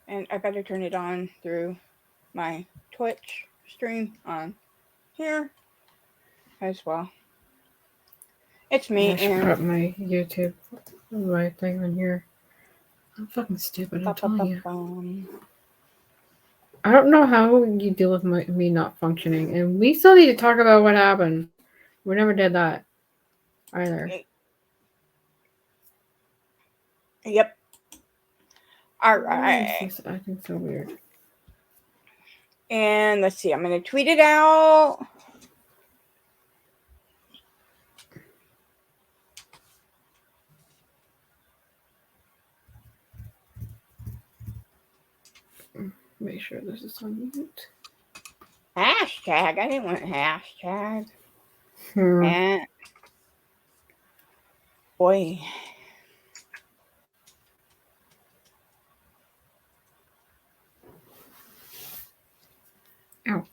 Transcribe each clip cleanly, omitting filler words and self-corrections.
And I better turn it on through my Twitch stream on here as well. It's me I should put and up my YouTube right thing on here. I'm fucking stupid, I'm telling you. I don't know how you deal with me not functioning, and we still need to talk about what happened. We never did that either. Yep. All Why is right. this acting so weird? And let's see. I'm gonna tweet it out. Make sure this is on mute. Hashtag. I didn't want hashtag. Hmm. And boy. Ow.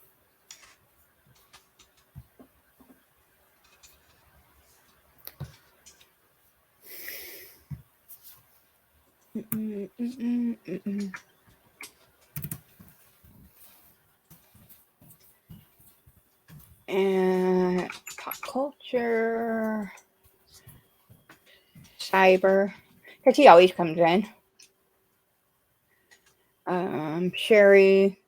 And pop culture, cyber, because he always comes in. Sherry.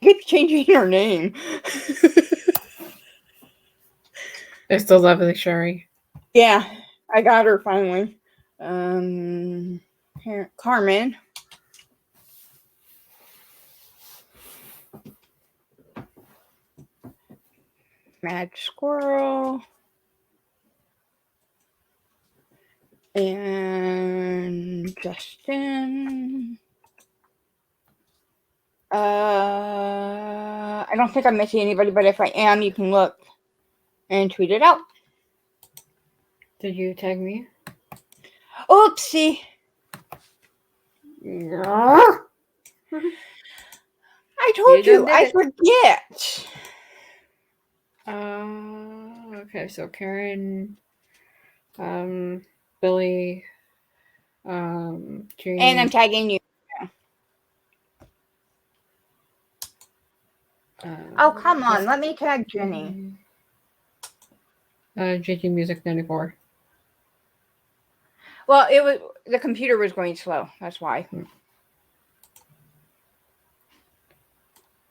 Keep changing her name. It's still lovely, Sherry. Yeah, I got her finally. Here, Carmen. Mad Squirrel. And Justin. I don't think I'm missing anybody, but if I am, you can look and tweet it out. Did you tag me? Oopsie. I told you, I forget. Okay, so Karen, Billy, And I'm Jeannie. tagging you. Oh, come on. Let me tag Jenny. JT Music 94. Well, it was the computer was going slow. That's why.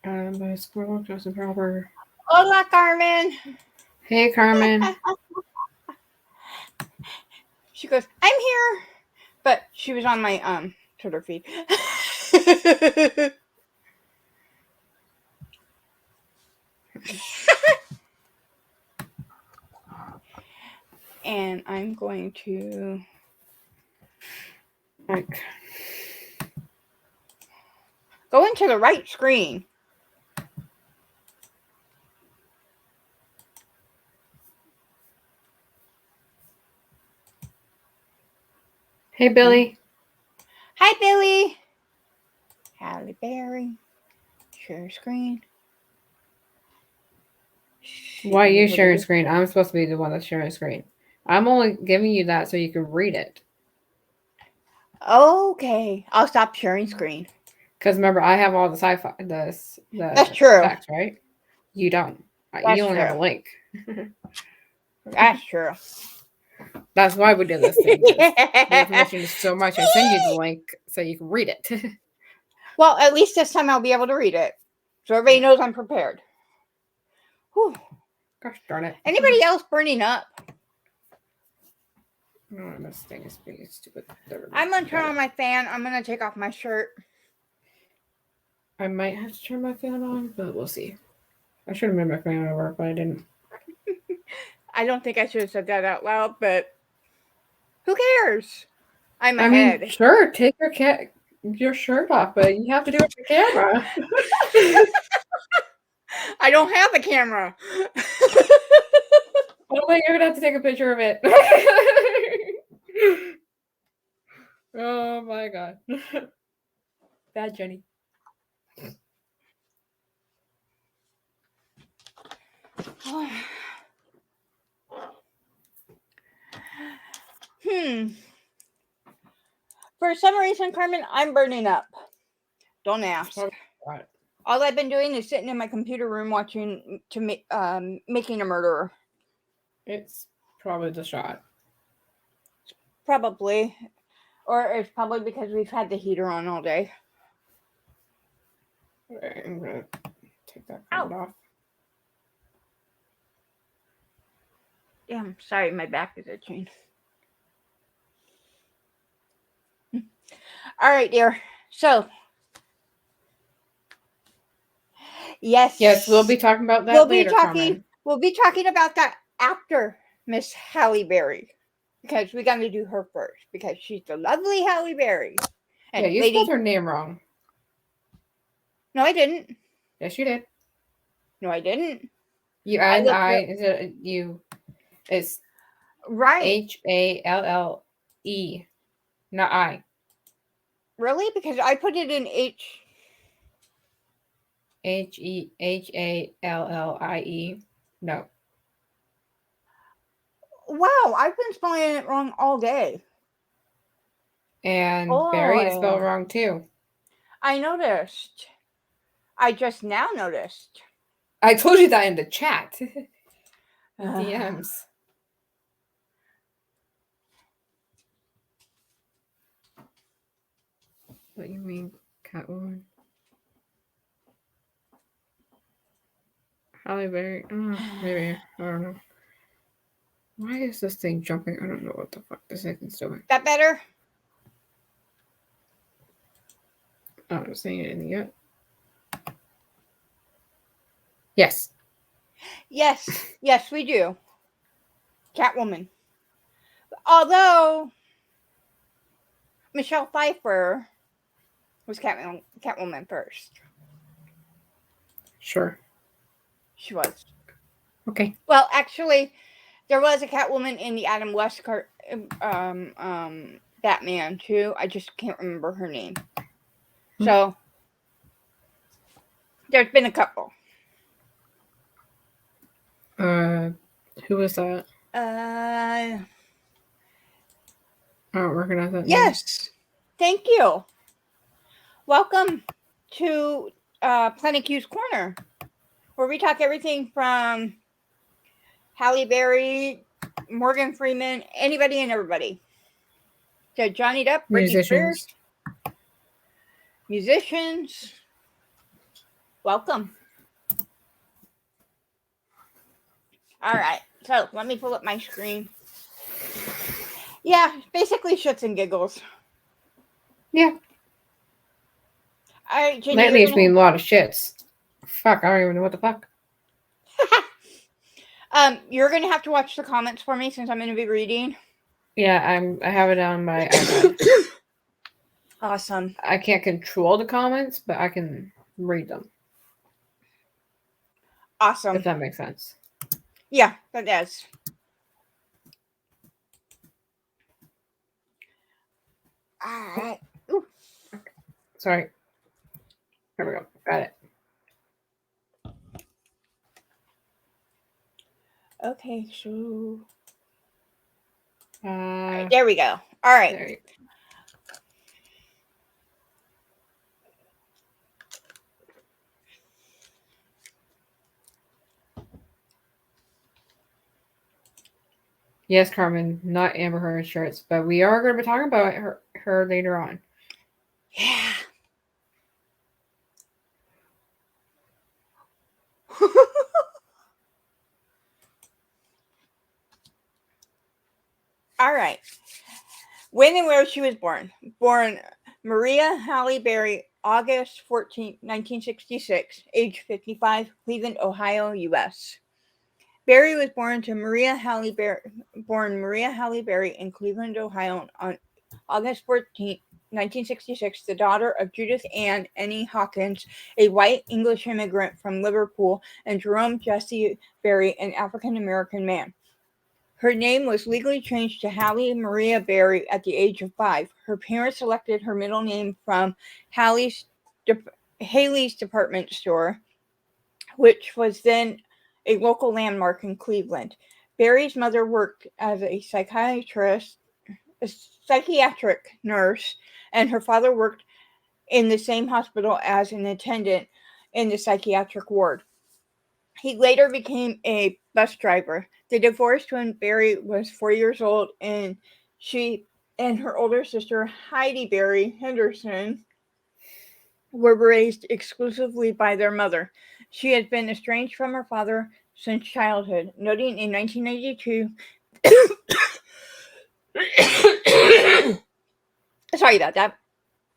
By Squirrel, Joseph Robert. Hola, Carmen. Hey, Carmen. She goes, I'm here. But she was on my Twitter feed. And I'm going to go into the right screen. Hey, Billy. Hi, Billy. Hallie Barrie. Share screen. Why are you sharing screen? I'm supposed to be the one that's sharing screen. I'm only giving you that so you can read it. Okay, I'll stop sharing screen. Because remember, I have all the sci-fi, That's true. text, right? You don't. That's you only true. have a link. That's true. That's why we did this thing. The information is so much. I send you the link so you can read it. Well, at least this time I'll be able to read it, so everybody knows I'm prepared. Whew. Gosh darn it! Anybody else burning up? No, this thing is being stupid. I'm gonna turn on my fan. I'm gonna take off my shirt. I might have to turn my fan on, but we'll see. I should have made my fan over, but I didn't. I don't think I should have said that out loud, but who cares? I'm ahead. I mean, sure, take your shirt off, but you have to do it with the camera. I don't have a camera. Oh, wait, you're gonna have to take a picture of it. Oh my god. Bad Jenny. For some reason, Carmen, I'm burning up. Don't ask. Right. All I've been doing is sitting in my computer room watching Making a Murderer. It's probably the shot. Probably. Or it's probably because we've had the heater on all day. Right, I'm going to take that part off. Damn, sorry, my back is itching. All right, dear. So, yes, we'll be talking about that later, Carmen. We'll be talking about that after Miss Hallie Barrie, because we got to do her first because she's the lovely Hallie Barrie. And you spelled her name wrong. No, I didn't. Yes, you did. No, I didn't. You and it's right. Halle, not I. Really? Because I put it in Hallie. No. Wow, I've been spelling it wrong all day. And Barrie is spelled wrong too. I noticed. I just now noticed. I told you that in the chat. DMs. What you mean, Catwoman? Hallie Barrie. Maybe. I don't know. Why is this thing jumping? I don't know what the fuck this thing's doing. That better? I don't see anything yet. Yes. Yes, we do. Catwoman. Although Michelle Pfeiffer was Catwoman first. Sure. She was. Okay. Well, actually, there was a Catwoman in the Adam West Batman too. I just can't remember her name. So there's been a couple. Who was that? I don't recognize that name. Yes. Thank you. Welcome to Planet Q's Corner, where we talk everything from Hallie Barrie, Morgan Freeman, anybody and everybody. So Johnny Depp, Britney Spears, musicians. Welcome. All right. So let me pull up my screen. Yeah, basically shits and giggles. Yeah. All right, Jenny. Lately, it's been a lot of shits. Fuck, I don't even know what the fuck. You're gonna have to watch the comments for me since I'm gonna be reading. Yeah, I have it on my iPad. Awesome. I can't control the comments, but I can read them. Awesome. If that makes sense. Yeah, that does. All right. Ooh. Sorry. There we go. Got it. Okay, so right, there we go. All right. There you go. Yes, Carmen, not Amber Heard shirts, but we are going to be talking about her later on. Yeah. All right. When and where she was born. Born Maria Hallie Barrie, August 14, 1966, age 55, Cleveland, Ohio, U.S. Barrie was born Maria Hallie Barrie in Cleveland, Ohio on August 14, 1966, the daughter of Judith Ann Hawkins, a white English immigrant from Liverpool, and Jerome Jesse Barrie, an African-American man. Her name was legally changed to Hallie Maria Barrie at the age of 5. Her parents selected her middle name from Haley's department store, which was then a local landmark in Cleveland. Barrie's mother worked as a psychiatrist a psychiatric nurse, and her father worked in the same hospital as an attendant in the psychiatric ward. He later became a bus driver. They divorced when Barrie was 4 years old, and she and her older sister, Hallie Barrie Henderson, were raised exclusively by their mother. She had been estranged from her father since childhood, noting in 1992 sorry about that.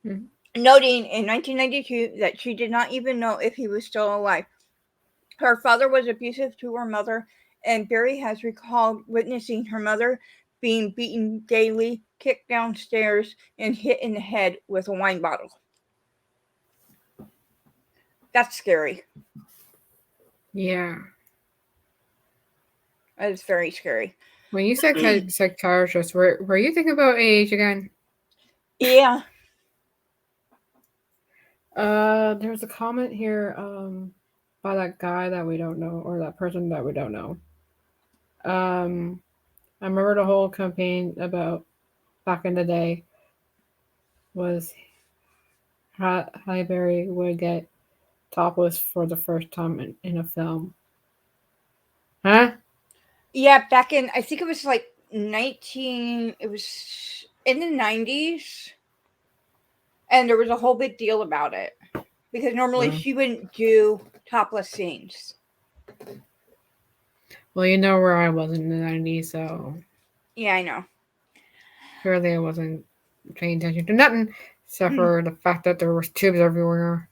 Mhm. Noting in 1992 that she did not even know if he was still alive. Her father was abusive to her mother, and Barrie has recalled witnessing her mother being beaten daily, kicked downstairs, and hit in the head with a wine bottle. That's scary. Yeah. That is very scary. When you said psychiatrist, were you thinking about age again? Yeah. There's a comment here by that guy that we don't know, or that person that we don't know. I remember the whole campaign about back in the day was Halle Berry would get topless for the first time in a film. Huh? Yeah, back in, I think it was like 19, it was in the 90s, and there was a whole big deal about it. Because normally Well, she wouldn't do topless scenes. well, you know where I was in the 90s, so Yeah, I know. clearly I wasn't paying attention to nothing except for the fact that there was tubes everywhere.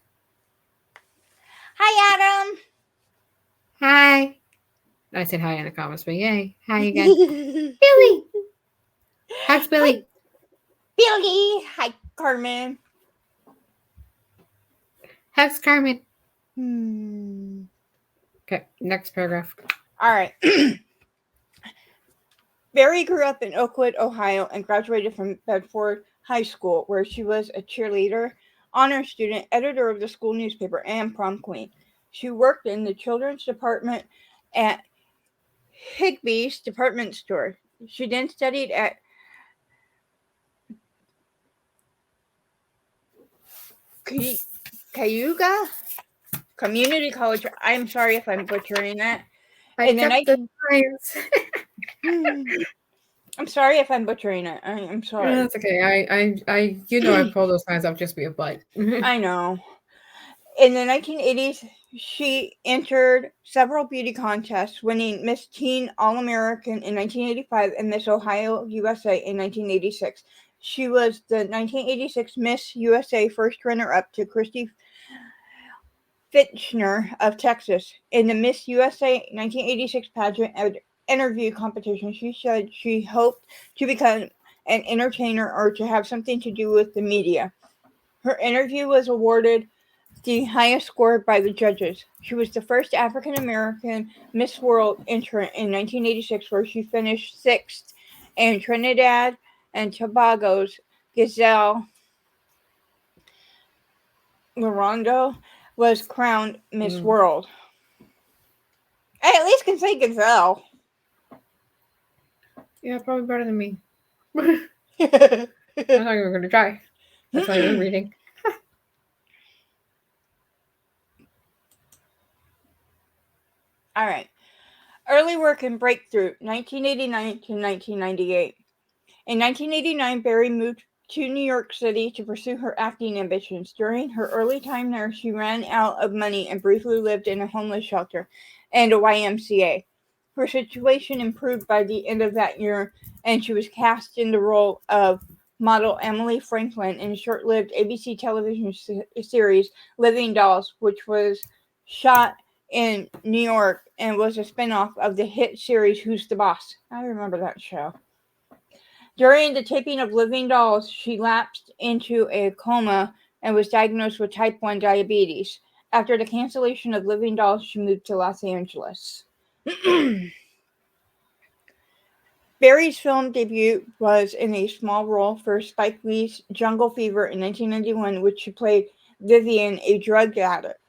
Hi, Hi. I said hi in the comments, but yay. Hi again. Adam. Billy. Hugs Hi, Billy. Billy. Hi, Carmen. Hugs Carmen. Hmm. Okay, next paragraph. All right. Barrie grew up in Oakwood, Ohio, and graduated from Bedford High School, where she was a cheerleader, honor student, editor of the school newspaper, and prom queen. She worked in the children's department at Higbee's department store. She then studied at Cayuga Community College. I'm sorry if I'm butchering that. I In the kept the 19 signs. I'm sorry if I'm butchering it. I'm sorry. That's okay. I pull those signs up just be a butt. I know. In the 1980s, she entered several beauty contests, winning Miss Teen All American in 1985 and Miss Ohio USA in 1986. She was the 1986 Miss USA first runner up to Christy Fitchner of Texas. In the Miss USA 1986 pageant interview competition, she said she hoped to become an entertainer or to have something to do with the media. Her interview was awarded the highest score by the judges. She was the first African American Miss World entrant in 1986, where she finished sixth, and Trinidad and Tobago's Gazelle Larondo was crowned Miss Mm. World. I at least can say Gazelle. Yeah, probably better than me. I'm not even going to try. That's not even reading. All right. Early work and breakthrough, 1989 to 1998. In 1989, Barrie moved to New York City to pursue her acting ambitions. During her early time there, she ran out of money and briefly lived in a homeless shelter and a YMCA. Her situation improved by the end of that year, and she was cast in the role of model Emily Franklin in a short lived ABC television series, Living Dolls, which was shot in New York and was a spinoff of the hit series Who's the Boss? I remember that show. During the taping of Living Dolls, she lapsed into a coma and was diagnosed with type 1 diabetes. After the cancellation of Living Dolls, she moved to Los Angeles. Barrie's film debut was in a small role for Spike Lee's Jungle Fever in 1991, which she played Vivian, a drug addict.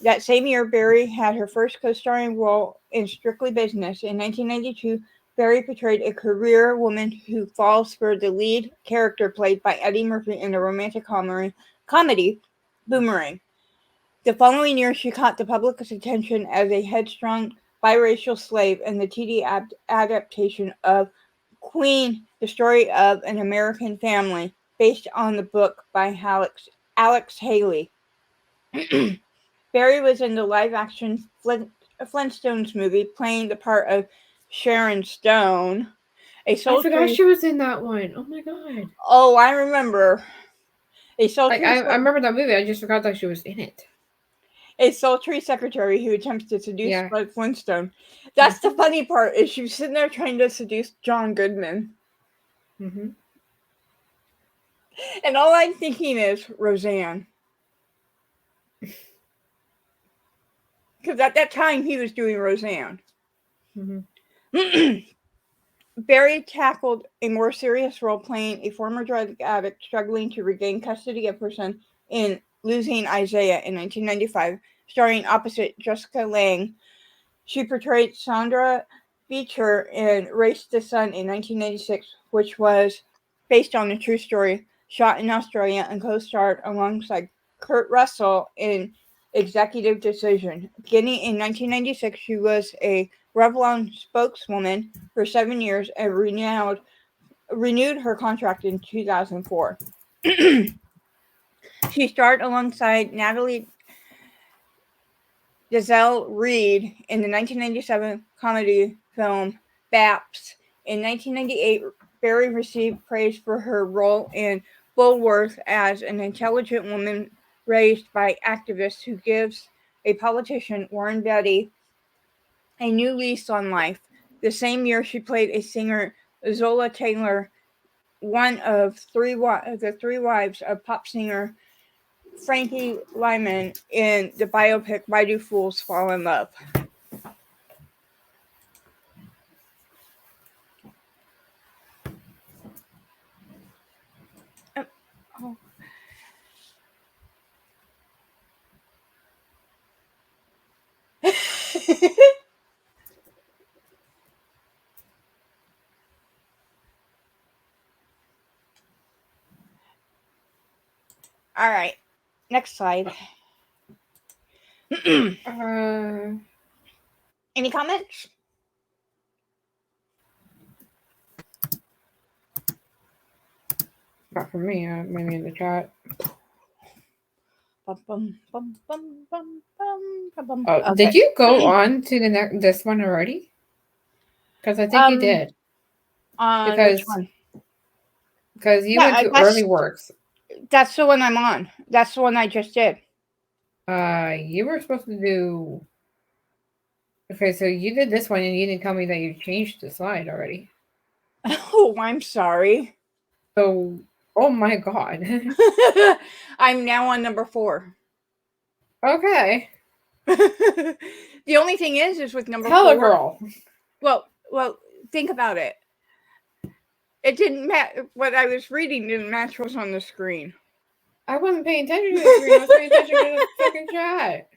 That same year, Barrie had her first co-starring role in Strictly Business. In 1992, Barrie portrayed a career woman who falls for the lead character played by Eddie Murphy in the romantic comedy Boomerang. The following year, she caught the public's attention as a headstrong biracial slave in the TV adaptation of Queen, the story of an American family, based on the book by Alex Haley. Barrie was in the live-action Flintstones movie, playing the part of Sharon Stone. I forgot she was in that one. Oh my god. Oh, I remember. I remember that movie. I just forgot that she was in it. A sultry secretary who attempts to seduce Bud Flintstone. That's the funny part, is she was sitting there trying to seduce John Goodman. Mm-hmm. And all I'm thinking is Roseanne. Because at that time, he was doing Roseanne. Mm-hmm. Barrie tackled a more serious role playing a former drug addict struggling to regain custody of her son in Losing Isaiah in 1995, starring opposite Jessica Lange. She portrayed Sandra Beecher in Race the Sun in 1996, which was based on a true story, shot in Australia, and co-starred alongside Kurt Russell in Executive Decision. Beginning in 1996, she was a Revlon spokeswoman for 7 years and renewed her contract in 2004. She starred alongside Natalie Giselle Reed in the 1997 comedy film Baps. In 1998, Barrie received praise for her role in Bulworth as an intelligent woman raised by activists who gives a politician, Warren Beatty, a new lease on life. The same year, she played a singer, Zola Taylor, one of the three wives of pop singer Frankie Lyman in the biopic Why Do Fools Fall in Love? Oh. All right, next slide. Any comments? Not for me. Maybe in the chat. Okay. Did you go on to this one already? Because I think you did. Which one? Because you went to early works. That's the one I'm on. That's the one I just did. You were supposed to do. Okay, so you did this one and you didn't tell me that you changed the slide already. Oh, I'm sorry. So, oh my god. I'm now on number 4. Okay. The only thing is with number 4. Hella girl. Well, think about it. It didn't match. What I was reading didn't match what's on the screen. I wasn't paying attention to the screen. I was paying attention to the fucking chat.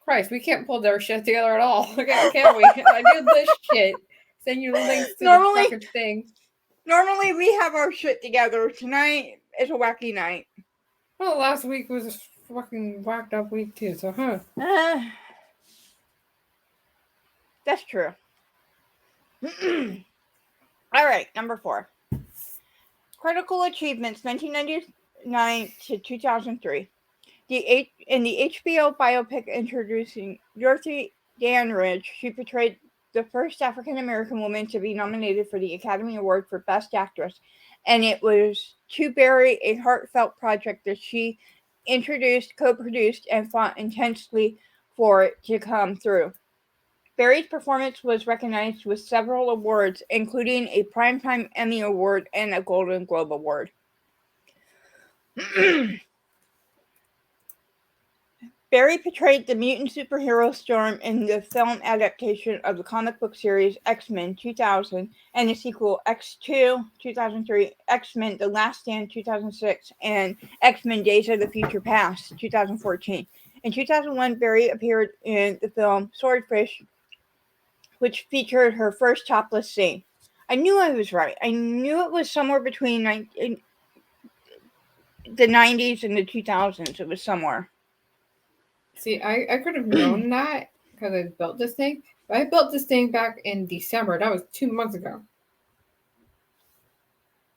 Christ, we can't pull their shit together at all. Okay, can't we? I do this shit. Send you links to the fucking thing. Normally we have our shit together. Tonight is a wacky night. Well, last week was a fucking whacked up week too, so that's true. All right, number 4. Critical achievements 1999 to 2003. In the HBO biopic introducing Dorothy Dandridge, she portrayed the first African American woman to be nominated for the Academy Award for Best Actress, and it was to Barrie a heartfelt project that she introduced, co-produced, and fought intensely for it to come through. Barrie's performance was recognized with several awards, including a Primetime Emmy Award and a Golden Globe Award. Barrie portrayed the mutant superhero Storm in the film adaptation of the comic book series X-Men 2000 and the sequel X2 2003, X-Men The Last Stand 2006, and X-Men Days of the Future Past 2014. In 2001, Barrie appeared in the film Swordfish which featured her first topless scene. I knew I was right. I knew it was somewhere between the 90s and the 2000s. It was somewhere. See, I could have known that because I built this thing. But I built this thing back in December. That was 2 months ago.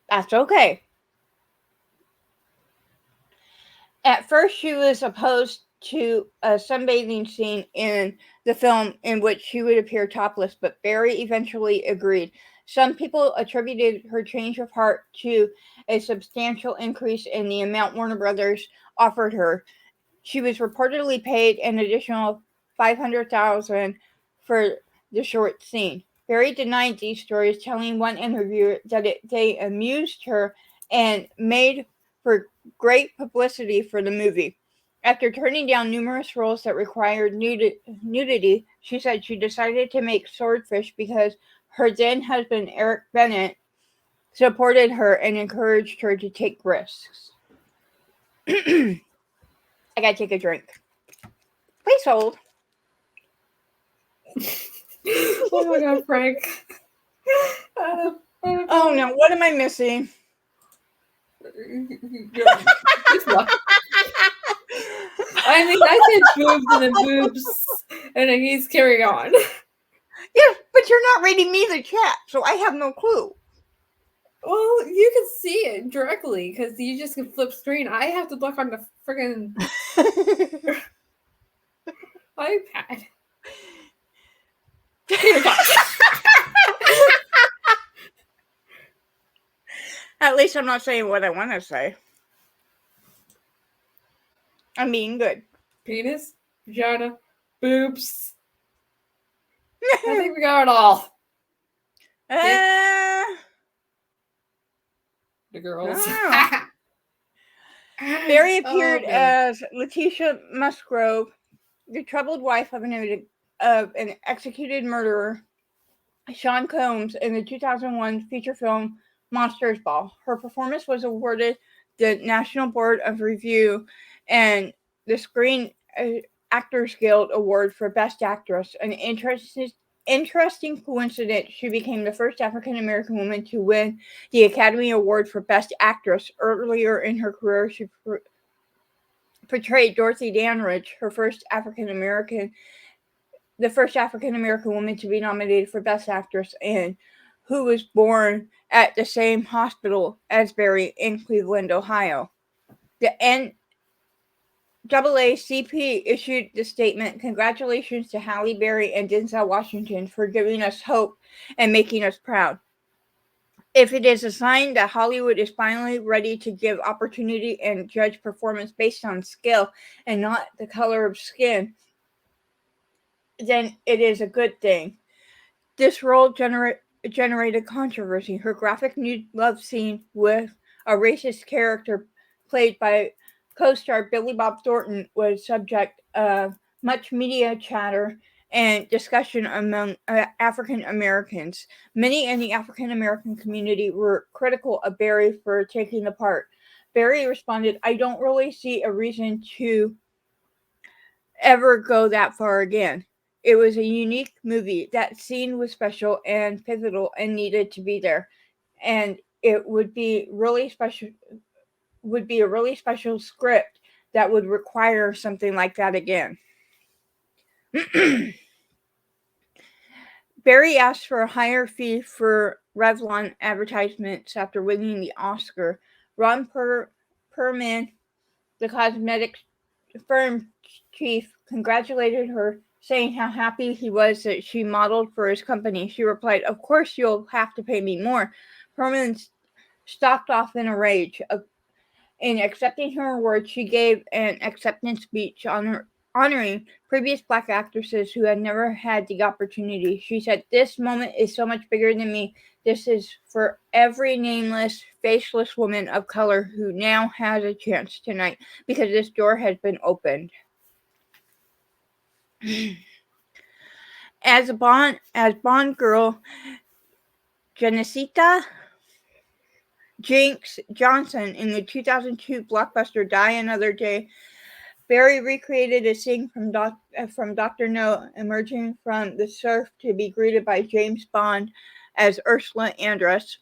That's okay. At first, she was opposed to a sunbathing scene in the film in which she would appear topless, but Barrie eventually agreed. Some people attributed her change of heart to a substantial increase in the amount Warner Brothers offered her. She was reportedly paid an additional $500,000 for the short scene. Barrie denied these stories, telling one interviewer that they amused her and made for great publicity for the movie. After turning down numerous roles that required nudity, she said she decided to make Swordfish because her then husband, Eric Bennett, supported her and encouraged her to take risks. I gotta take a drink. Please hold. Oh my god, Frank. Oh no, what am I missing? I mean, I said boobs and then boobs, and then he's carrying on. Yes, but you're not reading me the chat, so I have no clue. Well, you can see it directly because you just can flip screen. I have to look on the friggin' iPad. At least I'm not saying what I want to say. I'm being good. Penis, vagina, boobs. I think we got it all. The girls. Barrie appeared as Letitia Musgrove, the troubled wife of an executed murderer, Sean Combs, in the 2001 feature film Monsters Ball. Her performance was awarded the National Board of Review and the Screen Actors Guild Award for Best Actress. An interesting coincidence, she became the first African American woman to win the Academy Award for Best Actress. Earlier in her career, she portrayed Dorothy Dandridge, the first African American woman to be nominated for Best Actress, and who was born at the same hospital as Barrie in Cleveland, Ohio. The NAACP issued the statement, "Congratulations to Hallie Barrie and Denzel Washington for giving us hope and making us proud. If it is a sign that Hollywood is finally ready to give opportunity and judge performance based on skill and not the color of skin, then it is a good thing." This role generated controversy. Her graphic nude love scene with a racist character played by co-star Billy Bob Thornton was subject of much media chatter and discussion among African Americans. Many in the African American community were critical of Barrie for taking the part. Barrie responded, "I don't really see a reason to ever go that far again. It was a unique movie. That scene was special and pivotal and needed to be there. And it would be a really special script that would require something like that again." Barrie asked for a higher fee for Revlon advertisements after winning the Oscar. Ron Perlman, the cosmetics firm chief, congratulated her, saying how happy he was that she modeled for his company. She replied, "Of course you'll have to pay me more." Perlman stalked off in a rage. In accepting her award, she gave an acceptance speech honoring previous Black actresses who had never had the opportunity. She said, "This moment is so much bigger than me. This is for every nameless, faceless woman of color who now has a chance tonight because this door has been opened." As Bond girl Genesita Jinx Johnson in the 2002 blockbuster Die Another Day, Barrie recreated a scene from Dr. No emerging from the surf to be greeted by James Bond as Ursula Andress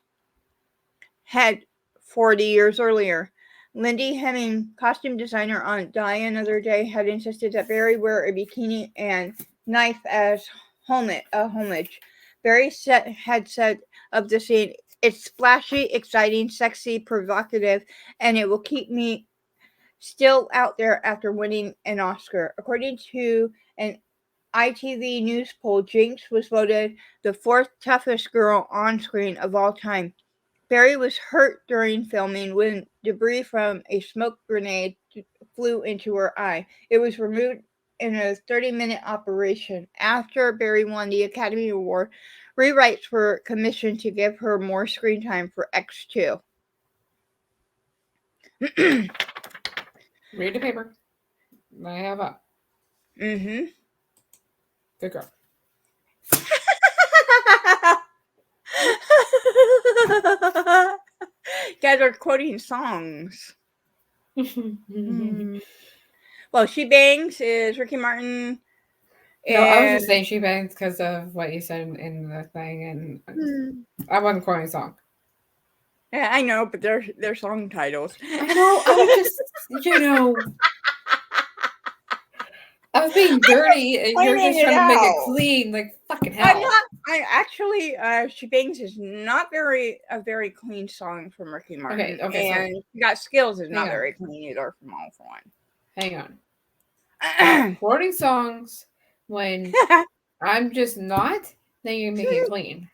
had 40 years earlier. Lindy Hemming, costume designer on Die Another Day, had insisted that Barrie wear a bikini and knife as homage. Barrie had said of the scene, "It's splashy, exciting, sexy, provocative, and it will keep me still out there after winning an Oscar." According to an ITV News poll, Jinx was voted the fourth toughest girl on screen of all time. Barrie was hurt during filming when debris from a smoke grenade flew into her eye. It was removed in a 30-minute operation. After Barrie won the Academy Award, rewrites were commissioned to give her more screen time for X2. Read the paper. I have up. Mm-hmm. Good girl. Guys are quoting songs. Well, She Bangs is Ricky Martin. No, I was just saying She Bangs because of what you said in the thing, and I wasn't quoting a song. Yeah, I know, but they're song titles. I know. I was just, I was being dirty, and you're just trying to make it clean, like fucking hell. I'm not. I actually, She Bangs is not a very clean song from Ricky Martin. Okay, and You Got Skills is not very clean either from All For One. Hang on. Quoting songs when I'm just not, then you make it clean.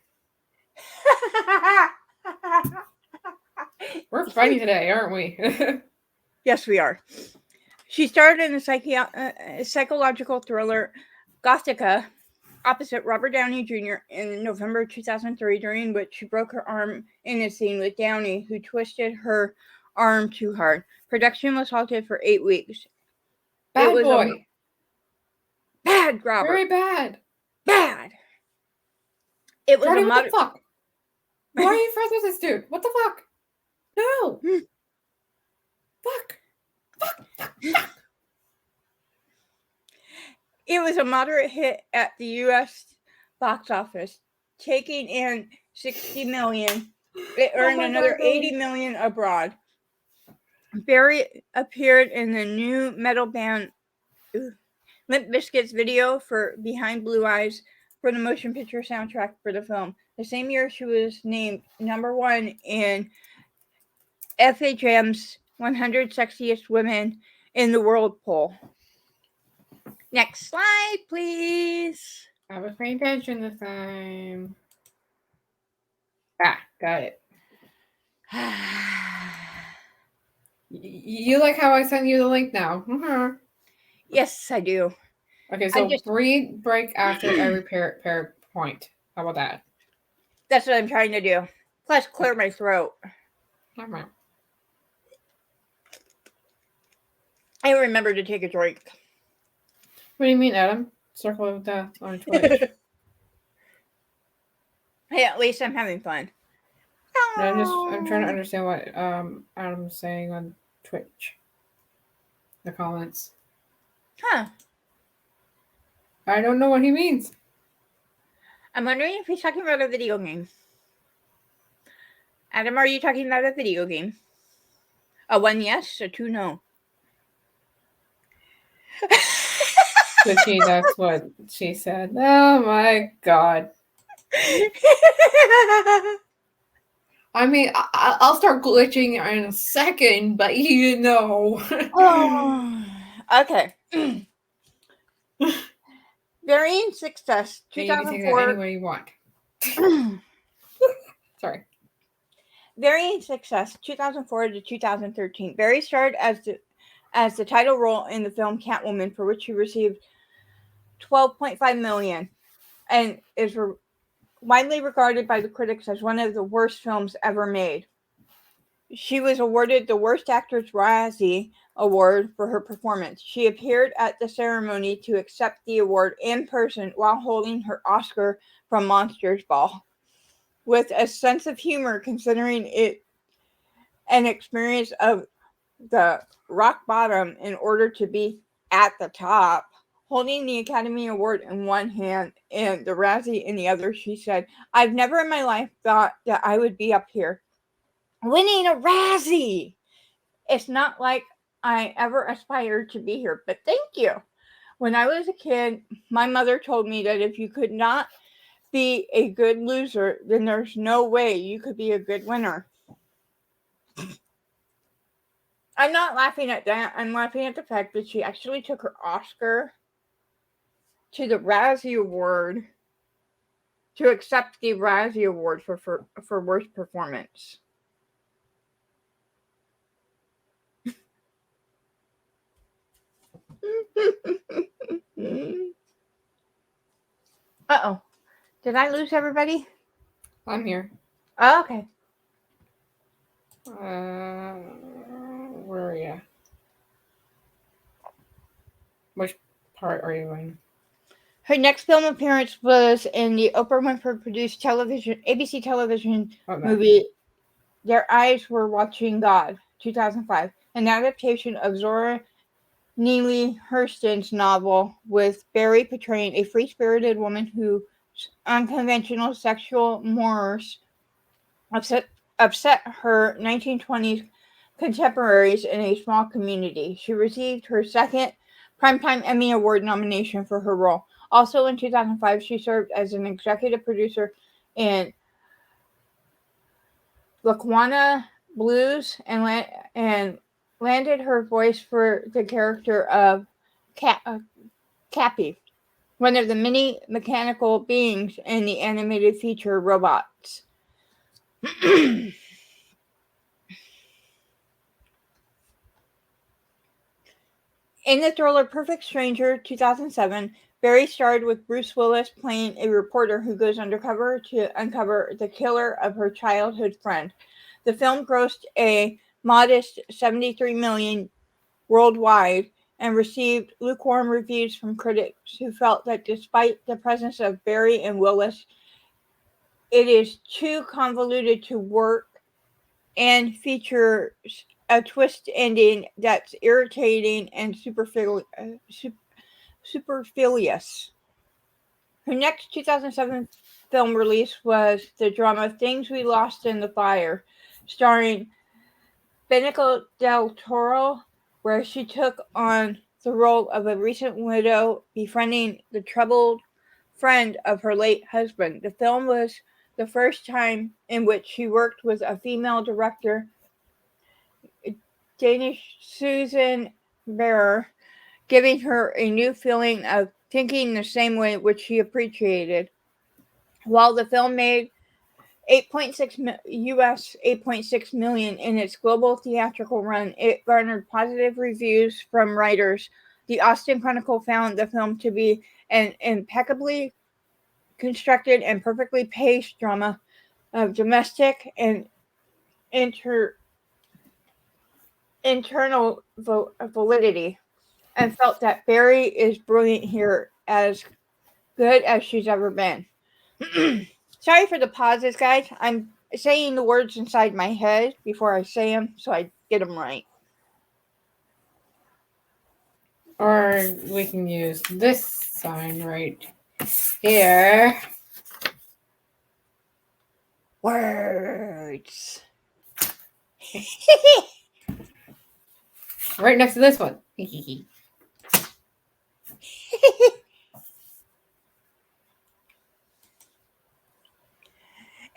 We're funny today, aren't we? Yes, we are. She starred in the psychological thriller Gothica opposite Robert Downey Jr. in November 2003, during which she broke her arm in a scene with Downey, who twisted her arm too hard. Production was halted for 8 weeks. Bad boy. Bad, Robert. Very bad. Bad. It was What the fuck? Why are you friends with this dude? What the fuck? No. Fuck. It was a moderate hit at the U.S. box office, taking in $60 million. It earned another $80 million abroad. Barrie appeared in the new metal band Limp Bizkit's video for Behind Blue Eyes for the motion picture soundtrack for the film. The same year, she was named #1 in FHM's 100 Sexiest Women in the World poll. Next slide, please. I was paying attention this time. Got it. You like how I sent you the link now? Mm-hmm. Yes, I do. Okay, so break after every pair point. How about that? That's what I'm trying to do. Plus, clear my throat. Okay. I remember to take a drink. What do you mean, Adam? Circle of Death on Twitch. Hey, at least I'm having fun. No, I'm trying to understand what Adam's saying on Twitch. The comments. Huh. I don't know what he means. I'm wondering if he's talking about a video game. Adam, are you talking about a video game? A 1 yes, a 2 no. Twitchy, that's what she said. Oh my god. I mean, I'll start glitching in a second, but you know. Oh, okay. Varying success. 2004. You can take that any way you want. Sorry. Varying success. 2004 to 2013. Barrie starred as the title role in the film Catwoman, for which she received $12.5 million, and is widely regarded by the critics as one of the worst films ever made. She was awarded the Worst Actress Razzie Award for her performance. She appeared at the ceremony to accept the award in person while holding her Oscar from Monsters Ball, with a sense of humor, considering it an experience of the rock bottom in order to be at the top. Holding the Academy Award in one hand and the Razzie in the other, she said, "I've never in my life thought that I would be up here winning a Razzie. It's not like I ever aspired to be here, but thank you. When I was a kid, my mother told me that if you could not be a good loser, then there's no way you could be a good winner." I'm not laughing at that. I'm laughing at the fact that she actually took her Oscar to the Razzie Award to accept the Razzie Award for worst performance. Uh-oh. Did I lose everybody? I'm here. Oh, okay. Where are you? Which part are you in? Her next film appearance was in the Oprah Winfrey produced ABC television movie Their Eyes Were Watching God, 2005, an adaptation of Zora Neale Hurston's novel, with Barrie portraying a free-spirited woman whose unconventional sexual mores upset her 1920s contemporaries in a small community. She received her second Primetime Emmy Award nomination for her role. Also in 2005, she served as an executive producer in Lackawanna Blues and landed her voice for the character of Cappy, one of the many mechanical beings in the animated feature Robots. In the thriller Perfect Stranger, 2007, Barrie starred with Bruce Willis playing a reporter who goes undercover to uncover the killer of her childhood friend. The film grossed a modest $73 million worldwide and received lukewarm reviews from critics who felt that despite the presence of Barrie and Willis, it is too convoluted to work and features a twist ending that's irritating and superfluous. Her next 2007 film release was the drama Things We Lost in the Fire, starring Benicio del Toro, where she took on the role of a recent widow befriending the troubled friend of her late husband. The film was the first time in which she worked with a female director, Danish Susan Berer, giving her a new feeling of thinking the same way, which she appreciated. While the film made $8.6 million in its global theatrical run, it garnered positive reviews from writers. The Austin Chronicle found the film to be an impeccably constructed and perfectly paced drama of domestic and internal validity, and felt that Barrie is brilliant here, as good as she's ever been. Sorry for the pauses, guys. I'm saying the words inside my head before I say them so I get them right. Or we can use this sign right here. Words. Right next to this one.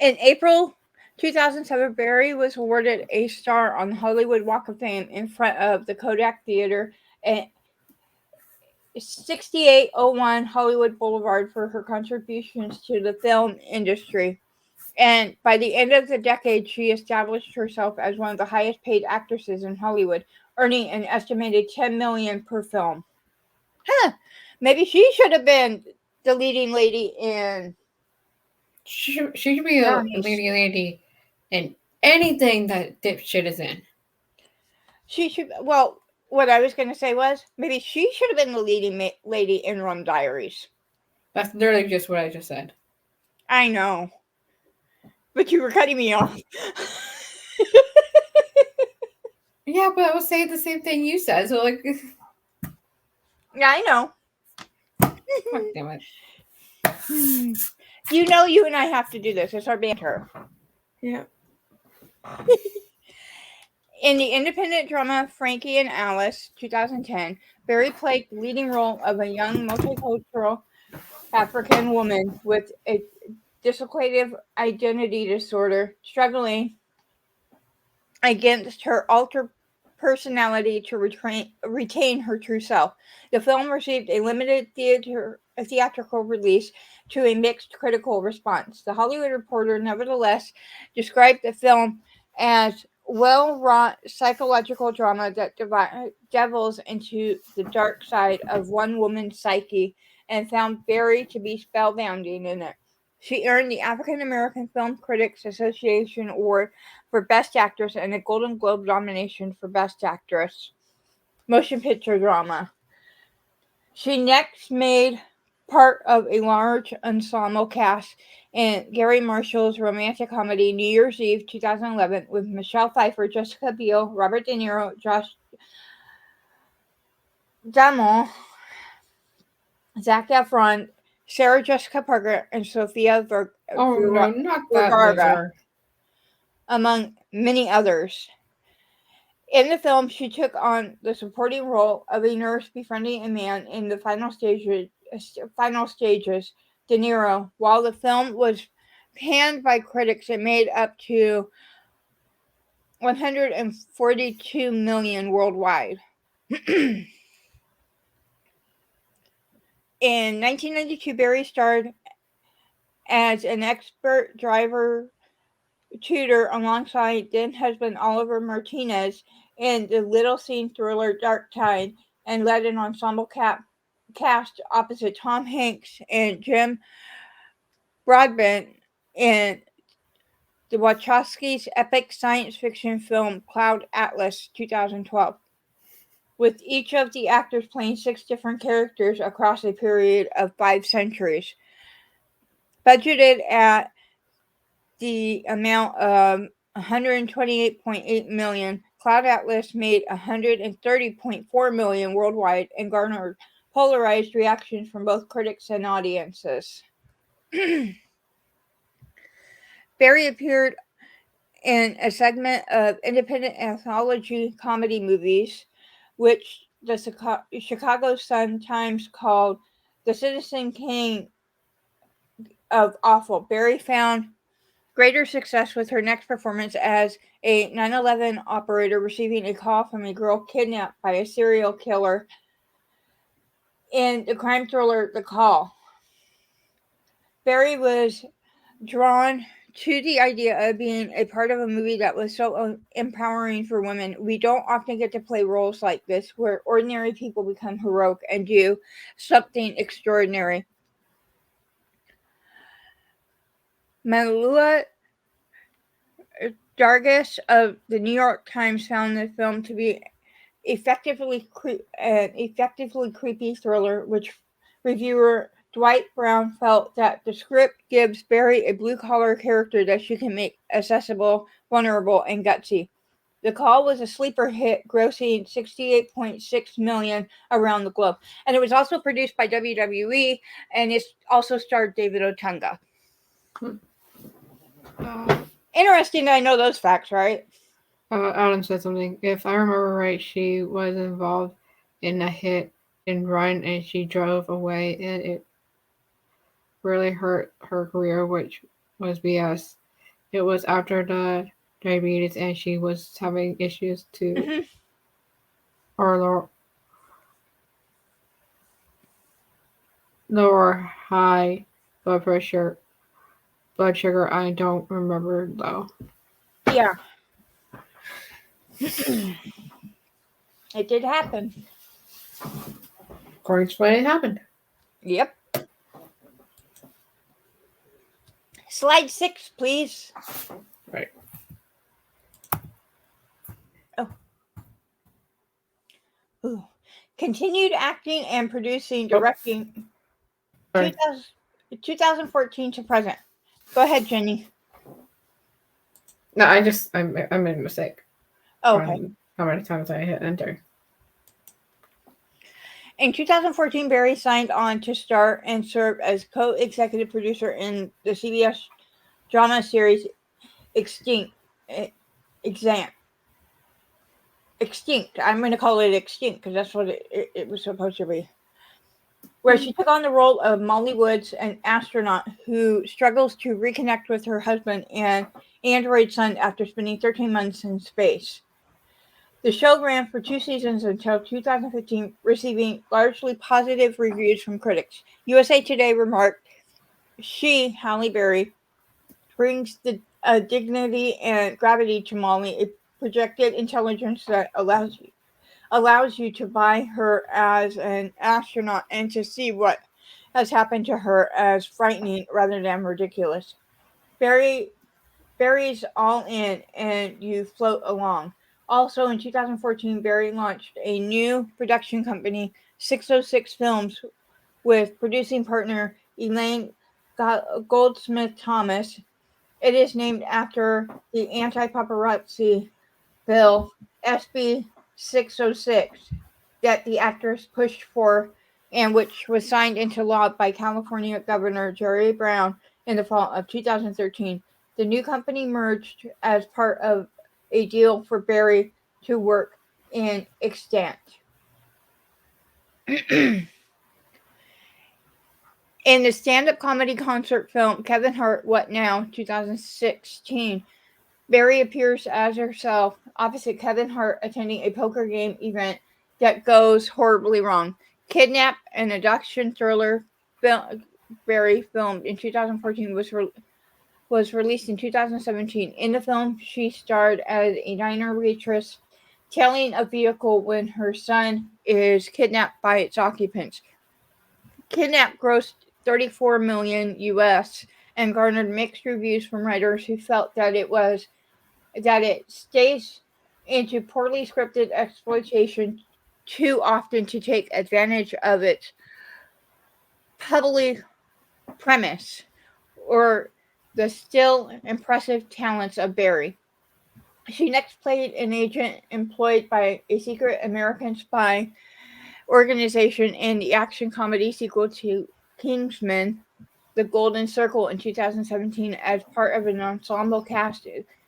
In April 2007, Barrie was awarded a star on the Hollywood Walk of Fame in front of the Kodak Theater at 6801 Hollywood Boulevard for her contributions to the film industry. And by the end of the decade, she established herself as one of the highest paid actresses in Hollywood, earning an estimated $10 million per film. Huh. Maybe she should have been the leading lady in. She should be a leading lady in anything that dipshit is in. She should. Well, what I was going to say was maybe she should have been the leading lady in Rum Diaries. That's literally just what I just said. I know. But you were cutting me off. Yeah, but I was saying the same thing you said. So, like. Yeah, I know. God damn it. You know, you and I have to do this. It's our banter. Yeah. In the independent drama Frankie and Alice, 2010, Barrie played the leading role of a young multicultural African woman with a dissociative identity disorder struggling against her altered personality to retain her true self. The film received a limited theatrical release to a mixed critical response. The Hollywood Reporter nevertheless described the film as well-wrought psychological drama that delves into the dark side of one woman's psyche and found Barrie to be spellbinding in it. She earned the African American Film Critics Association Award for Best Actress and a Golden Globe nomination for Best Actress. Motion Picture Drama. She next made part of a large ensemble cast in Gary Marshall's romantic comedy New Year's Eve 2011 with Michelle Pfeiffer, Jessica Biel, Robert De Niro, Josh Duhamel, Zac Efron, Sarah Jessica Parker, and Sofia Oh no, not that Vergara, loser. among many others. In the film, she took on the supporting role of a nurse befriending a man in the final stages. De Niro. While the film was panned by critics, it made up to 142 million worldwide. In 1992, Barrie starred as an expert driver tutor alongside then husband Oliver Martinez in the little-seen thriller Dark Tide and led an ensemble cast opposite Tom Hanks and Jim Broadbent in the Wachowskis' epic science fiction film Cloud Atlas 2012, with each of the actors playing 6 different characters across a period of 5 centuries. Budgeted at the amount of 128.8 million, Cloud Atlas made 130.4 million worldwide and garnered polarized reactions from both critics and audiences. Barrie appeared in a segment of independent anthology comedy movies, which the Chicago Sun-Times called the Citizen Kane of Awful. Barrie found greater success with her next performance as a 9/11 operator receiving a call from a girl kidnapped by a serial killer in the crime thriller The Call. Barrie was drawn to the idea of being a part of a movie that was so empowering for women. We don't often get to play roles like this where ordinary people become heroic and do something extraordinary. Malua Dargis of the New York Times found the film to be an effectively creepy thriller, which reviewer Dwight Brown felt that the script gives Barrie a blue-collar character that she can make accessible, vulnerable, and gutsy. The Call was a sleeper hit, grossing $68.6 million around the globe. And it was also produced by WWE, and it also starred David Otunga. Interesting that I know those facts, right? Adam said something. If I remember right, she was involved in a hit and run and she drove away and it really hurt her career, which was BS. It was after the diabetes and she was having issues to or lower high blood sugar. I don't remember though. Yeah. It did happen. According to what it happened. Yep. Slide 6, please. Right. Oh. Ooh. Continued acting and producing, directing. 2014 to present. Go ahead, Jenny. No, I made a mistake. Oh, okay. How many times I hit enter? In 2014, Barrie signed on to star and serve as co-executive producer in the CBS drama series Extinct. Exam. Extinct. I'm going to call it Extinct because that's what it was supposed to be. Where she took on the role of Molly Woods, an astronaut who struggles to reconnect with her husband and android son after spending 13 months in space. The show ran for 2 seasons until 2015, receiving largely positive reviews from critics. USA Today remarked, "She, Hallie Barrie, brings the dignity and gravity to Molly, a projected intelligence that allows you to buy her as an astronaut and to see what has happened to her as frightening rather than ridiculous. Barry Barry's all in and you float along." Also in 2014, Barry launched a new production company, 606 Films, with producing partner Elaine Goldsmith Thomas. It is named after the anti-paparazzi bill SB 606 that the actress pushed for and which was signed into law by California Governor Jerry Brown in the fall of 2013. The new company merged as part of a deal for Barrie to work in Extant. In the stand-up comedy concert film Kevin Hart, What Now, 2016, Barrie appears as herself opposite Kevin Hart attending a poker game event that goes horribly wrong. Kidnap, an abduction thriller Barrie filmed in 2014, was released in 2017. In the film, she starred as a diner waitress, tailing a vehicle when her son is kidnapped by its occupants. Kidnap grossed 34 million US and garnered mixed reviews from writers who felt that it stays into poorly scripted exploitation too often to take advantage of its public premise or the still impressive talents of Barrie. She next played an agent employed by a secret American spy organization in the action comedy sequel to Kingsman, The Golden Circle, in 2017 as part of an ensemble cast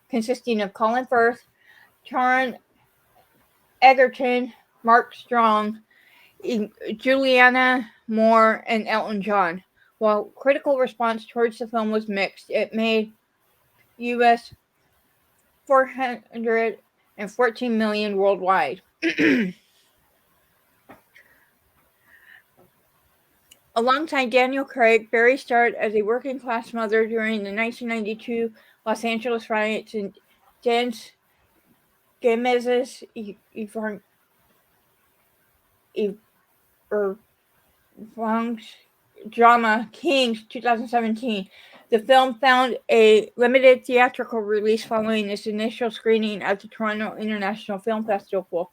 consisting of Colin Firth, Taron Egerton, Mark Strong, Juliana Moore, and Elton John. While critical response towards the film was mixed, it made US $414 million worldwide. Alongside Daniel Craig, Barrie starred as a working-class mother during the 1992 Los Angeles riots in Dance Gemez's drama Kings 2017. The film found a limited theatrical release following its initial screening at the Toronto International Film Festival,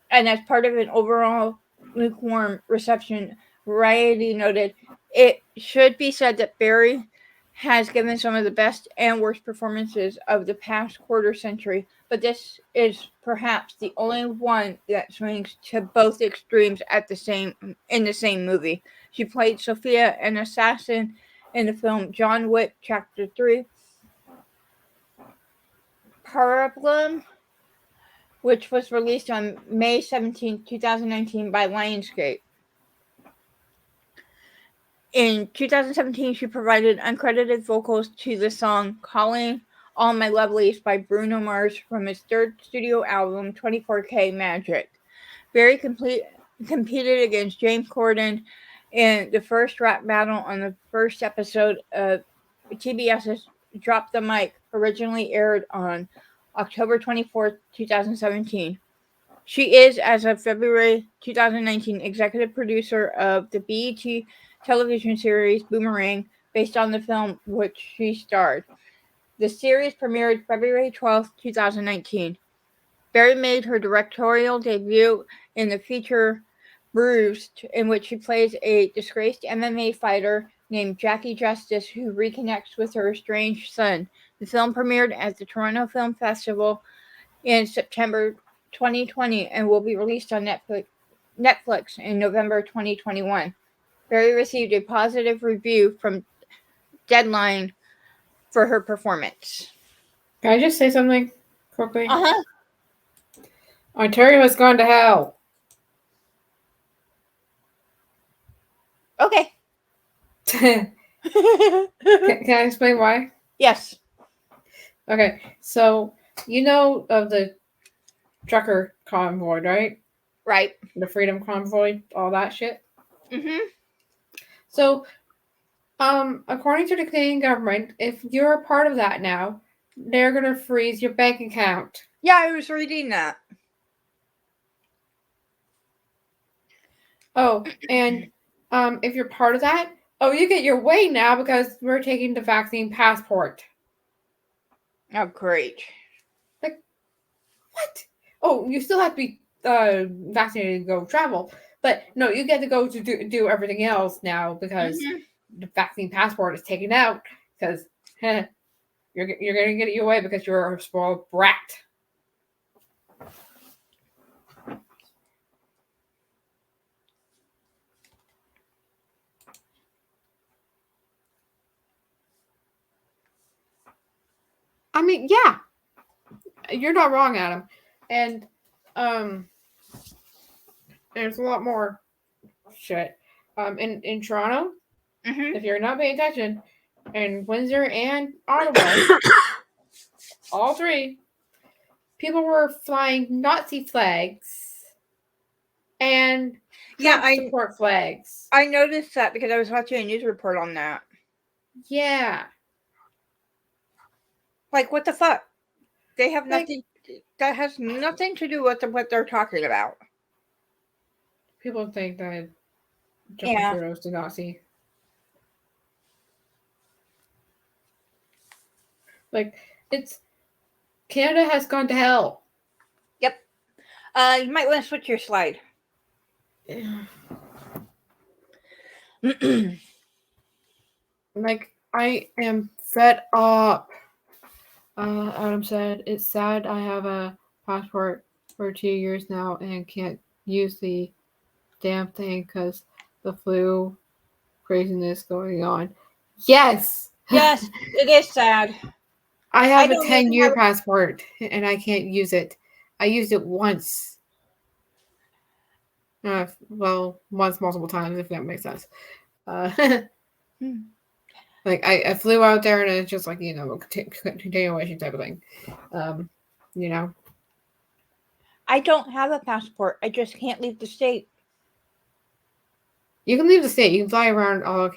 and as part of an overall lukewarm reception, Variety noted, "It should be said that Barrie has given some of the best and worst performances of the past quarter century, but this is perhaps the only one that swings to both extremes in the same movie." She played Sophia, an assassin, in the film John Wick Chapter 3, Parablum, which was released on May 17, 2019 by Lionsgate. In 2017, she provided uncredited vocals to the song Calling All My Lovelies by Bruno Mars from his third studio album, 24K Magic. Barrie competed against James Corden in the first rap battle on the first episode of TBS's Drop the Mic, originally aired on October 24, 2017. She is, as of February 2019, executive producer of the BET television series Boomerang, based on the film which she starred. The series premiered February 12, 2019. Barrie made her directorial debut in the feature Bruised, in which she plays a disgraced MMA fighter named Jackie Justice who reconnects with her estranged son. The film premiered at the Toronto Film Festival in September 2020 and will be released on Netflix Netflix in November 2021. Barrie received a positive review from Deadline for her performance. Can I just say something quickly? Uh-huh. Ontario has gone to hell. Okay. can I explain why? Yes. Okay, so you know of the trucker convoy, right? Right. The Freedom Convoy, all that shit. Mm-hmm. So, according to the Canadian government, if you're a part of that now, they're gonna freeze your bank account. Yeah, I was reading that. Oh, and if you're part of that, oh, you get your way now because we're taking the vaccine passport. Oh, great. Like, what? Oh, you still have to be vaccinated to go travel, but no, you get to go to do everything else now because Mm-hmm. the vaccine passport is taken out because you're gonna get your way because you're a spoiled brat. I mean, yeah, you're not wrong, Adam. And um, there's a lot more shit. In Toronto, Mm-hmm. if you're not paying attention, in Windsor and Ottawa, all three, people were flying Nazi flags and Yeah, Trump support flags. I noticed that because I was watching a news report on that. Yeah. Like, what the fuck? They have Like, nothing. That has nothing to do with what they're talking about. people think that Justin Yeah. Trudeau's the Nazi. Like, it's Canada has gone to hell. Yep. You might want to switch your slide. Like, I am fed up. Adam said, it's sad I have a passport for 2 years now and can't use the damn thing because the flu craziness going on. Yes! Yes, it is sad. I have a don't 10-year have passport and I can't use it. I used it once. Well, once multiple times, if that makes sense. Like, I flew out there and it's just like, a continuation type of thing. You know? I don't have a passport. I just can't leave the state. You can leave the state. You can fly around all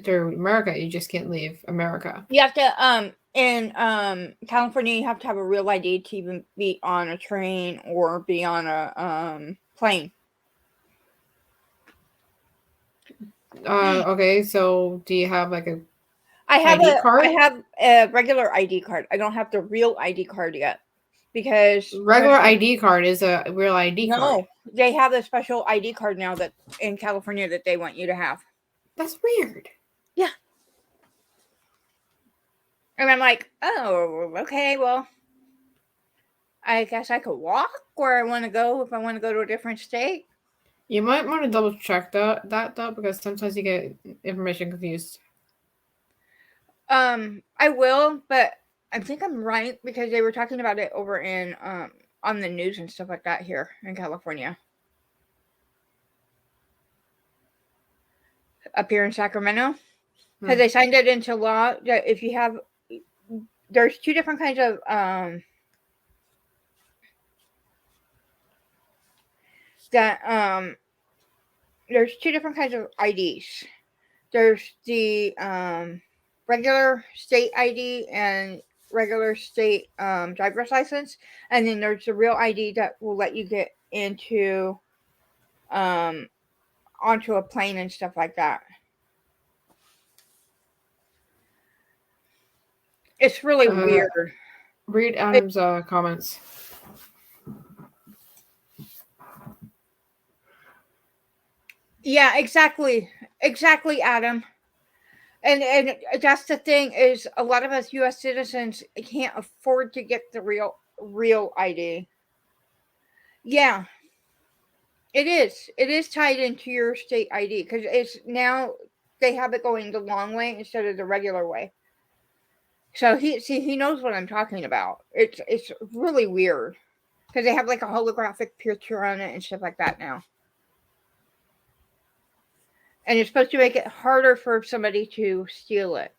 through America. You just can't leave America. You have to in California you have to have a real ID to even be on a train or be on a plane. Okay, so do you have like a I have ID card? I have a regular ID card. I don't have the real ID card yet because regular ID card is a real ID card. No, they have a special ID card now that in California that they want you to have. That's weird. Yeah. And I'm like, oh, okay, well, I guess I could walk where I want to go if I want to go to a different state. You might want to double check that though, because sometimes you get information confused. I will, but I think I'm right because they were talking about it over in on the news and stuff like that here in California. Up here in Sacramento. Because they signed it into law that if you have there's two different kinds of there's two different kinds of IDs. There's the regular state ID and regular state driver's license, and then there's the real ID that will let you get into onto a plane and stuff like that. It's really weird. Read Adam's comments. Yeah, exactly, Adam. And that's the thing is a lot of us U.S. citizens can't afford to get the real ID. Yeah, It is. It is tied into your state ID because it's now they have it going the long way instead of the regular way. So he knows what I'm talking about. It's really weird because they have like a holographic picture on it and stuff like that now, and it's supposed to make it harder for somebody to steal it.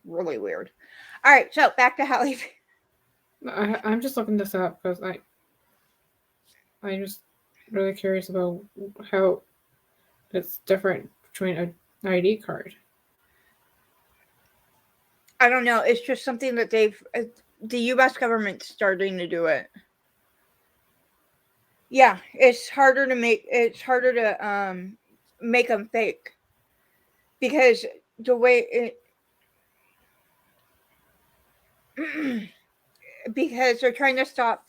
Really weird. All right, so back to Hallie. I'm just looking this up because I'm just really curious about how it's different between an ID card. I don't know. It's just something that the U.S. government's starting to do it. Yeah, it's harder to make. It's harder to make them fake because the way it because they're trying to stop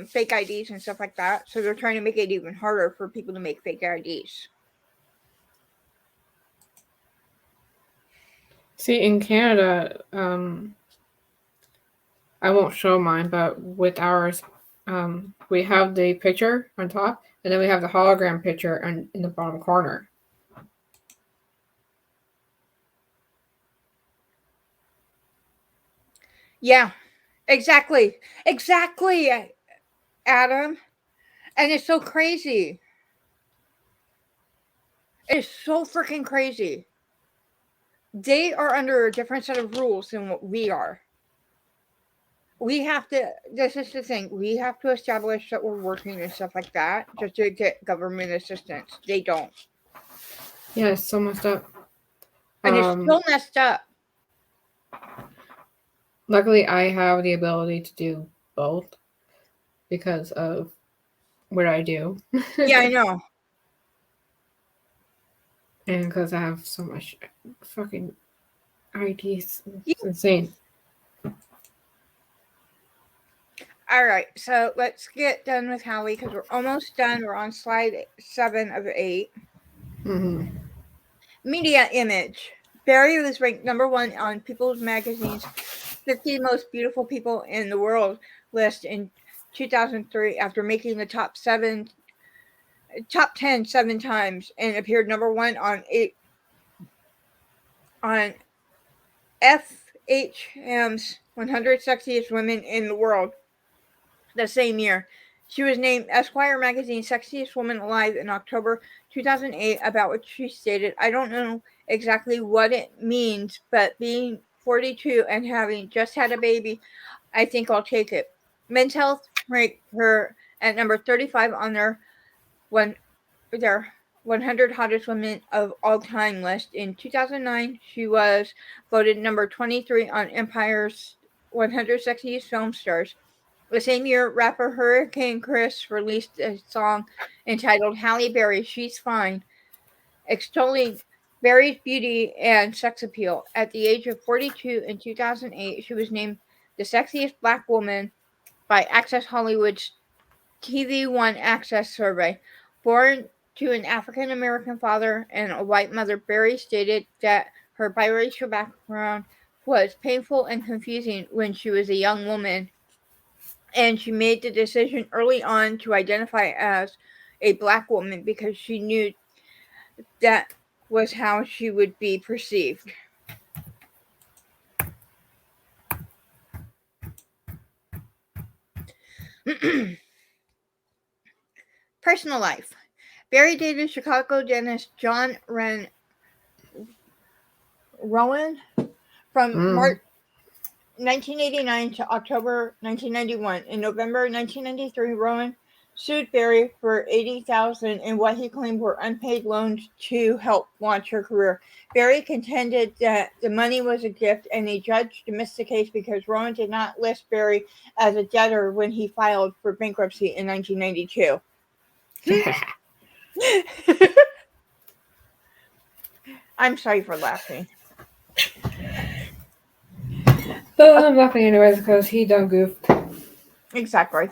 fake IDs and stuff like that. So they're trying to make it even harder for people to make fake IDs. See, in Canada, I won't show mine, but with ours, we have the picture on top, and then we have the hologram picture in the bottom corner. Yeah, exactly. Exactly, Adam. And it's so crazy. It's so freaking crazy. They are under a different set of rules than what we are. We have to, this is the thing, we have to establish that we're working and stuff like that just to get government assistance. They don't. Yeah, it's so messed up. And it's so messed up. Luckily, I have the ability to do both because of what I do. Yeah, I know. And because I have so much fucking IDs. Yeah. It's insane. All right, so let's get done with Hallie because we're almost done. We're on slide 7 of 8. Mm-hmm. Media image. Barrie was ranked #1 on People's Magazine's 50 most beautiful people in the world list in 2003 after making the top 10 7 times and appeared #1 on FHM's 100 Sexiest Women in the World the same year. She was named Esquire Magazine's Sexiest Woman Alive in October 2008, about which she stated, "I don't know exactly what it means, but being 42 and having just had a baby, I think I'll take it." Men's Health ranked her at number 35 on their 100 hottest women of all time list. In 2009, she was voted number 23 on Empire's 100 sexiest film stars. The same year, rapper Hurricane Chris released a song entitled Hallie Barrie, She's Fine, extolling Barrie's beauty and sex appeal. At the age of 42 in 2008, she was named the sexiest black woman by Access Hollywood's TV One Access survey. Born to an African American father and a white mother, Barrie stated that her biracial background was painful and confusing when she was a young woman, and she made the decision early on to identify as a black woman because she knew that was how she would be perceived. Personal life. Barrie dated Chicago dentist John Rowan from March 1989 to October 1991. In November 1993, Rowan sued Barrie for $80,000 in what he claimed were unpaid loans to help launch her career. Barrie contended that the money was a gift, and a judge dismissed the case because Rowan did not list Barrie as a debtor when he filed for bankruptcy in 1992. I'm sorry for laughing. I'm laughing anyways because he done goofed. Exactly.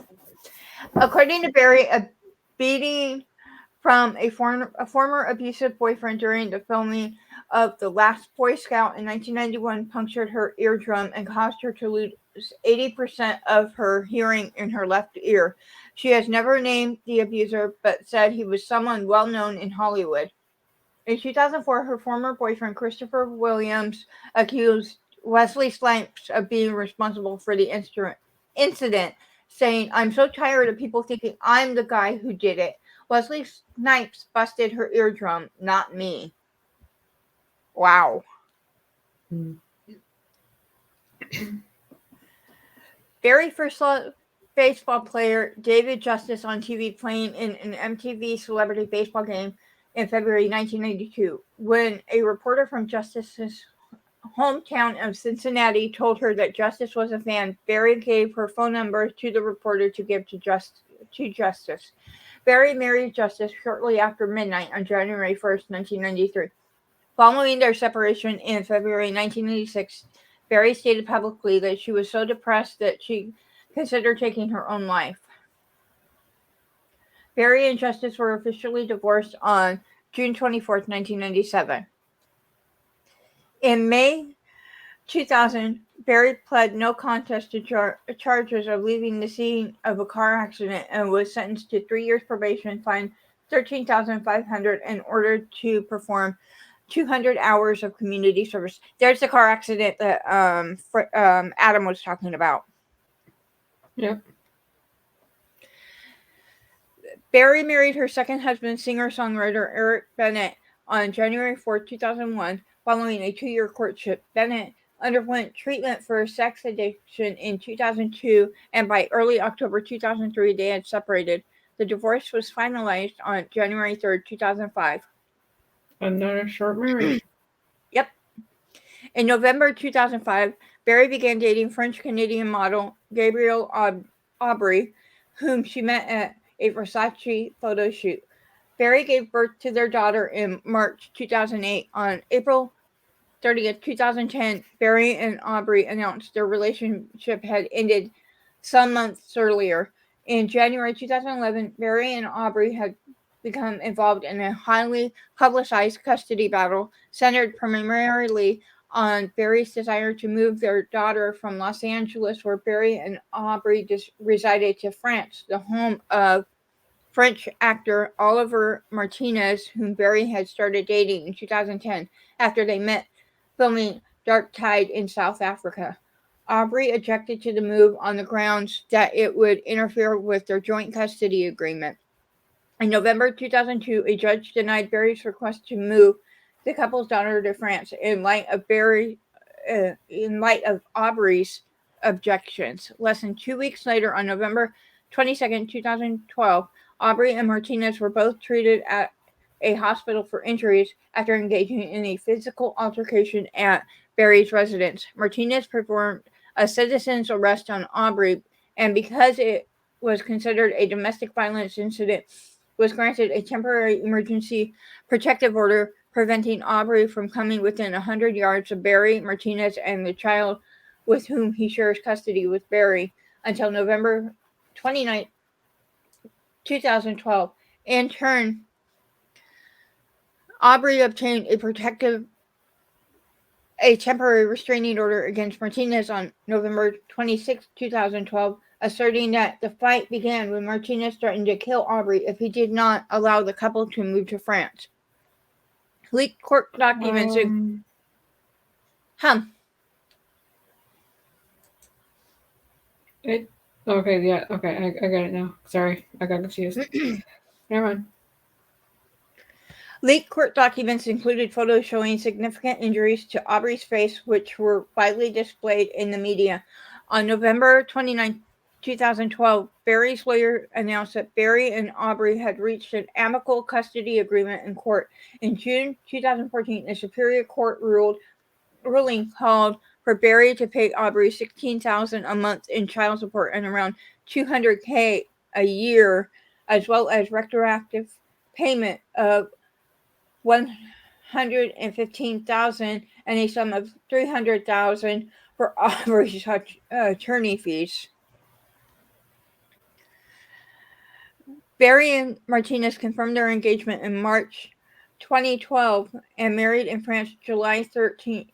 According to Barrie, a beating from a former abusive boyfriend during the filming of the last Boy Scout in 1991 punctured her eardrum and caused her to lose 80% of her hearing in her left ear. She has never named the abuser, but said he was someone well known in Hollywood. In 2004, her former boyfriend Christopher Williams accused Wesley Snipes of being responsible for the incident, saying, "I'm so tired of people thinking I'm the guy who did it. Wesley Snipes busted her eardrum, not me." Wow. Hmm. Very first saw baseball player David Justice on TV playing in an MTV celebrity baseball game in February 1992, when a reporter from Justice's hometown of Cincinnati told her that Justice was a fan. Barrie gave her phone number to the reporter to give to Justice. Barrie married Justice shortly after midnight on January 1st, 1993. Following their separation in February 1986, Barrie stated publicly that she was so depressed that she considered taking her own life. Barrie and Justice were officially divorced on June 24th, 1997. In May 2000, Barrie pled no contest to charges of leaving the scene of a car accident and was sentenced to 3 years probation, fined $13,500, and ordered to perform 200 hours of community service. There's the car accident that Adam was talking about. Yep. Barrie married her second husband, singer-songwriter Eric Bennett, on January 4th, 2001. Following a 2-year courtship, Bennett underwent treatment for sex addiction in 2002, and by early October 2003, they had separated. The divorce was finalized on January 3rd, 2005. Another short marriage. Yep. In November 2005, Barrie began dating French-Canadian model Gabrielle Aubry, whom she met at a Versace photo shoot. Barrie gave birth to their daughter in March 2008. On April 30th, 2010, Barrie and Aubry announced their relationship had ended some months earlier. In January 2011, Barrie and Aubry had become involved in a highly publicized custody battle centered primarily on Barrie's desire to move their daughter from Los Angeles, where Barrie and Aubry resided, to France, the home of French actor Olivier Martinez, whom Barrie had started dating in 2010 after they met filming Dark Tide in South Africa. Aubry objected to the move on the grounds that it would interfere with their joint custody agreement. In November 2002, a judge denied Barrie's request to move the couple's daughter to France in light of Aubry's objections. Less than 2 weeks later, on November 22nd, 2012, Aubry and Martinez were both treated at a hospital for injuries after engaging in a physical altercation at Barrie's residence. Martinez performed a citizen's arrest on Aubry, and because it was considered a domestic violence incident, was granted a temporary emergency protective order preventing Aubry from coming within 100 yards of Barrie, Martinez, and the child with whom he shares custody with Barrie until November 29th, 2012. In turn, Aubry obtained a temporary restraining order against Martinez on November 26, 2012, asserting that the fight began when Martinez threatened to kill Aubry if he did not allow the couple to move to France. Leaked court documents. Okay, yeah, okay, I got it now. Sorry, I got confused. Never mind. Leaked court documents included photos showing significant injuries to Aubry's face, which were widely displayed in the media. On November 29, 2012, Barrie's lawyer announced that Barrie and Aubry had reached an amicable custody agreement in court. In June 2014, a Superior Court ruling called for Barrie to pay Aubry $16,000 a month in child support and around $200,000 a year, as well as retroactive payment of $115,000 and a sum of $300,000 for Aubry's attorney fees. Barrie and Martinez confirmed their engagement in March 2012 and married in France July 13th,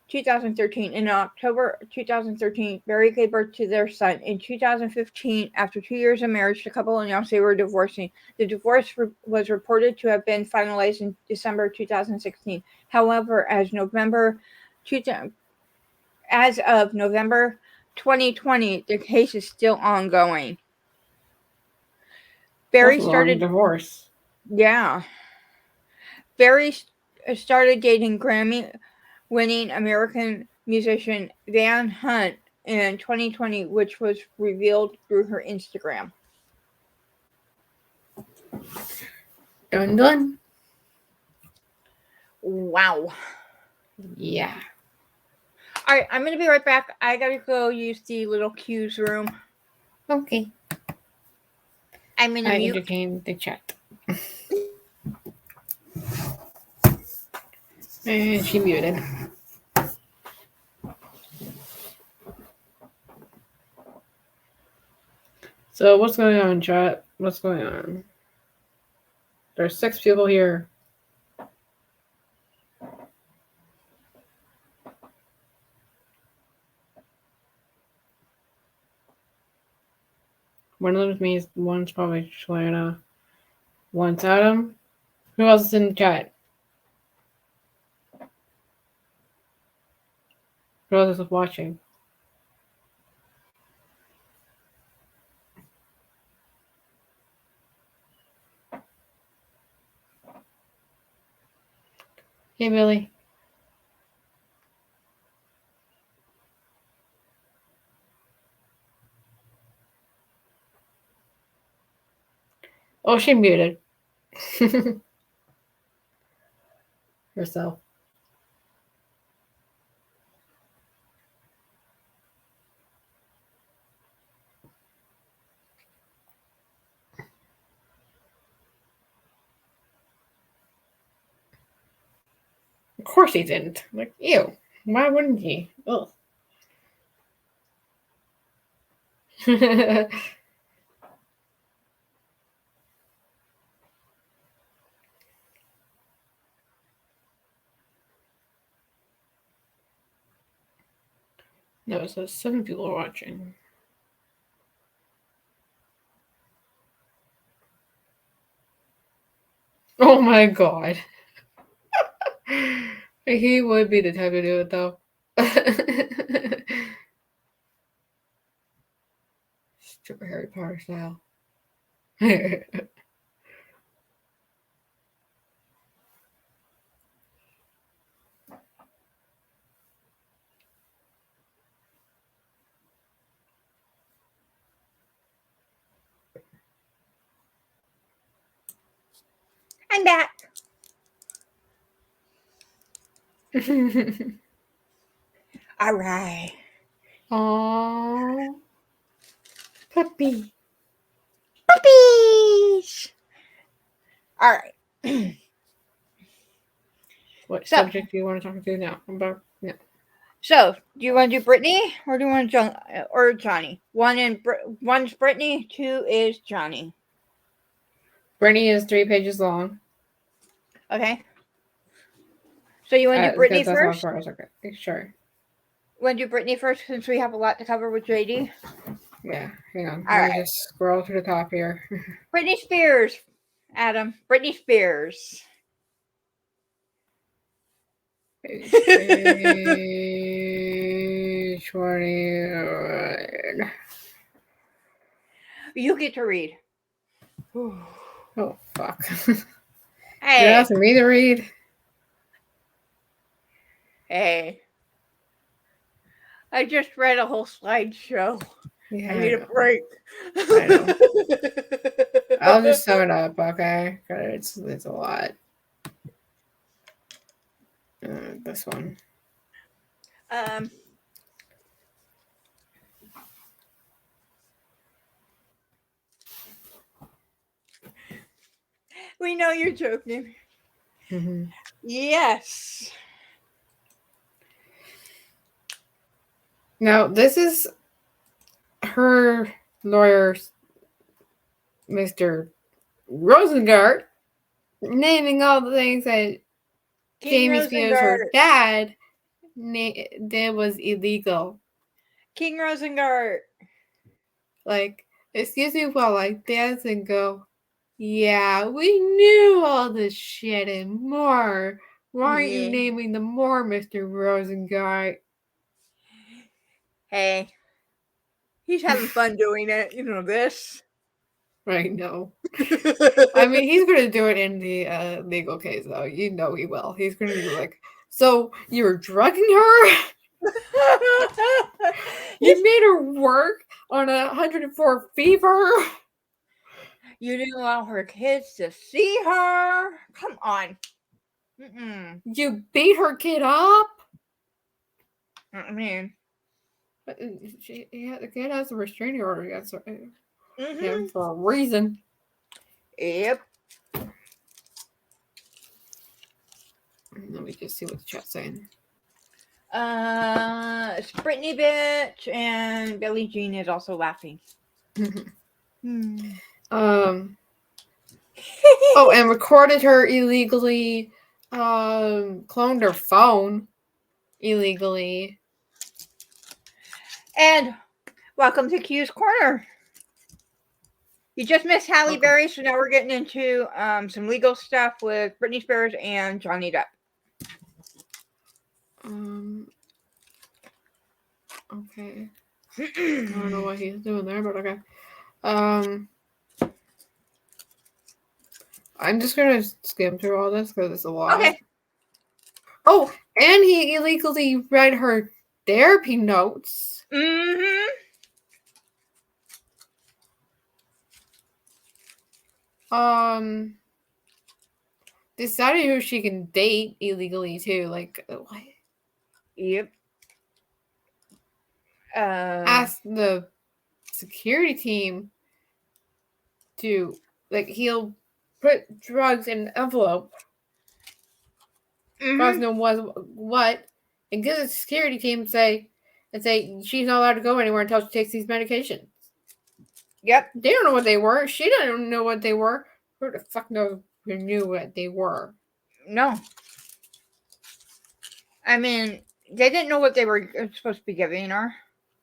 2013. In October 2013, Barrie gave birth to their son. In 2015, after 2 years of marriage, the couple announced they were divorcing. The divorce was reported to have been finalized in December 2016. However, as of November 2020, the case is still ongoing. Barrie That's a long started, divorce. yeah. Barrie started dating Grammy-winning American musician Van Hunt in 2020, which was revealed through her Instagram. Done, done. Wow. Yeah. All right, I'm going to be right back. I got to go use the little cues room. Okay. I'm going to I mute. entertained the chat. And she muted. So what's going on, chat? What's going on? There's 6 people here. One of them is me. One's probably Shalana. One's Adam. Who else is in the chat? Who else is watching? Hey, Billy. Oh, she muted herself. Of course he didn't. Like, ew. Why wouldn't he? Ugh. No, it says 7 people are watching. Oh my god. He would be the type to do it, though. Super Harry Potter style. I'm back. All right. Aww. Puppy. Puppies. All right. What subject do you want to talk to now? About yeah. So, do you want to do Brittany or do you want or Johnny? One's Brittany, 2 is Johnny. Brittany is 3 pages long. Okay. So you want to do Brittany that's first? How far. Okay, sure. Want to do Brittany first since we have a lot to cover with JD? Yeah, hang on. All Let right. me just scroll to the top here. Britney Spears, Adam. Britney Spears. Page 21. You get to read. Oh, fuck. Hey. You're asking me to read? Hey. I just read a whole slideshow. Yeah, I need a break. I know. I'll just sum it up, okay? It's a lot. This one. We know you're joking. Mm-hmm. Yes. Now, this is her lawyer, Mr. Rosengart. naming all the things that King Jamie Spinoza's Rosengart. dad did was illegal. King Rosengart. Like, excuse me while I dance and go, yeah, we knew all this shit and more. Why aren't you Yeah. naming them more, Mr. Rosengart? Hey, he's having fun doing it. You know this. Right, no. I mean, he's going to do it in the legal case, though. You know he will. He's going to be like, so you were drugging her? You made her work on 104 fever? You didn't allow her kids to see her. Come on. Mm-mm. You beat her kid up? I mean, The kid has a restraining order against him mm-hmm. for a reason. Yep. Let me just see what the chat's saying. It's Brittany bitch, and Billie Jean is also laughing. Oh, and recorded her illegally. Cloned her phone illegally. And welcome to Q's Corner. You just missed Hallie Barrie, so now we're getting into some legal stuff with Britney Spears and Johnny Depp. Okay. I don't know what he's doing there, but okay. I'm just gonna skim through all this because it's a lot. Okay. Oh, and he illegally read her therapy notes. Mm-hmm. Decided who she can date illegally too. Like what? Yep. Asked the security team to, like, he'll put drugs in an envelope. Mm-hmm. God knows what, and get the security team say she's not allowed to go anywhere until she takes these medications. Yep. They don't know what they were. She didn't know what they were. Who the fuck knows who knew what they were? No. I mean, they didn't know what they were supposed to be giving her.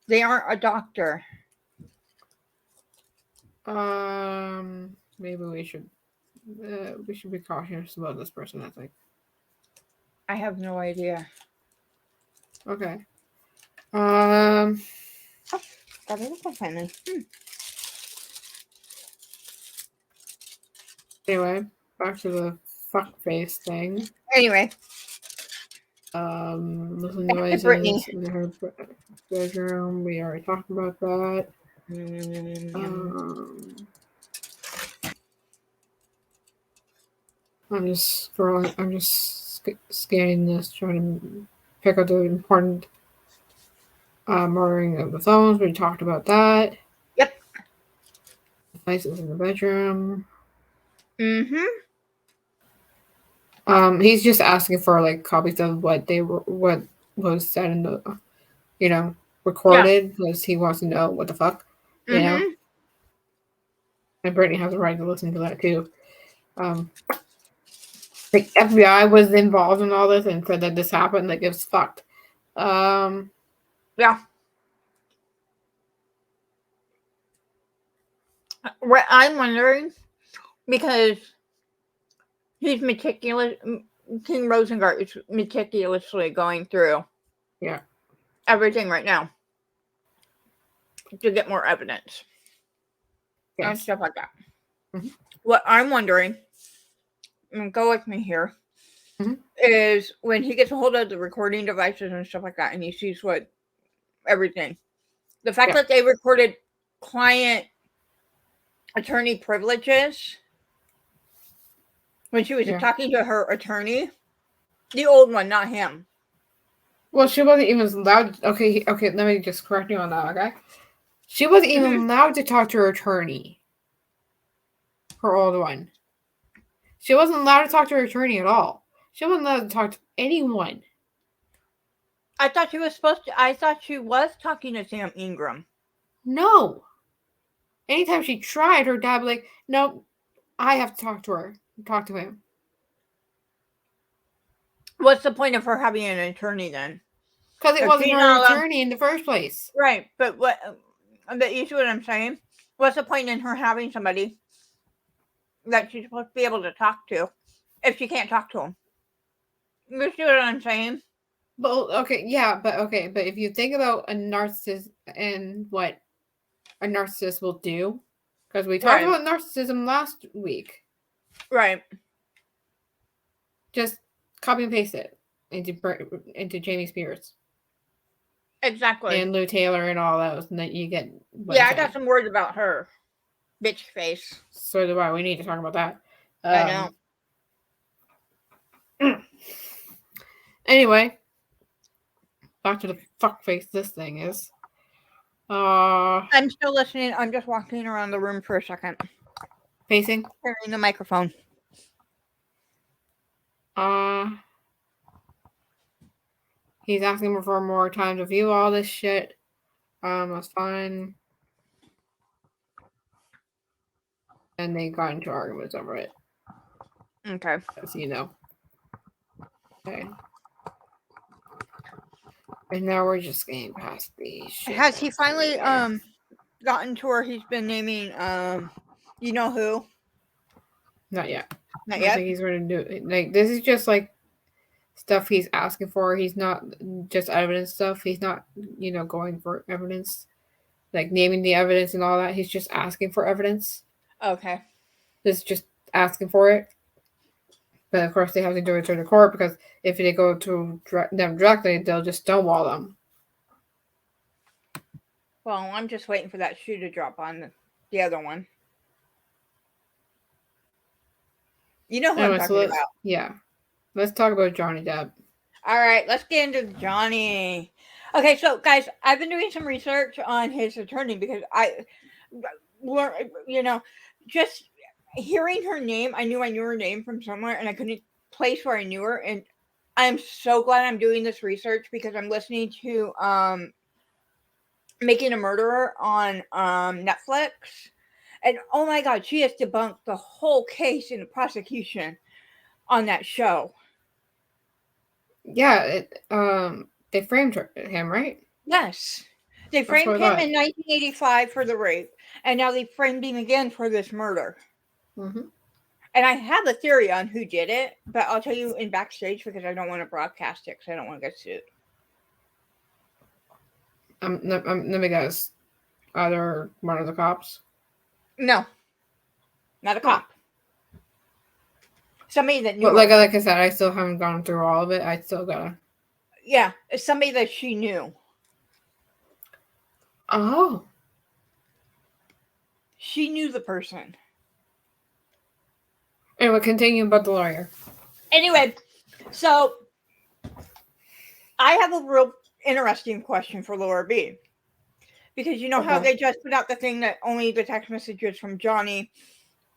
They aren't a doctor. Maybe we should be cautious about this person, I think. I have no idea. Okay. Oh, got it up finally. Anyway, back to the fuckface thing. Anyway. Listening noises in her bedroom. We already talked about that. I'm just scrolling. I'm just scanning this, trying to pick out the important murdering of the phones. We talked about that. Yep. Devices in the bedroom. Mm-hmm. He's just asking for like copies of what was said in the, recorded, because he wants to know what the fuck, you know. And Brittany has a right to listen to that too. Like FBI was involved in all this and said that this happened. Like, it's fucked. Yeah. What I'm wondering, because he's meticulous, King Rosengart is meticulously going through everything right now to get more evidence and stuff like that. Mm-hmm. What I'm wondering, and go with me here, is when he gets a hold of the recording devices and stuff like that, and he sees what everything, the fact that they recorded client attorney privileges when she was talking to her attorney, the old one, not him. Well, she wasn't even allowed. Okay. Let me just correct you on that. Okay, she wasn't even allowed to talk to her attorney. Her old one. She wasn't allowed to talk to her attorney at all. She wasn't allowed to talk to anyone. I thought she was supposed to. I thought she was talking to Sam Ingram. No. Anytime she tried, her dad would be like, "No, I have to talk to her. Talk to him." What's the point of her having an attorney then? Because it If wasn't she's her not allowed, attorney in the first place. right? But what? But you see what I'm saying? What's the point in her having somebody that she's supposed to be able to talk to if she can't talk to him? You see what I'm saying? But but if you think about a narcissist and what a narcissist will do, because we talked Right. about narcissism last week, Right. just copy and paste it into Jamie Spears Exactly. and Lou Taylor and all those, and then you get what Yeah, I'm I got saying. some words about her. Bitch face. So do I. We need to talk about that. I know. Anyway, back to the fuck face this thing is. I'm still listening. I'm just walking around the room for a second. Facing. Turning the microphone. He's asking for more time to view all this shit. That's fine. And they got into arguments over it. Okay. As you know. Okay. And now we're just getting past these shit. Has he finally gotten to where he's been naming you know who? Not yet. Not I yet. think he's gonna do it. Like, this is just like stuff he's asking for. He's not just evidence stuff. He's not, going for evidence. Like naming the evidence and all that. He's just asking for evidence. Okay. This is just asking for it. But of course, they have to do it through the court because if they go to them directly, they'll just stonewall them. Well, I'm just waiting for that shoe to drop on the other one. You know who I'm talking about. Yeah. Let's talk about Johnny Depp. All right, let's get into Johnny. Okay, so guys, I've been doing some research on his attorney because just hearing her name, I knew her name from somewhere, and I couldn't place where I knew her. And I'm so glad I'm doing this research because I'm listening to Making a Murderer on Netflix, and oh my god, she has debunked the whole case in the prosecution on that show. Yeah, they framed him, right? Yes. They framed him in 1985 for the rape, and now they framed him again for this murder. Mm-hmm. And I have a theory on who did it, but I'll tell you in backstage because I don't want to broadcast it because I don't want to get sued. Let me guess. Either one of the cops? No. Not a cop. Somebody that knew. But like I said, I still haven't gone through all of it. I still gotta. Yeah, it's somebody that she knew. Oh. She knew the person. Anyway, continue about the lawyer. Anyway, so I have a real interesting question for Laura B. Because you know how they just put out the thing that only the text messages from Johnny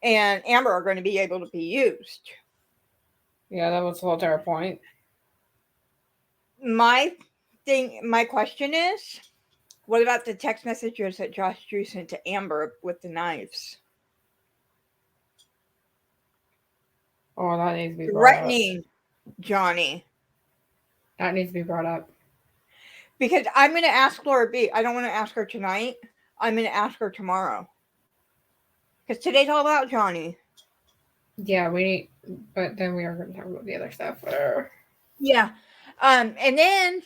and Amber are going to be able to be used. Yeah, that was the whole entire point. My question is, what about the text messages that Josh Drew sent to Amber with the knives? Oh, that needs to be brought up. Threatening Johnny. That needs to be brought up. Because I'm going to ask Laura B. I don't want to ask her tonight. I'm going to ask her tomorrow. Because today's all about Johnny. Yeah, but then we are going to talk about the other stuff. Yeah. And then,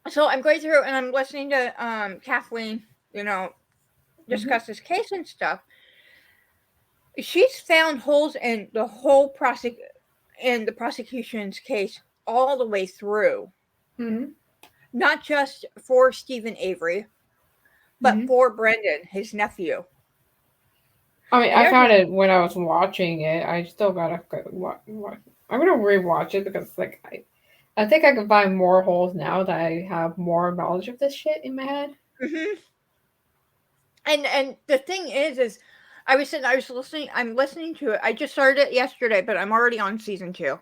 so I'm going through and I'm listening to Kathleen, discuss this case and stuff. She's found holes in the whole the prosecution's case all the way through. Mm-hmm. Not just for Stephen Avery, but for Brendan, his nephew. I mean, I found it when I was watching it. I still gotta watch. I'm gonna rewatch it because, I think I can find more holes now that I have more knowledge of this shit in my head. Mm-hmm. And the thing is I'm listening to it. I just started it yesterday, but I'm already on season 2.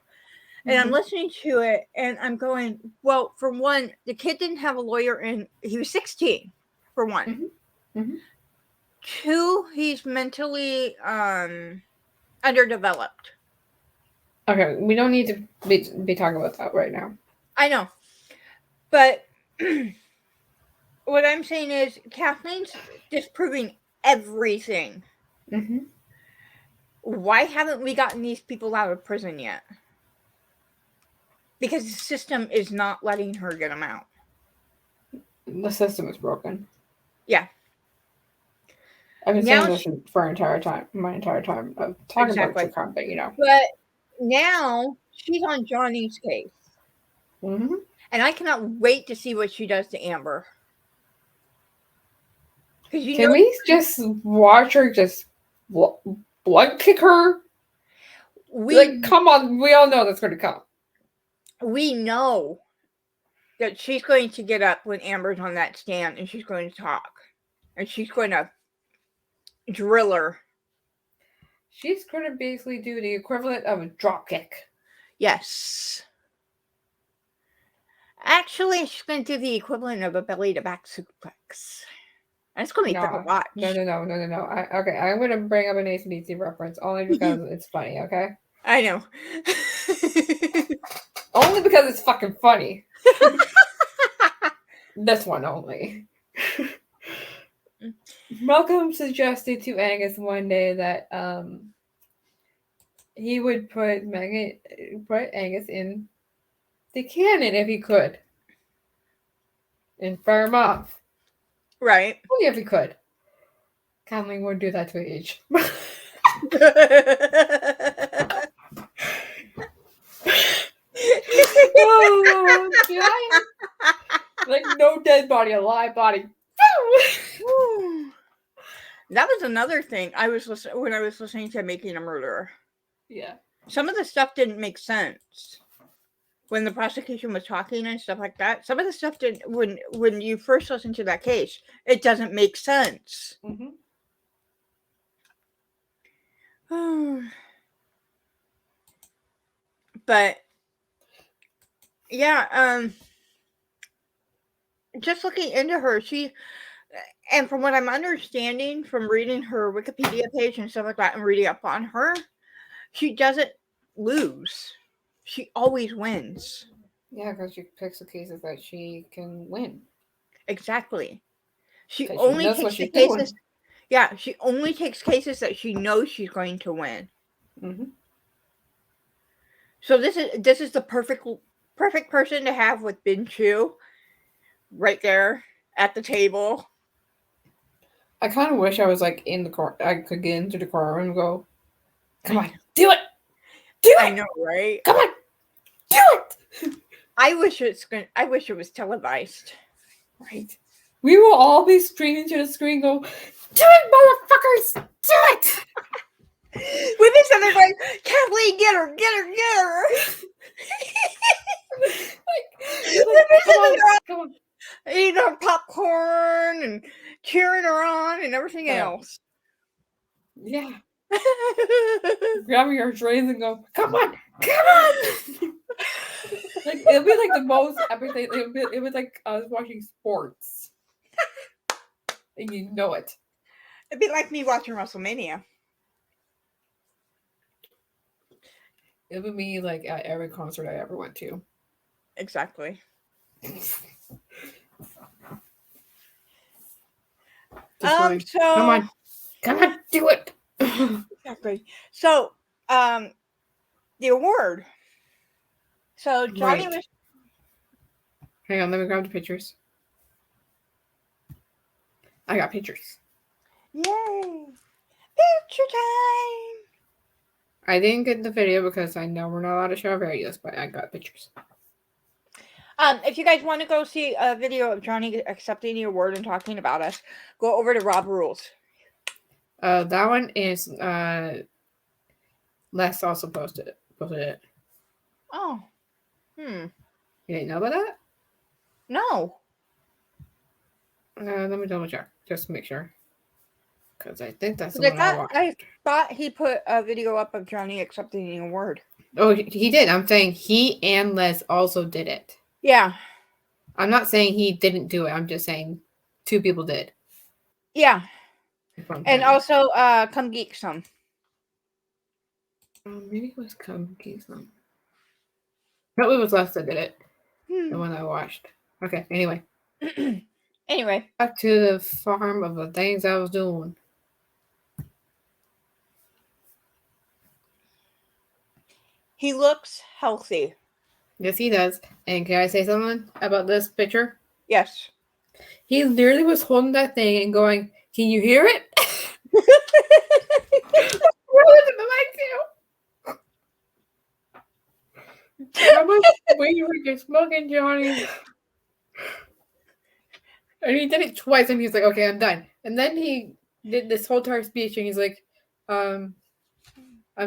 And I'm listening to it, and I'm going, well, for one, the kid didn't have a lawyer, and he was 16, for one. Mm-hmm. 2, he's mentally underdeveloped. Okay, we don't need to be talking about that right now. I know. But what I'm saying is Kathleen's disproving everything. Mm-hmm. Why haven't we gotten these people out of prison yet? Because the system is not letting her get them out. The system is broken. Yeah. I've been Now saying this for my entire time of talking about exactly. true crime, but you know. But now she's on Johnny's case. Mm-hmm. And I cannot wait to see what she does to Amber. Because Can we just watch her just blood kick her? Like, come on, we all know that's going to come. We know that she's going to get up when Amber's on that stand and she's going to talk. And she's going to drill her. She's going to basically do the equivalent of a drop kick. Yes. Actually, she's going to do the equivalent of a belly to back suplex. And it's going to be fun to watch. No. Okay, I'm going to bring up an AC/DC reference only because it's funny, okay? I know. Only because it's fucking funny. This one only. Malcolm suggested to Angus one day that he would put Angus in the cannon if he could. And fire him off. Right. Only if he could. Kathleen would do that to Age. Oh, giant. Like no dead body, a live body. That was another thing I was when I was listening to Making a Murderer. Yeah. Some of the stuff didn't make sense when the prosecution was talking and stuff like that. Some of the stuff didn't when you first listen to that case, it doesn't make sense. Mm-hmm. But yeah, just looking into her, and from what I'm understanding from reading her Wikipedia page and stuff like that and reading up on her, she doesn't lose. She always wins. Yeah, because she picks the cases that she can win. Exactly. She only takes the cases. Doing. Yeah, she only takes cases that she knows she's going to win. Mm-hmm. So this is the perfect person to have with Bin Chu, right there at the table. I kind of wish I was like in the car. I could get into the car and go, "Come on, do it, do it!" I know, right? Come on, do it! I wish it was televised. Right. We will all be screaming to the screen, go, "Do it, motherfuckers! Do it!" With this other guy, Kathleen, get her! Come on. Eating her popcorn and cheering her on and everything else. Yeah. Grabbing her trays and go, "Come on! Like it'll be like the most epic thing. It was like I was watching sports. And you know it. It'd be like me watching WrestleMania. It would be like at every concert I ever went to. Exactly. So come on, do it. Exactly. So, the award. So Johnny was. Hang on, let me grab the pictures. I got pictures. Yay! Picture time! I didn't get the video because I know we're not allowed to show our videos, but I got pictures. If you guys want to go see a video of Johnny accepting the award and talking about us, go over to Rob Rules. That one is Les also posted it. Oh. You didn't know about that? No. Let me double check just to make sure. Because I think that's the one I watched. I thought he put a video up of Johnny accepting the award. Oh, he did. I'm saying he and Les also did it. Yeah. I'm not saying he didn't do it. I'm just saying two people did. Yeah. And also, come geek some. Maybe it was Cookies. No, it was Les that did it. The Hmm. one I watched. Okay, anyway. Anyway, Back to the farm of the things I was doing. he looks healthy. Yes, he does. And can I say something about this picture? Yes. He literally was holding that thing and going, "Can you hear it?" Really to the mic too. How much weed were you smoking, Johnny? And he did it twice, and he's like, "Okay, I'm done." And then he did this whole entire speech, and he's like, "I'm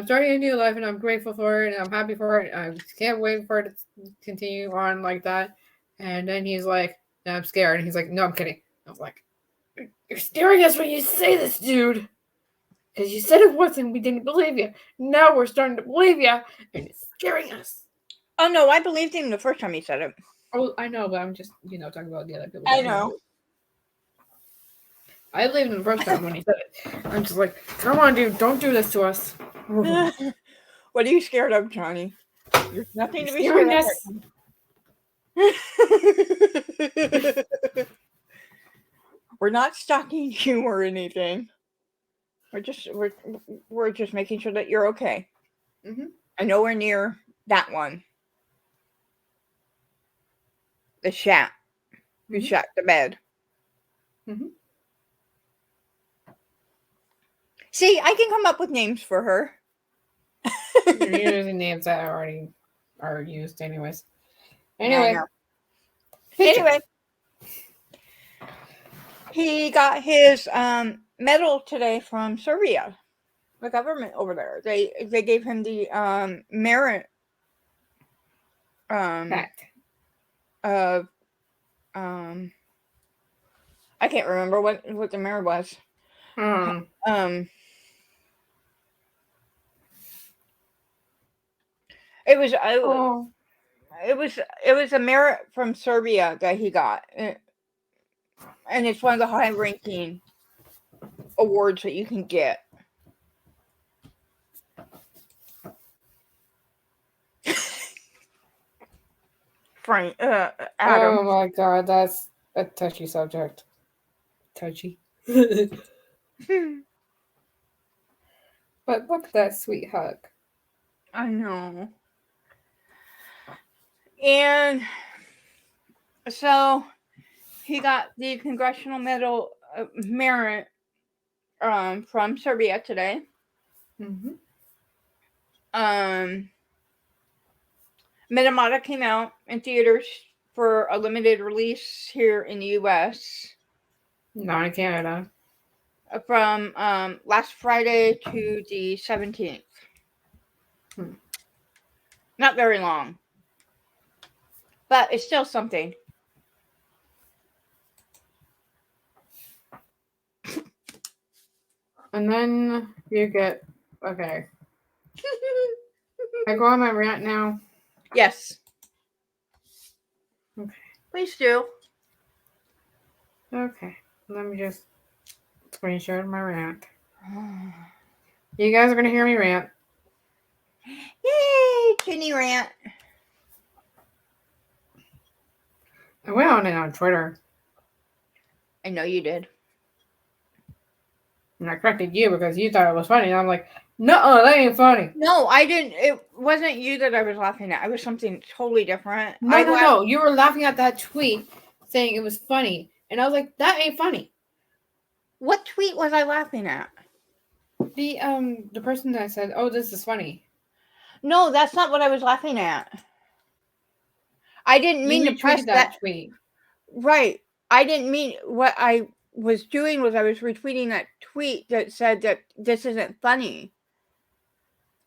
starting a new life, and I'm grateful for it, and I'm happy for it. I can't wait for it to continue on like that." And then he's like, "No, I'm scared." And he's like, "No, I'm kidding." I was like, "You're scaring us when you say this, dude. Because you said it once and we didn't believe you. Now we're starting to believe you, and it's scaring us." Oh no, I believed him the first time he said it. Oh, I know, but I'm just, talking about the other people I that didn't know. believe. I believed him the first time when he said it. I'm just like, come on, dude, don't do this to us. What are you scared of, Johnny? There's nothing to be Scaring scared us. of. We're not stalking you or anything. We're just making sure that you're okay. Mm-hmm. I know we're near that one. The shack. You Mm-hmm. shot the bed. Mm-hmm. See, I can come up with names for her. You're using names that already are used, anyways. Yeah, I Anyway, know. picture. Anyway, he got his medal today from Serbia, the government over there. They gave him the merit Fact. of I can't remember what the merit was. Um. It was Oh. it was a merit from Serbia that he got, and it's one of the high ranking awards that you can get. Frank, Adam. Oh my God, that's a touchy subject. Touchy. But look at that sweet hug. I know. And so he got the Congressional Medal of Merit from Serbia today. Mm-hmm. Minamata came out in theaters for a limited release here in the U.S. Not in Canada. From last Friday to the 17th. Not very long. But it's still something. And then you get, okay. I go on my rant now. Yes. Okay. Please do. Okay. Let me just screenshot my rant. You guys are going to hear me rant. Yay! Ginny rant. I went on it on Twitter. I know you did. And I corrected you because you thought it was funny. And I'm like, no, that ain't funny. No, I didn't. It wasn't you that I was laughing at. I was something totally different. No. You were laughing at that tweet saying it was funny. And I was like, that ain't funny. What tweet was I laughing at? The person that said, "Oh, this is funny." No, that's not what I was laughing at. I didn't mean to press that tweet. Right. I didn't mean what I was doing was I was retweeting that tweet that said that this isn't funny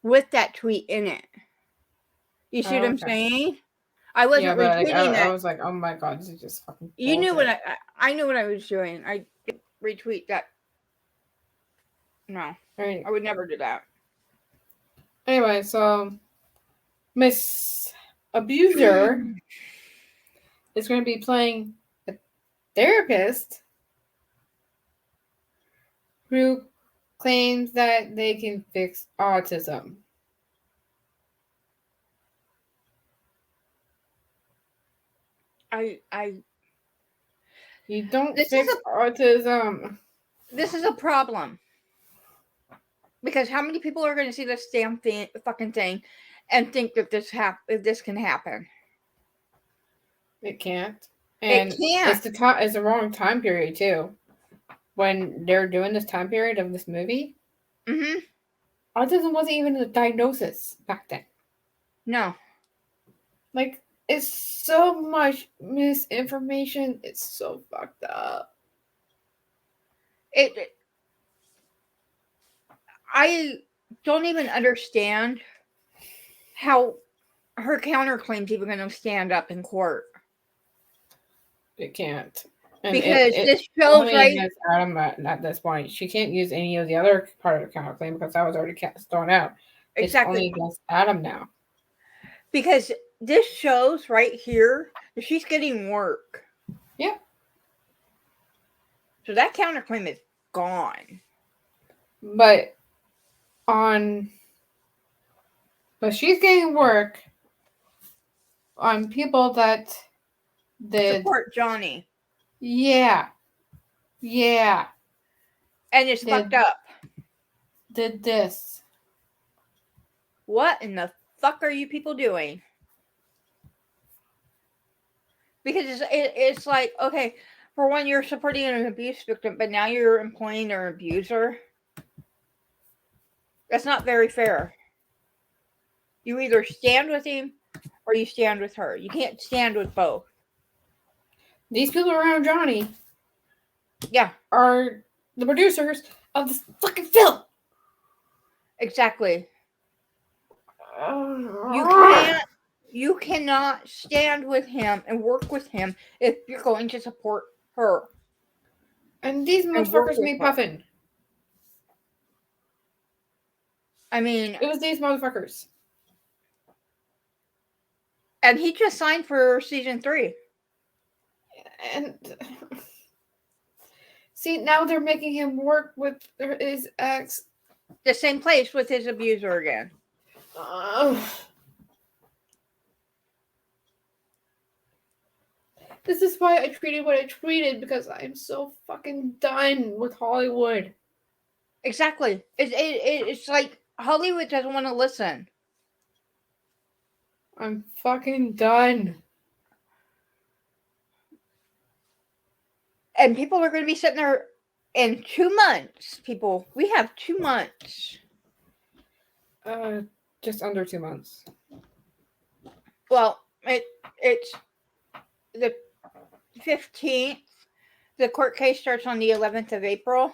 with that tweet in it. You see what I'm saying? I wasn't retweeting that. I was like, oh my God, this is just fucking bullshit. You knew what I knew what I was doing. I didn't retweet that. No. Right. I would never do that. Anyway, so Miss Abuser is going to be playing a therapist who claims that they can fix autism. I You don't this fix is autism. this is a problem. Because how many people are going to see this damn fucking thing and think that this can happen? It can't. It And can't. it's the wrong time period too. When they're doing this time period of this movie, Mm-hmm. autism wasn't even a diagnosis back then. No. Like, it's so much misinformation. It's so fucked up. I don't even understand how her counterclaim's even going to stand up in court. It can't. And Because it this shows, only right? against Adam at this point. She can't use any of the other part of the counterclaim because that was already thrown out. It's only Exactly. against Adam now. Because this shows right here that she's getting work. Yep. So that counterclaim is gone. But she's getting work on people that did Support Johnny. Yeah. And it's fucked up. Did this. What in the fuck are you people doing? Because it's like, okay, for one, you're supporting an abuse victim, but now you're employing an abuser. That's not very fair. You either stand with him or you stand with her. You can't stand with both. These people around Johnny, yeah, are the producers of this fucking film. Exactly. You cannot stand with him and work with him if you're going to support her. And these motherfuckers made Puffin. I mean, it was these motherfuckers. And he just signed for season 3. And see, now they're making him work with his ex. The same place with his abuser again. This is why I tweeted what I tweeted, because I'm so fucking done with Hollywood. Exactly. It's like Hollywood doesn't want to listen. I'm fucking done. And people are going to be sitting there in 2 months. People, we have 2 months. Just under 2 months. Well, it's the 15th. The court case starts on the 11th of April.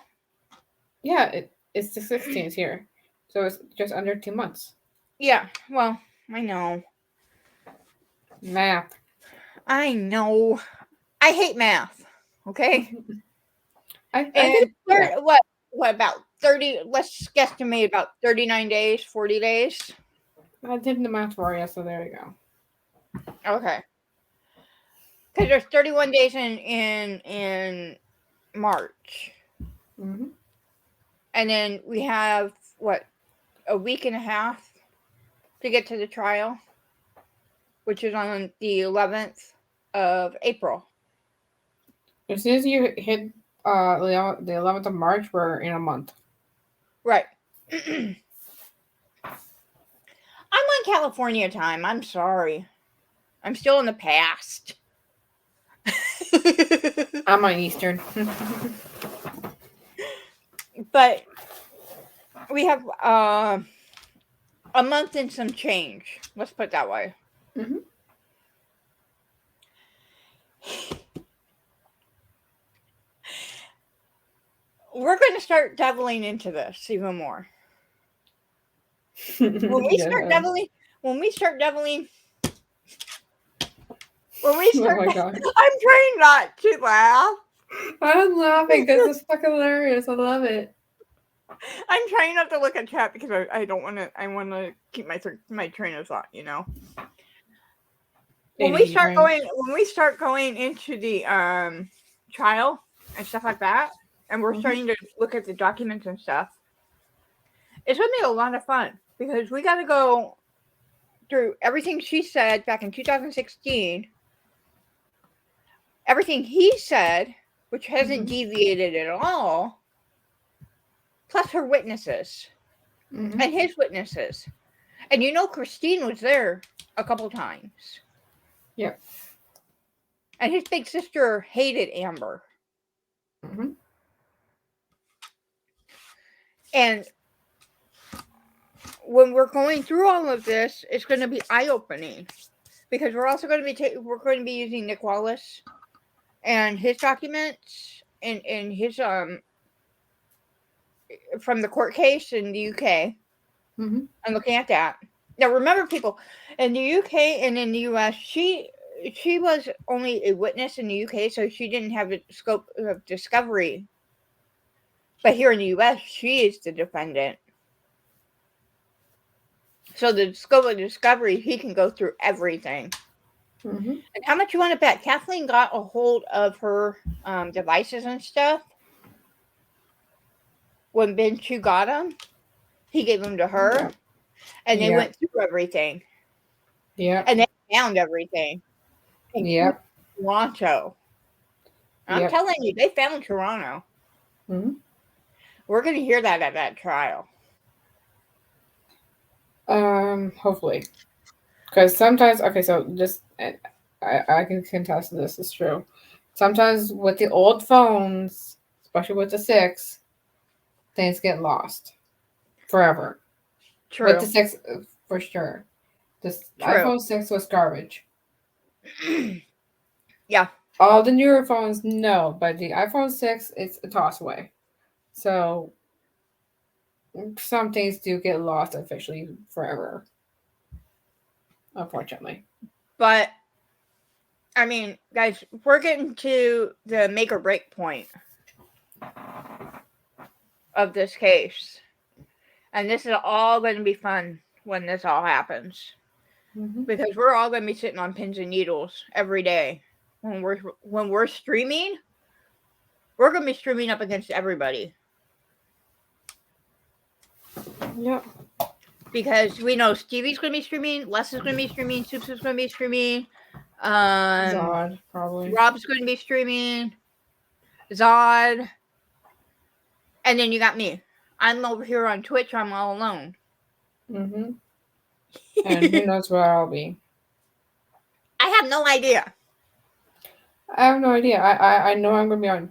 Yeah, it's the 16th here. So it's just under 2 months. Yeah, well, I know. Math. I know. I hate math. Okay? I think what about 30, let's guesstimate about 39 days, 40 days? I did the math for you, so there you go. Okay. Because there's 31 days in March. Mm-hmm. And then we have, a week and a half to get to the trial, which is on the 11th of April. As soon as you hit the 11th of March, we're in a month. Right. I'm on California time. I'm sorry. I'm still in the past. I'm on Eastern. But we have a month and some change. Let's put it that way. Mm-hmm. We're going to start deviling into this even more. When we start deviling, oh my God. I'm trying not to laugh. I'm laughing because it's fucking hilarious. I love it. I'm trying not to look at chat because I don't want to. I want to keep my train of thought. You know. When we start going into the trial and stuff like that, and we're starting to look at the documents and stuff, it's going to be a lot of fun because we got to go through everything she said back in 2016 everything he said, which hasn't Mhm. deviated at all, plus her witnesses Mhm. and his witnesses. And Christine was there a couple times. Yep. And his big sister hated Amber. Mhm. And when we're going through all of this, it's going to be eye opening because we're also going to be using Nick Wallace and his documents and his from the court case in the UK. Mhm. I'm looking at that. Now remember, people, in the UK and in the US, she was only a witness in the UK, so she didn't have a scope of discovery. But here in the US, she is the defendant. So the scope of discovery, he can go through everything. Mhm. And how much you want to bet Kathleen got a hold of her devices and stuff when Ben Chu got them? He gave them to her, Yep. and they Yep. went through everything, Yep. and they found everything, including Yep. Toronto. I'm Yep. telling you, they found Toronto. Mhm. We're going to hear that at that trial. Hopefully, because sometimes, okay, so just I can contest this is true. Sometimes with the old phones, especially with the 6, things get lost forever. With the True. 6, for sure. This True. iPhone 6 was garbage. Yeah. All the newer phones, no, but the iPhone 6, it's a toss away. So some things do get lost officially forever, unfortunately. But, I mean, guys, we're getting to the make or break point of this case. And this is all going to be fun when this all happens. Mm-hmm. Because we're all going to be sitting on pins and needles every day. When we're streaming, we're going to be streaming up against everybody. Yep. Because we know Stevie's going to be streaming, Les is going to be streaming, Soups is going to be streaming, Zod, probably. Rob's going to be streaming, Zod, and then you got me. I'm over here on Twitch. I'm all alone. Mm-hmm. And who knows where I'll be. I have no idea. I have no idea. I know I'm going to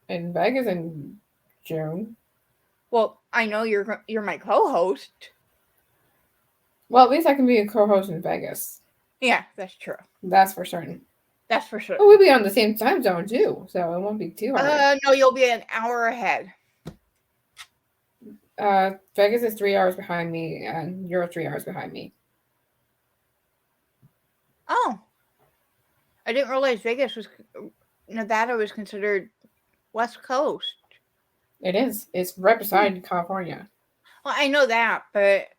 be in Vegas in June. Well, I know you're my co-host. Well, at least I can be a co-host in Vegas. Yeah, that's true. That's for certain. That's for sure. But we'll be on the same time zone too, so it won't be too hard. No, you'll be an hour ahead. Vegas is 3 hours behind me, and you're 3 hours behind me. Oh, I didn't realize Nevada was considered West Coast. It is. It's right beside California. Well, I know that, but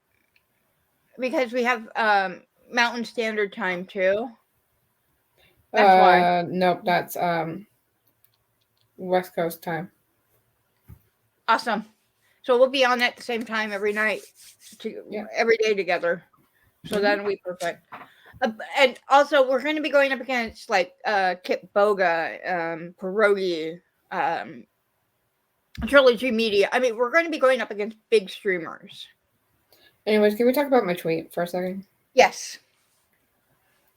because we have Mountain Standard Time too. That's why. Nope, that's West Coast time. Awesome. So we'll be on at the same time every night, Yeah. every day together. So Mhm. that'll be perfect. And also, we're going to be going up against like Kip Boga, Pierogi, Trilogy Media. I mean, we're going to be going up against big streamers. Anyways, can we talk about my tweet for a second? Yes.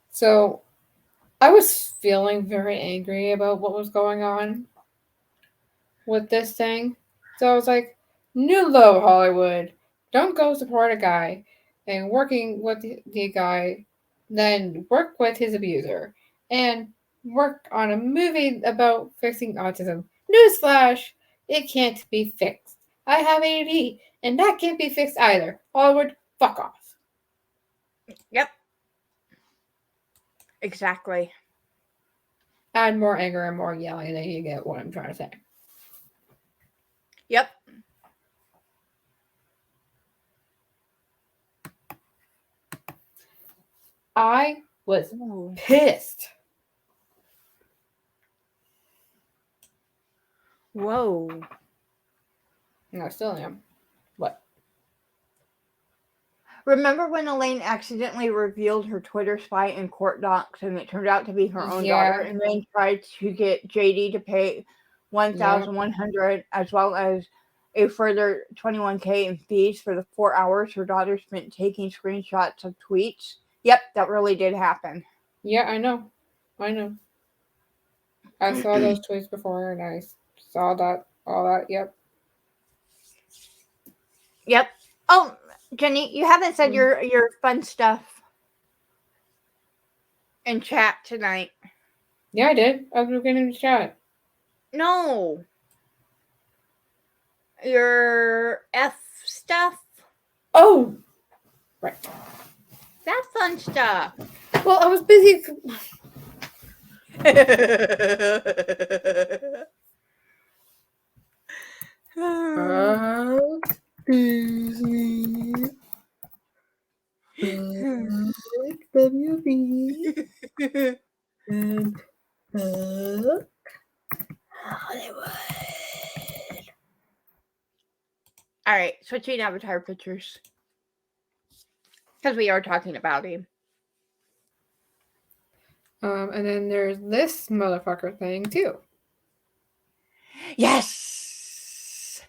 So, I was feeling very angry about what was going on with this thing. So I was like, New Low Hollywood, don't go support a guy and working with the guy, then work with his abuser and work on a movie about fixing autism. Newsflash, it can't be fixed. I have ADD, and that can't be fixed either. Hollywood, fuck off. Yep. Exactly. Add more anger and more yelling, and you get what I'm trying to say. Yep. I was Ooh. pissed. Whoa. And I still am. What? Remember when Elaine accidentally revealed her Twitter spy in court docs and it turned out to be her own daughter Yeah. and then tried to get JD to pay Yeah. 1,100 as well as a further 21K in fees for the 4 hours her daughter spent taking screenshots of tweets? Yep, that really did happen. Yeah, I know. I know. I saw those tweets before and I saw that, all that. Yep. Yep. Oh, Jenny, you haven't said Mm. your fun stuff in chat tonight. Yeah, I did. I was beginning to chat. No. Your F stuff. Oh, right. That fun stuff. Well, I was busy. Busy. WB and Hollywood. All right, switching avatar pictures because we are talking about him. And then there's this motherfucker thing too. Yes.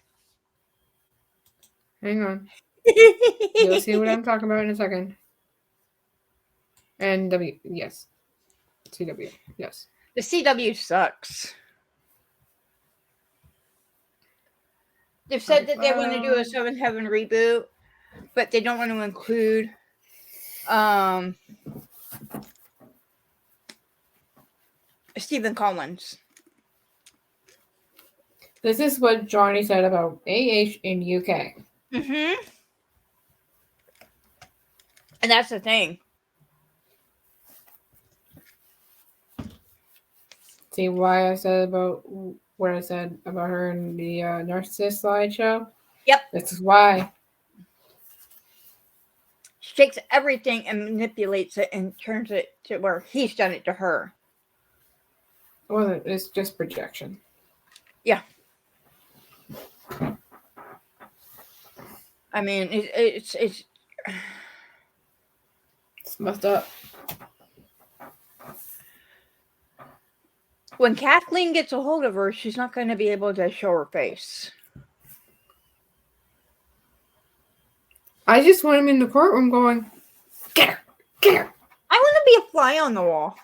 Hang on. You'll see what I'm talking about in a second. And W, yes. CW, yes. The CW sucks. They've said that they want to do a Seventh Heaven reboot, but they don't want to include Stephen Collins. This is what Johnny said about AH in UK. Mm-hmm. And that's the thing. See why I said about what I said about her in the narcissist slideshow? Yep. This is why. She takes everything and manipulates it and turns it to where he's done it to her. Well, it's just projection. Yeah. I mean, it's messed up. When Kathleen gets a hold of her, she's not going to be able to show her face. I just want him in the courtroom going, get her, get her. I want to be a fly on the wall.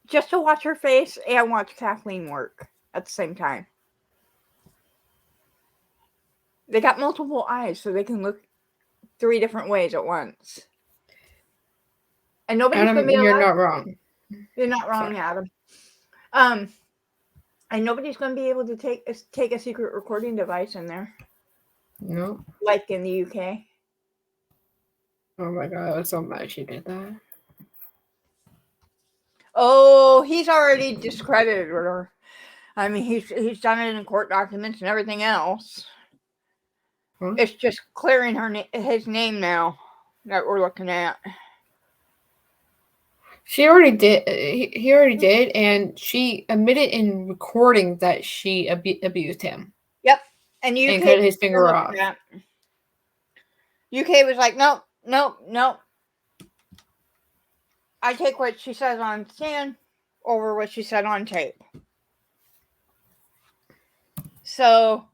Just to watch her face and watch Kathleen work at the same time. They got multiple eyes, so they can look 3 different ways at once. And nobody's Adam, going to be you're allowed. not wrong. You're not wrong, Sorry. Adam. And nobody's going to be able to take a secret recording device in there. No. Like in the UK. Oh my god, I was so mad she did that. Oh, he's already discredited her. I mean, he's done it in court documents and everything else. Huh? It's just clearing his name now that we're looking at. She already did. He already did, and she admitted in recording that she abused him. Yep, and UK and cut his finger off. UK was like, nope. I take what she says on stand over what she said on tape. So,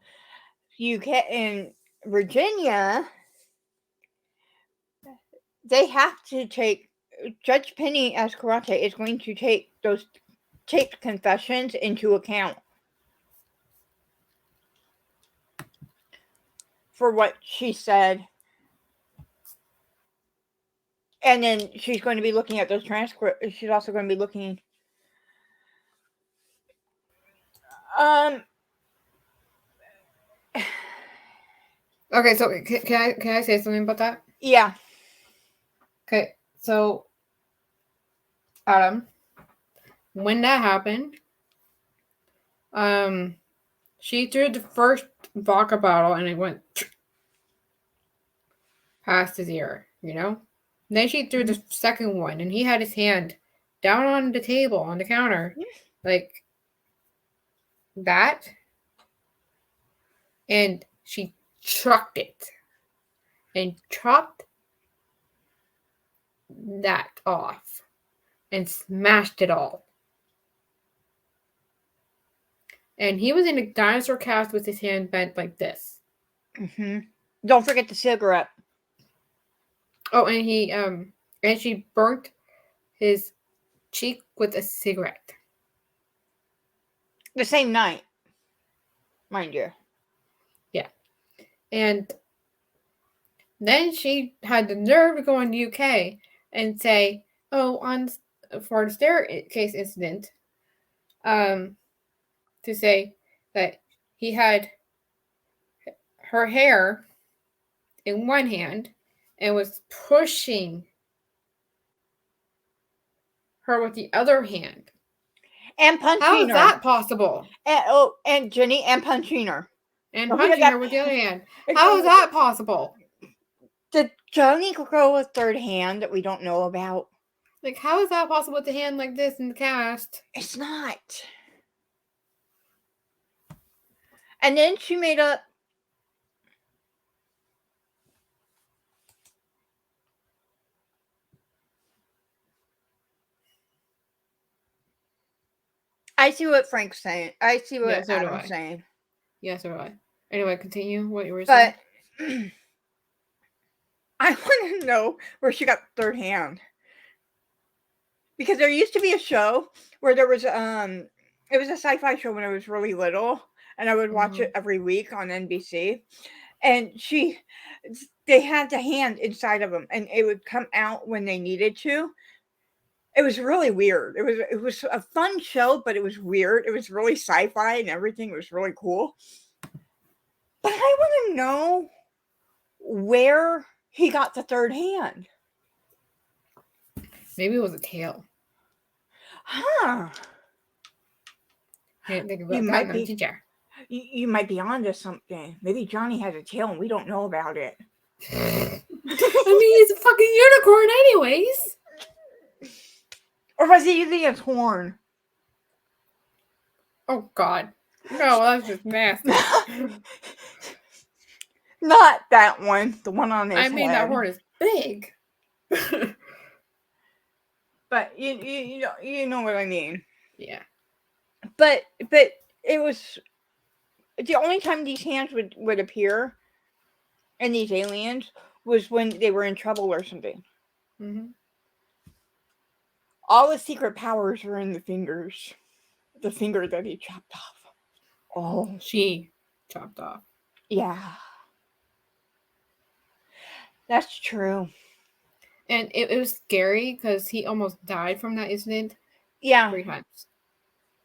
UK in Virginia, they have to take. Judge Penny Escarate is going to take those taped confessions into account for what she said. And then she's going to be looking at those transcripts. She's also going to be looking. Okay, so can I say something about that? Yeah. Okay, so Adam, when that happened, she threw the first vodka bottle and it went past his ear, you know? And then she threw the second one and he had his hand down on the table, on the counter, like that. And she chucked it and chopped that off and smashed it all. And he was in a dinosaur cast with his hand bent like this. Don't forget the cigarette. Oh, and she burnt his cheek with a cigarette. The same night, mind you. Yeah. And then she had the nerve to go in the UK and say, for the staircase incident, to say that he had her hair in one hand and was pushing her with the other hand. And punching How is her. that possible? And Jenny, and punching her. And punching her with the other hand. How is that possible? Did Johnny grow a third hand that we don't know about? Like, how is that possible with a hand like this in the cast? It's not. And then she made up. I see what Frank's saying. I see what Adam's saying. Yeah, so do I. Anyway, continue what you were saying. But I want to know where she got the third hand. Because there used to be a show where there was it was a sci-fi show when I was really little, and I would watch it every week on NBC. And they had the hand inside of them, and it would come out when they needed to. It was really weird. It was a fun show, but it was weird. It was really sci-fi and everything. It was really cool. But I want to know where he got the third hand. Maybe it was a tail. Huh. I didn't think about that, did you? You might be onto something. Maybe Johnny has a tail and we don't know about it. I mean, he's a fucking unicorn anyways. Or was he using a horn? Oh, God. No, that's just nasty. Not that one. The one on his head. I mean, that horn is big. But you know what I mean. Yeah. But it was the only time these hands would appear in these aliens was when they were in trouble or something. Mm-hmm. All the secret powers were in the fingers. The finger that he chopped off. Oh. She chopped off. Yeah. That's true. And it was scary because he almost died from that incident. Yeah. 3 times.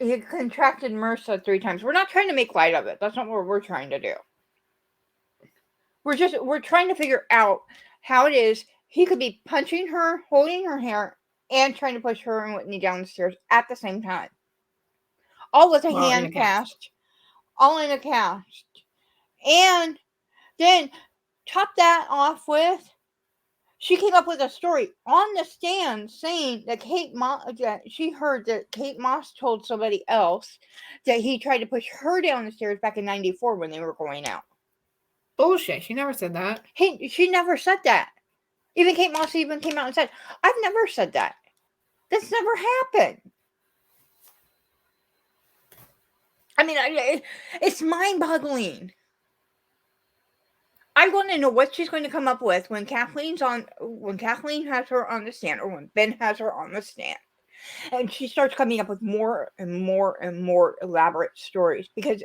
He contracted MRSA 3 times. We're not trying to make light of it. That's not what we're trying to do. We're trying to figure out how it is he could be punching her, holding her hair, and trying to push her and Whitney down the stairs at the same time. All with a hand cast. All in a cast. And then top that off with, she came up with a story on the stand saying that she heard that Kate Moss told somebody else that he tried to push her down the stairs back in '94 when they were going out. Bullshit. She never said that. She never said that. Even Kate Moss even came out and said, I've never said that. That's never happened. I mean, it's mind-boggling. I want to know what she's going to come up with when Kathleen has her on the stand, or when Ben has her on the stand, and she starts coming up with more and more and more elaborate stories. Because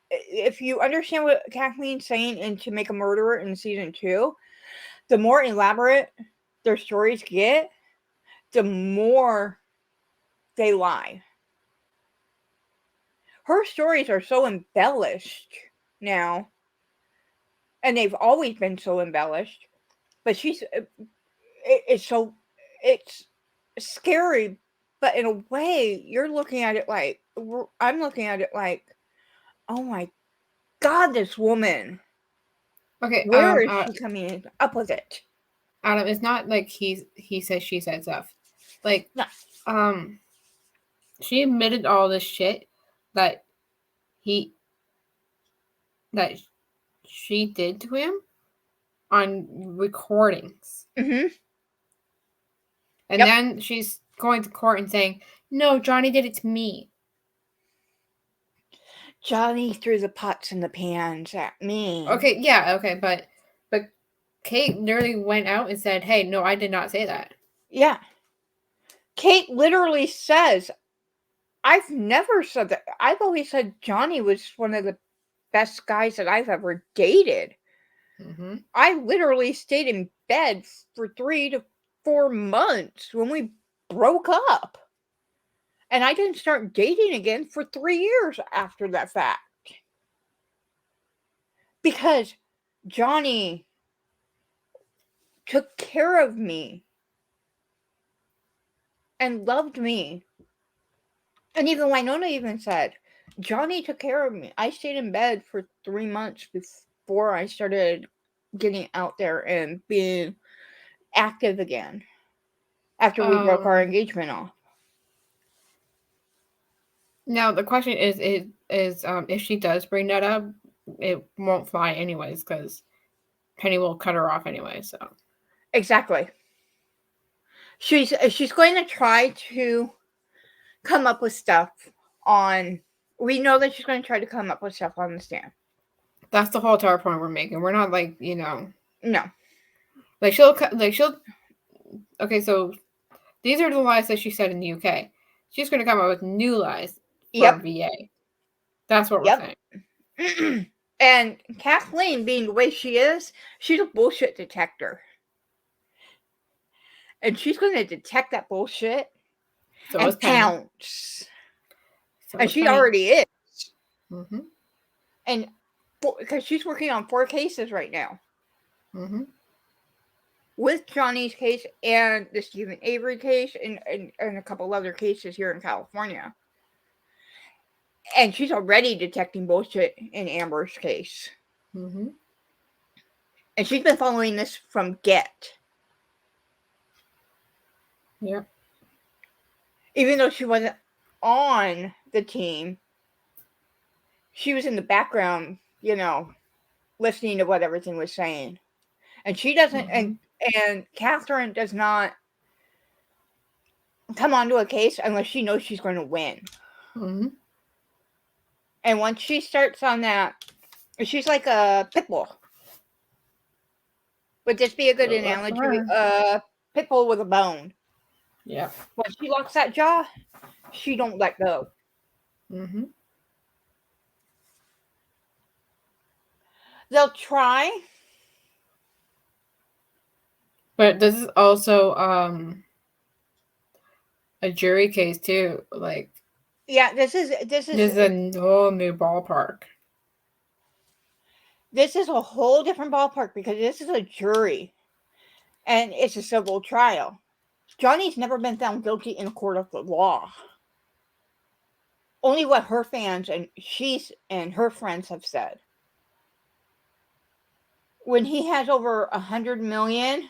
if you understand what Kathleen's saying in To Make a Murderer in season 2, the more elaborate their stories get, the more they lie. Her stories are so embellished now. And they've always been so embellished, but it's scary, but in a way, you're looking at it like, I'm looking at it like, oh my God, this woman. Okay, where is she coming up with it? Adam, it's not like he said, she said stuff. Like, no. She admitted all this shit that she did to him on recordings. Mm-hmm. And Yep. then she's going to court and saying, no, Johnny did it to me. Johnny threw the pots and the pans at me. Okay, yeah, okay, but Kate nearly went out and said, hey, no, I did not say that. Yeah. Kate literally says, I've never said that. I've always said Johnny was one of the best guys that I've ever dated. Mm-hmm. I literally stayed in bed for 3 to 4 months when we broke up. And I didn't start dating again for 3 years after that fact. Because Johnny took care of me and loved me. And even Winona even said, Johnny took care of me. I stayed in bed for 3 months before I started getting out there and being active again after we broke our engagement off. Now the question is if she does bring that up, it won't fly anyways because Penny will cut her off anyway. So Exactly. She's going to try to come up with stuff on. We know that she's going to try to come up with stuff on the stand. that's the whole entire point we're making. We're not like No. like she'll. Okay, so these are the lies that she said in the UK. She's going to come up with new lies for Yep. VA. That's what we're saying. And Kathleen, being the way she is, she's a bullshit detector. And she's going to detect that bullshit and pounce. So and she already is. Mm-hmm. And because she's working on 4 cases right now. Mm-hmm. With Johnny's case and the Stephen Avery case and a couple other cases here in California. And she's already detecting bullshit in Amber's case. Mm-hmm. And she's been following this from Get. Yeah. Even though she wasn't on the team, she was in the background, listening to what everything was saying. And she doesn't, and Catherine does not come onto a case unless she knows she's going to win. Mm-hmm. And once she starts on that, she's like a pit bull. Would this be a good analogy? Pit bull with a bone. Yeah. When she locks that jaw, she don't let go. Mm-hmm. They'll try. But this is also a jury case too. Like, yeah, this is a whole new ballpark. This is a whole different ballpark because this is a jury, and it's a civil trial. Johnny's never been found guilty in a court of the law. Only what her fans and her friends have said. When he has over 100 million,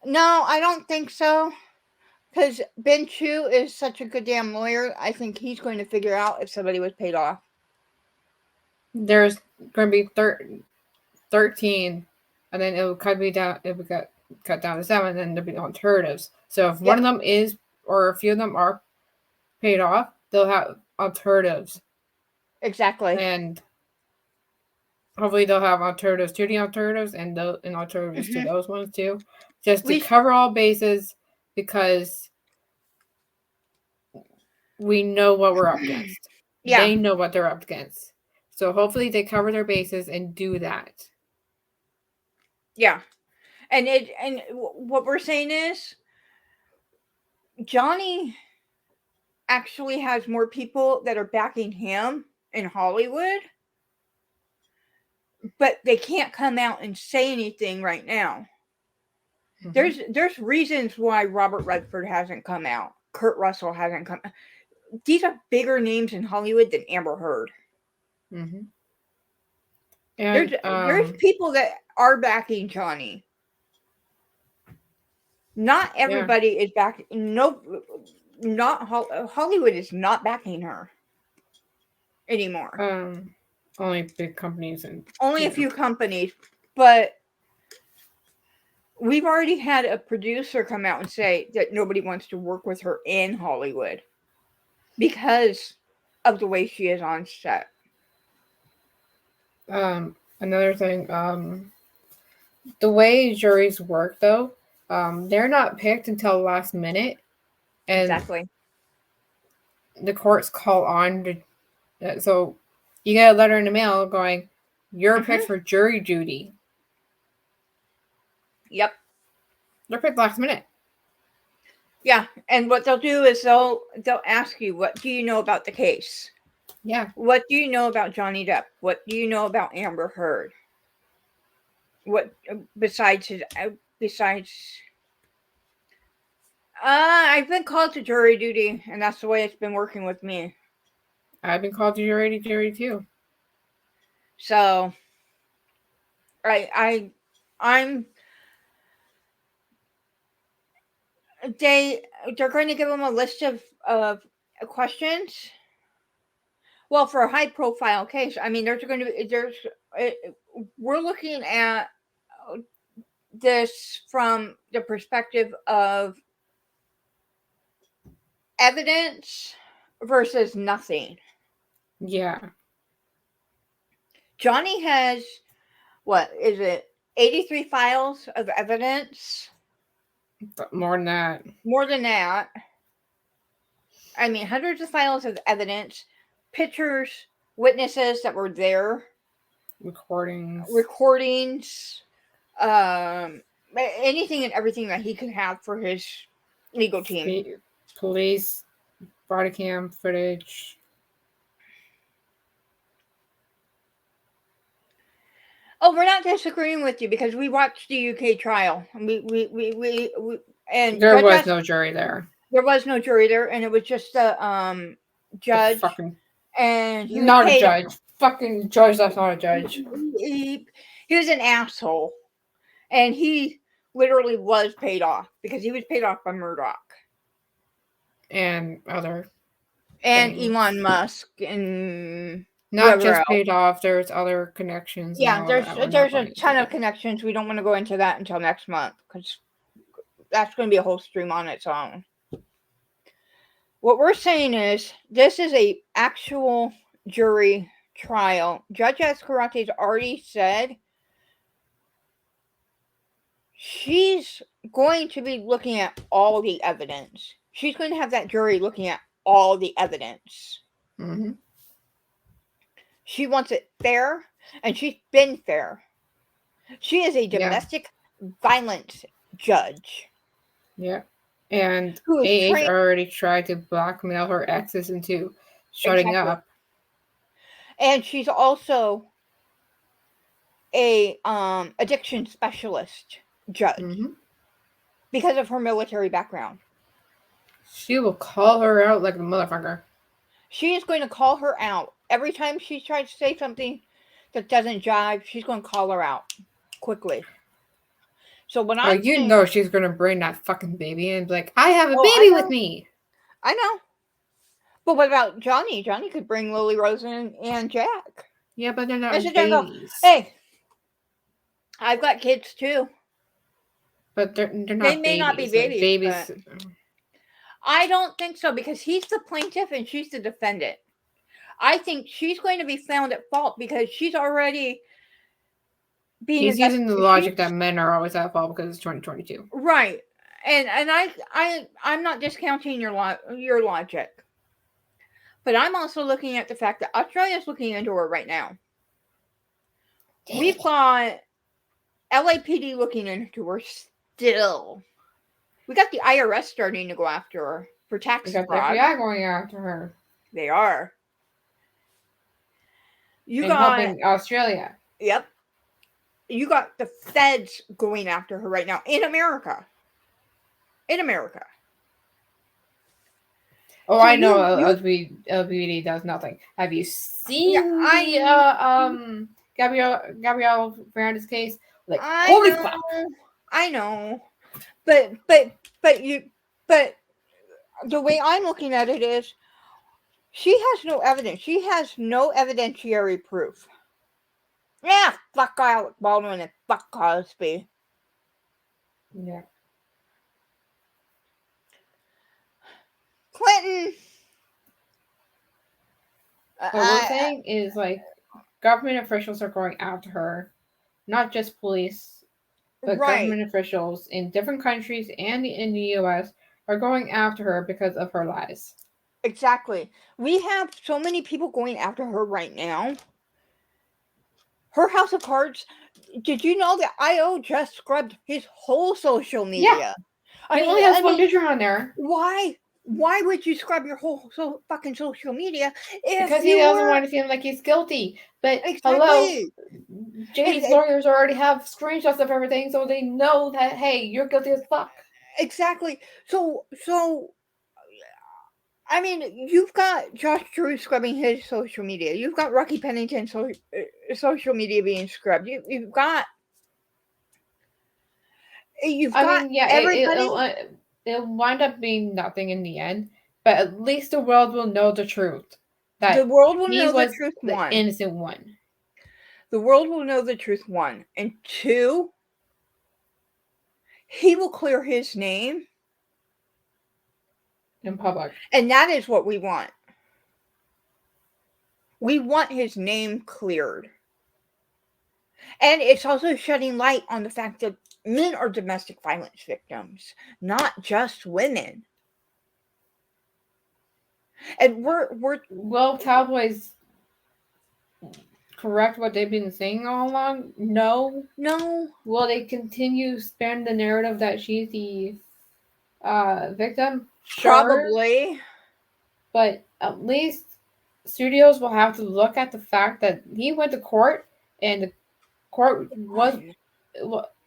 no, I don't think so. Because Ben Chu is such a good damn lawyer. I think he's going to figure out if somebody was paid off. There's going to be 13, and then it will cut down. It will get cut down to 7, and then there'll be alternatives. So if one of them is, or a few of them are paid off, they'll have alternatives. Exactly. And hopefully they'll have alternatives to the alternatives and alternatives to those ones too, just to cover all bases, because we know what we're up against. Yeah. They know what they're up against. So hopefully they cover their bases and do that. Yeah. And what we're saying is Johnny actually has more people that are backing him in Hollywood, but they can't come out and say anything right now. Mm-hmm. There's reasons why Robert Redford hasn't come out. Kurt Russell hasn't come. These are bigger names in Hollywood than Amber Heard. Mm-hmm. And there's people that are backing Johnny. Not everybody is backing. No, not Hollywood is not backing her anymore. Only big companies and Only a few companies, but we've already had a producer come out and say that nobody wants to work with her in Hollywood because of the way she is on set. Another thing, the way juries work though, they're not picked until the last minute, and Exactly. the courts call on to, so you get a letter in the mail going, "You're picked for jury duty." Yep. They're picked last minute. Yeah, and what they'll do is they'll ask you, what do you know about the case? Yeah. What do you know about Johnny Depp? What do you know about Amber Heard? What besides I've been called to jury duty, and that's the way it's been working with me. I've been called to jury too. So I'm they're going to give them a list of questions. Well, for a high profile case, I mean, we're looking at this from the perspective of evidence versus nothing. Yeah. Johnny has, what is it, 83 files of evidence? But more than that. More than that. I mean, hundreds of files of evidence, pictures, witnesses that were there, recordings, anything and everything that he could have for his legal team. Police, body cam footage. Oh, we're not disagreeing with you because we watched the UK trial. And there was no jury there. There was no jury there, and it was just a judge. And he was not a judge. Fucking judge. That's not a judge. He was an asshole, and he literally was paid off because he was paid off by Murdoch and other and things. Elon Musk and not just else. Paid off. There's other connections. Yeah, there's a ton of connections. We don't want to go into that until next month because that's going to be a whole stream on its own. What we're saying is this is a actual jury trial. Judge Escarate's already said she's going to be looking at all the evidence. She's going to have that jury looking at all the evidence. Mm-hmm. She wants it fair, and she's been fair. She is a domestic violence judge. Yeah. And AH already tried to blackmail her exes into shutting up. And she's also a addiction specialist judge because of her military background. She will call her out like a motherfucker. She is going to call her out. Every time she tries to say something that doesn't jive, she's going to call her out quickly. So when know she's going to bring that fucking baby in and be like, I have a baby with me. I know. But what about Johnny? Johnny could bring Lily Rose and Jack. Yeah, but they're not babies. Go, hey, I've got kids too. But they're not They may not be babies. But I don't think so because he's the plaintiff and she's the defendant. I think she's going to be found at fault because she's already being. He's using the logic that men are always at fault because it's 2022. Right, and I'm not discounting your logic, but I'm also looking at the fact that Australia's looking into her right now. We've got LAPD looking into her still. We got the IRS starting to go after her for tax fraud. The FBI going after her. They are. You and got helping Australia. Yep. You got the feds going after her right now in America. In America. Oh, so I know LBD does nothing. Have you seen Gabrielle Fernandez's case? Like, holy fuck! I know, but the way I'm looking at it is, she has no evidence. She has no evidentiary proof. Yeah, fuck Alec Baldwin and fuck Cosby. Yeah. Clinton. What we're saying is like government officials are going after her, not just police, but Right. government officials in different countries and in the US are going after her because of her lies. Exactly. We have so many people going after her right now. Her House of Cards. Did you know that IO just scrubbed his whole social Yeah, media? he only has one picture on there Why? Why would you scrub your whole fucking social media if because he you doesn't were want to seem like he's guilty. But hello, exactly? JD's If, lawyers already have screenshots of everything, so they know that hey, you're guilty as fuck. exactly. So I mean, you've got Josh Drew scrubbing his social media. You've got Rocky Pennington's social media being scrubbed. You've I got mean, yeah, everybody. it'll wind up being nothing in the end, but at least the world will know the truth The that world will he know the was truth. the One, innocent one the world will know the truth. One, and two, he will clear his name, in public. and that is what we want. We want his name cleared. And it's also shedding light on the fact that men are domestic violence victims, not just women. And we're Will cowboys correct what they've been saying all along? No. no, Will they continue spin the narrative that she's the victim? Sure, probably. but at least studios will have to look at the fact that he went to court and the court was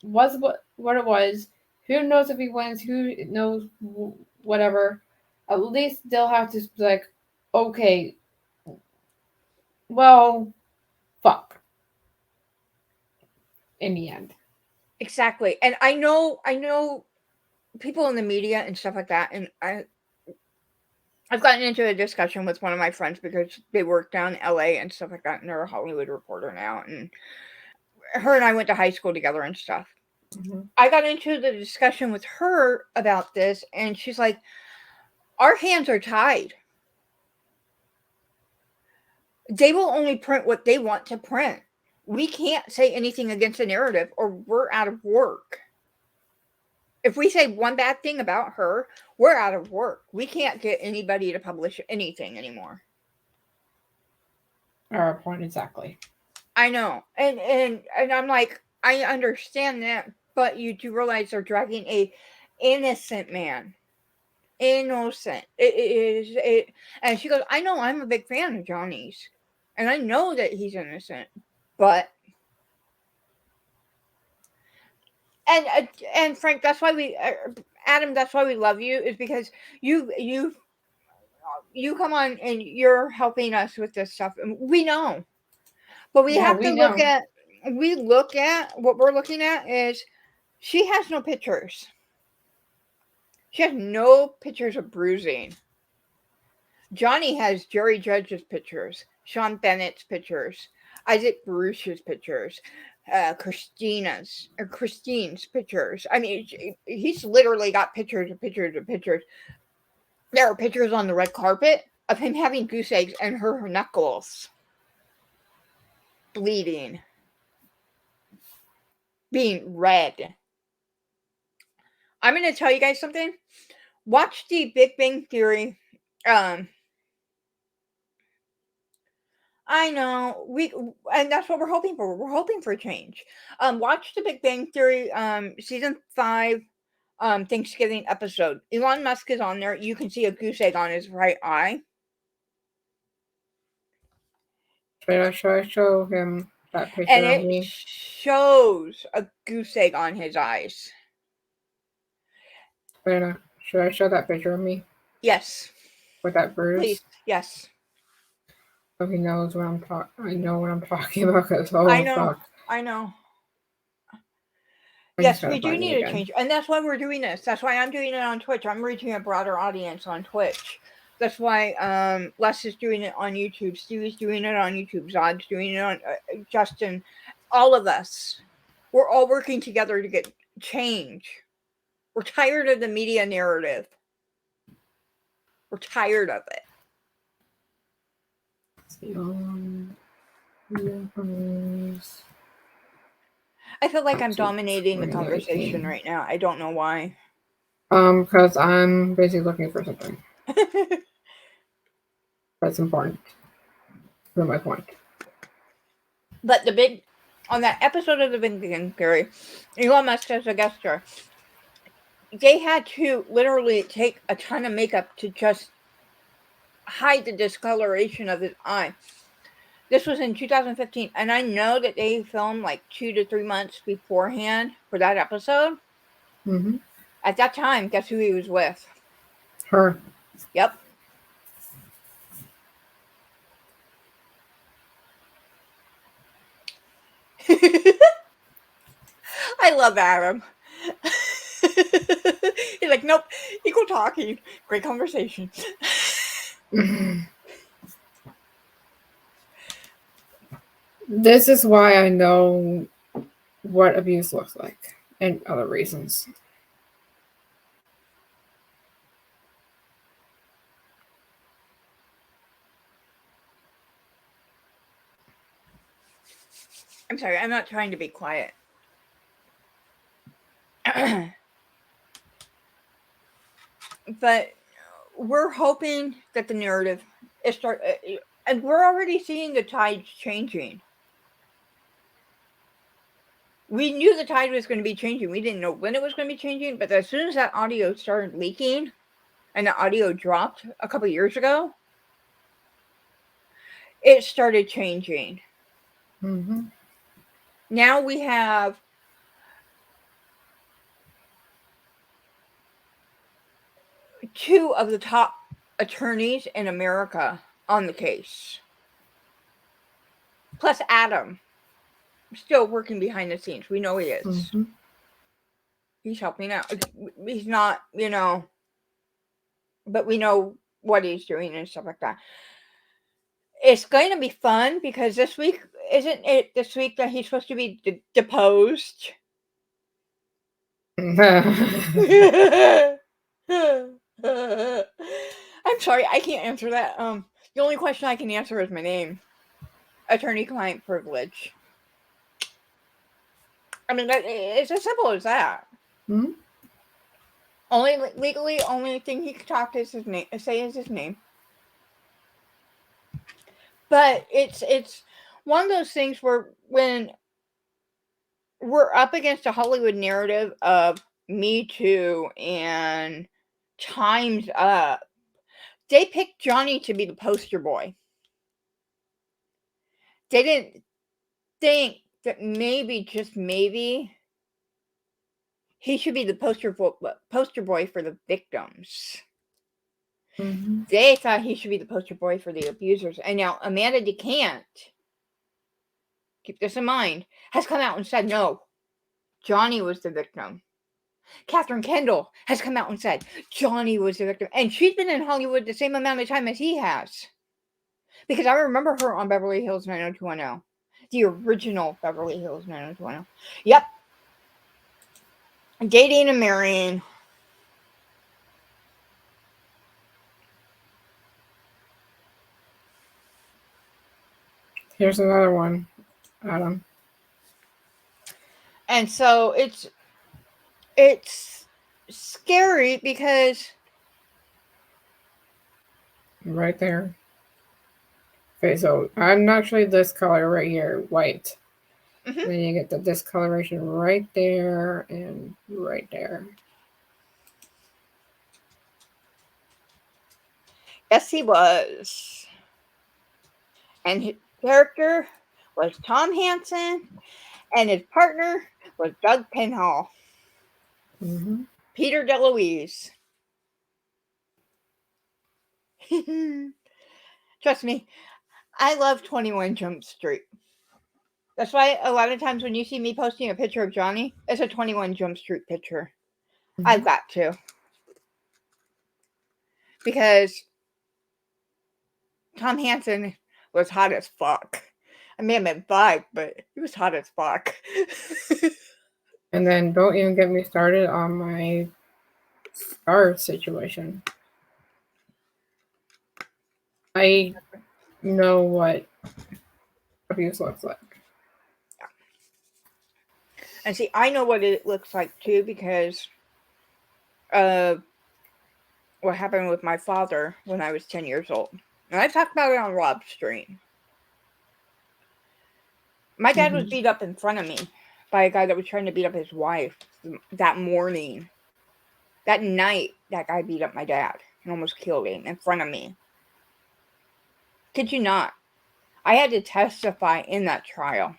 what it was. Who knows if he wins? Who knows whatever? At least they'll have to be like, okay, well, fuck. In the end, Exactly. And I know people in the media and stuff like that, and I've gotten into a discussion with one of my friends because they work down in LA and stuff like that, and they're a Hollywood reporter now, and her and I went to high school together and stuff. mm-hmm. I got into the discussion with her about this, and she's like, "Our hands are tied. They will only print what they want to print. We can't say anything against the narrative, or we're out of work. If we say one bad thing about her, we're out of work. We can't get anybody to publish anything anymore." Our point exactly. I know, and I'm like, I understand that, but you do realize they're dragging a innocent man, innocent. It is it, and she goes, "I know, I'm a big fan of Johnny's, and I know that he's innocent, but." And and Frank, that's why Adam, that's why we love you, is because you you come on and you're helping us with this stuff, and we know, but we Yeah, have we to know. look at what we're looking at is she has no pictures. She has no pictures of bruising. Johnny has Jerry Judge's pictures, Sean Bennett's pictures, Isaac Baruch's pictures, Christine's pictures. I mean, he's literally got pictures of pictures of pictures. There are pictures on the red carpet of him having goose eggs and her knuckles bleeding, being red. I'm going to tell you guys something. Watch the Big Bang Theory. Um, I know and that's what we're hoping for. We're hoping for change. Watch the Big Bang Theory season 5 Thanksgiving episode. Elon Musk is on there. You can see a goose egg on his right eye. Should I show him that And picture of it me? shows a goose egg on his eyes. Should I show that picture of me Yes. with that bruise? Please. Yes. So he knows what I'm talking. I know what I'm talking about. Cause I oh know. fuck, I know. I just Yes, gotta we do find it need a again. change. And that's why we're doing this. That's why I'm doing it on Twitch. I'm reaching a broader audience on Twitch. That's why Les is doing it on YouTube. Stevie's doing it on YouTube. Zod's doing it on Justin All of us. We're all working together to get change. We're tired of the media narrative. We're tired of it. I feel like I'm dominating the conversation right now. I don't know why. Because I'm basically looking for something that's important. For my point. But on that episode of The Big Bang Theory, Elon Musk as a guest star, they had to literally take a ton of makeup to just hide the discoloration of his eye. This was in 2015, and I know that they filmed like 2 to 3 months beforehand for that episode. Mm-hmm. At that time, guess who he was with? Her. Yep. I love Adam. He's like, nope, equal talking, great conversation. This is why I know what abuse looks like and other reasons. I'm sorry, I'm not trying to be quiet. But we're hoping that the narrative is and we're already seeing the tides changing. We knew the tide was going to be changing. We didn't know when it was going to be changing, but as soon as that audio started leaking and the audio dropped a couple years ago, it started changing. Mm-hmm. Now we have two of the top attorneys in America on the case. Plus Adam, still working behind the scenes. We know he is. Mm-hmm. He's helping out. He's not, but we know what he's doing and stuff like that. It's going to be fun because this week, isn't it this week that he's supposed to be deposed? I'm sorry, I can't answer that. The only question I can answer is my name. Attorney-client privilege. I mean, it's as simple as that. Mm-hmm. Only legally, only thing he can talk to is his name. Say is his name. But it's one of those things where when we're up against a Hollywood narrative of Me Too and Time's Up, they picked Johnny to be the poster boy. They didn't think that maybe, just maybe, he should be the poster boy for the victims. Mm-hmm. They thought he should be the poster boy for the abusers. And now Amanda DeCant, keep this in mind, has come out and said, no, Johnny was the victim. Catherine Kendall has come out and said Johnny was the victim. And she's been in Hollywood the same amount of time as he has. Because I remember her on Beverly Hills 90210. The original Beverly Hills 90210. Yep. Dating and marrying. Here's another one, Adam. And so it's scary because Right there. Okay, so I'm actually this color right here, white. Mm-hmm. Then you get the discoloration right there and right there. Yes, he was. And his character was Tom Hansen, and his partner was Doug Penhall. Mm-hmm. Peter DeLuise. Trust me, I love 21 Jump Street. That's why a lot of times when you see me posting a picture of Johnny, it's a 21 Jump Street picture. Mm-hmm. I've got to. Because Tom Hansen was hot as fuck. I may have been 5, but it was hot as fuck. And then don't even get me started on my scar situation. I know what abuse looks like. And see, I know what it looks like too because of what happened with my father when I was 10 years old. And I talked about it on Rob's stream. My dad was beat up in front of me by a guy that was trying to beat up his wife that morning. That night, that guy beat up my dad and almost killed him in front of me. Kid you not. I had to testify in that trial.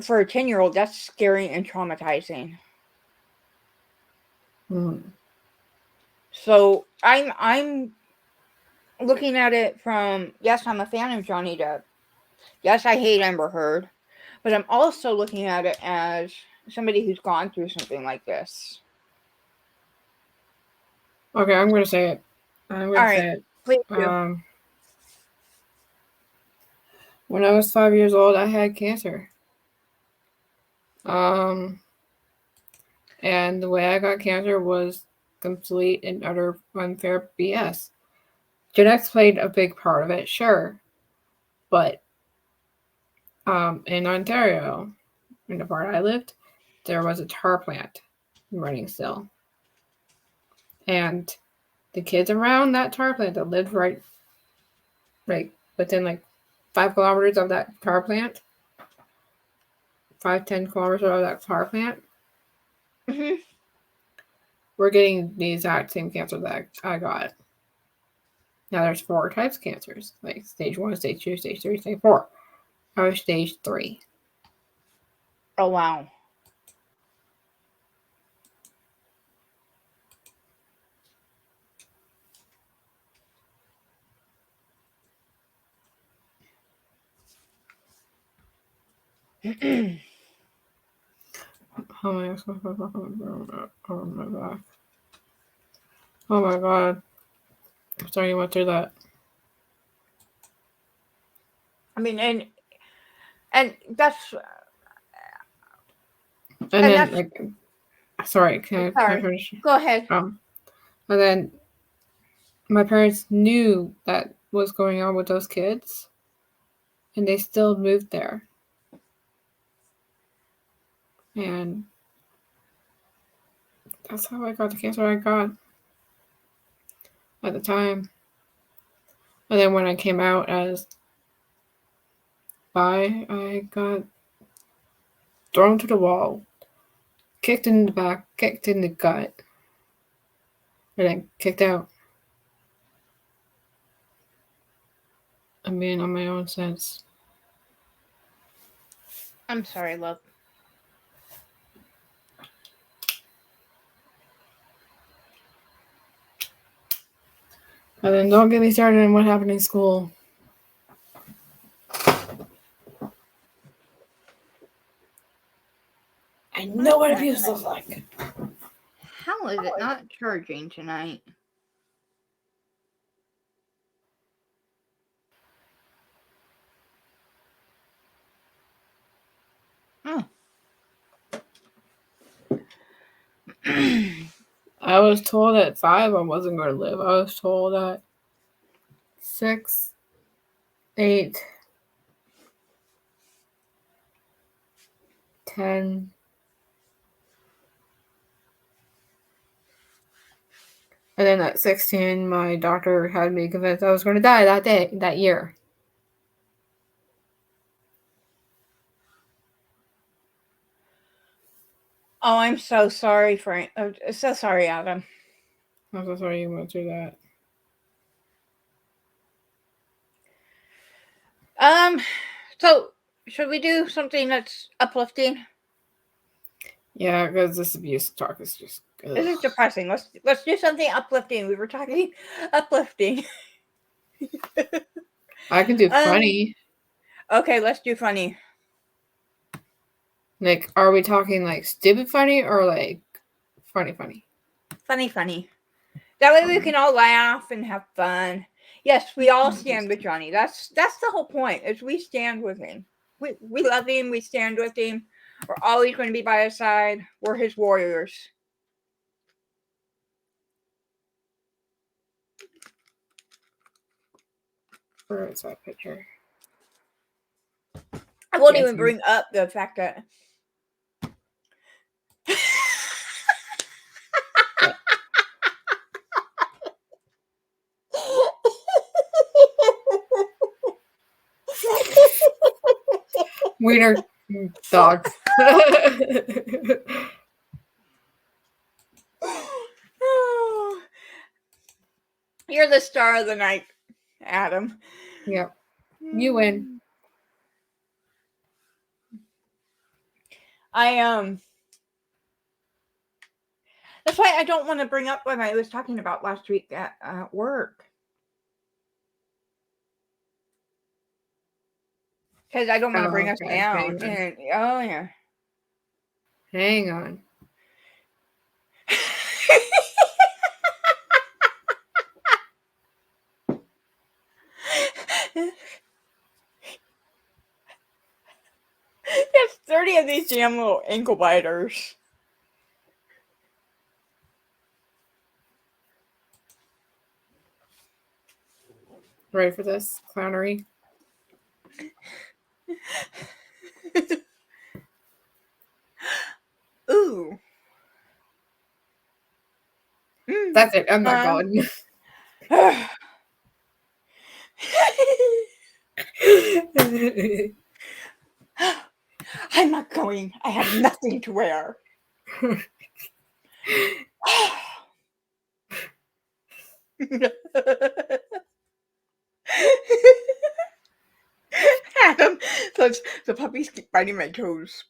For a 10-year-old, that's scary and traumatizing. So I'm looking at it from, yes, I'm a fan of Johnny Depp. Yes, I hate Amber Heard. But I'm also looking at it as somebody who's gone through something like this. Okay, I'm going to say it. Please do. When I was 5 years old, I had cancer. And the way I got cancer was complete and utter unfair BS. Genetics played a big part of it, sure. But in Ontario, in the part I lived, there was a tar plant running still. And the kids around that tar plant that lived right within 5 kilometers of that tar plant, 5-10 kilometers of that tar plant, we're getting the exact same cancer that I got. Now there's 4 types of cancers, like stage 1, stage 2, stage 3, stage 4. I was stage 3. Oh wow. Oh my god. Oh my god. I'm sorry you went through that. I mean, and that's And then sorry, can I finish? Go ahead. And then my parents knew that was going on with those kids, and they still moved there. And that's how I got the cancer I got at the time. And then when I came out as bi, I got thrown to the wall, kicked in the back, kicked in the gut, and then kicked out. I'm being on my own sense. I'm sorry, love. And then don't get me started on what happened in school. I know what abuse looks like. How is it not charging tonight? Oh. I was told at 5 I wasn't going to live. I was told at 6, 8, 10. And then at 16, my doctor had me convinced I was going to die that year. Oh, I'm so sorry, Frank. I'm so sorry, Adam. I'm so sorry you went through that. So should we do something that's uplifting? Yeah, because this abuse talk is just. Ugh. This is depressing. Let's do something uplifting. We were talking uplifting. I can do funny. Okay, let's do funny. Are we talking stupid funny or funny? Funny. That way we can all laugh and have fun. Yes, we all stand with Johnny. That's the whole point. Is we stand with him. We love him. We stand with him. We're always going to be by his side. We're his warriors. Where is that picture? I won't even bring up the fact that Wiener dogs. You're the star of the night, Adam. Yep. You win. That's why I don't want to bring up what I was talking about last week at work. Because I don't want to bring us down. And, oh, yeah. Hang on. There's 30 of these damn little ankle biters. Ready for this clownery? Ooh. That's it. I'm not going. I'm not going. I have nothing to wear. Adam, the puppies keep biting my toes.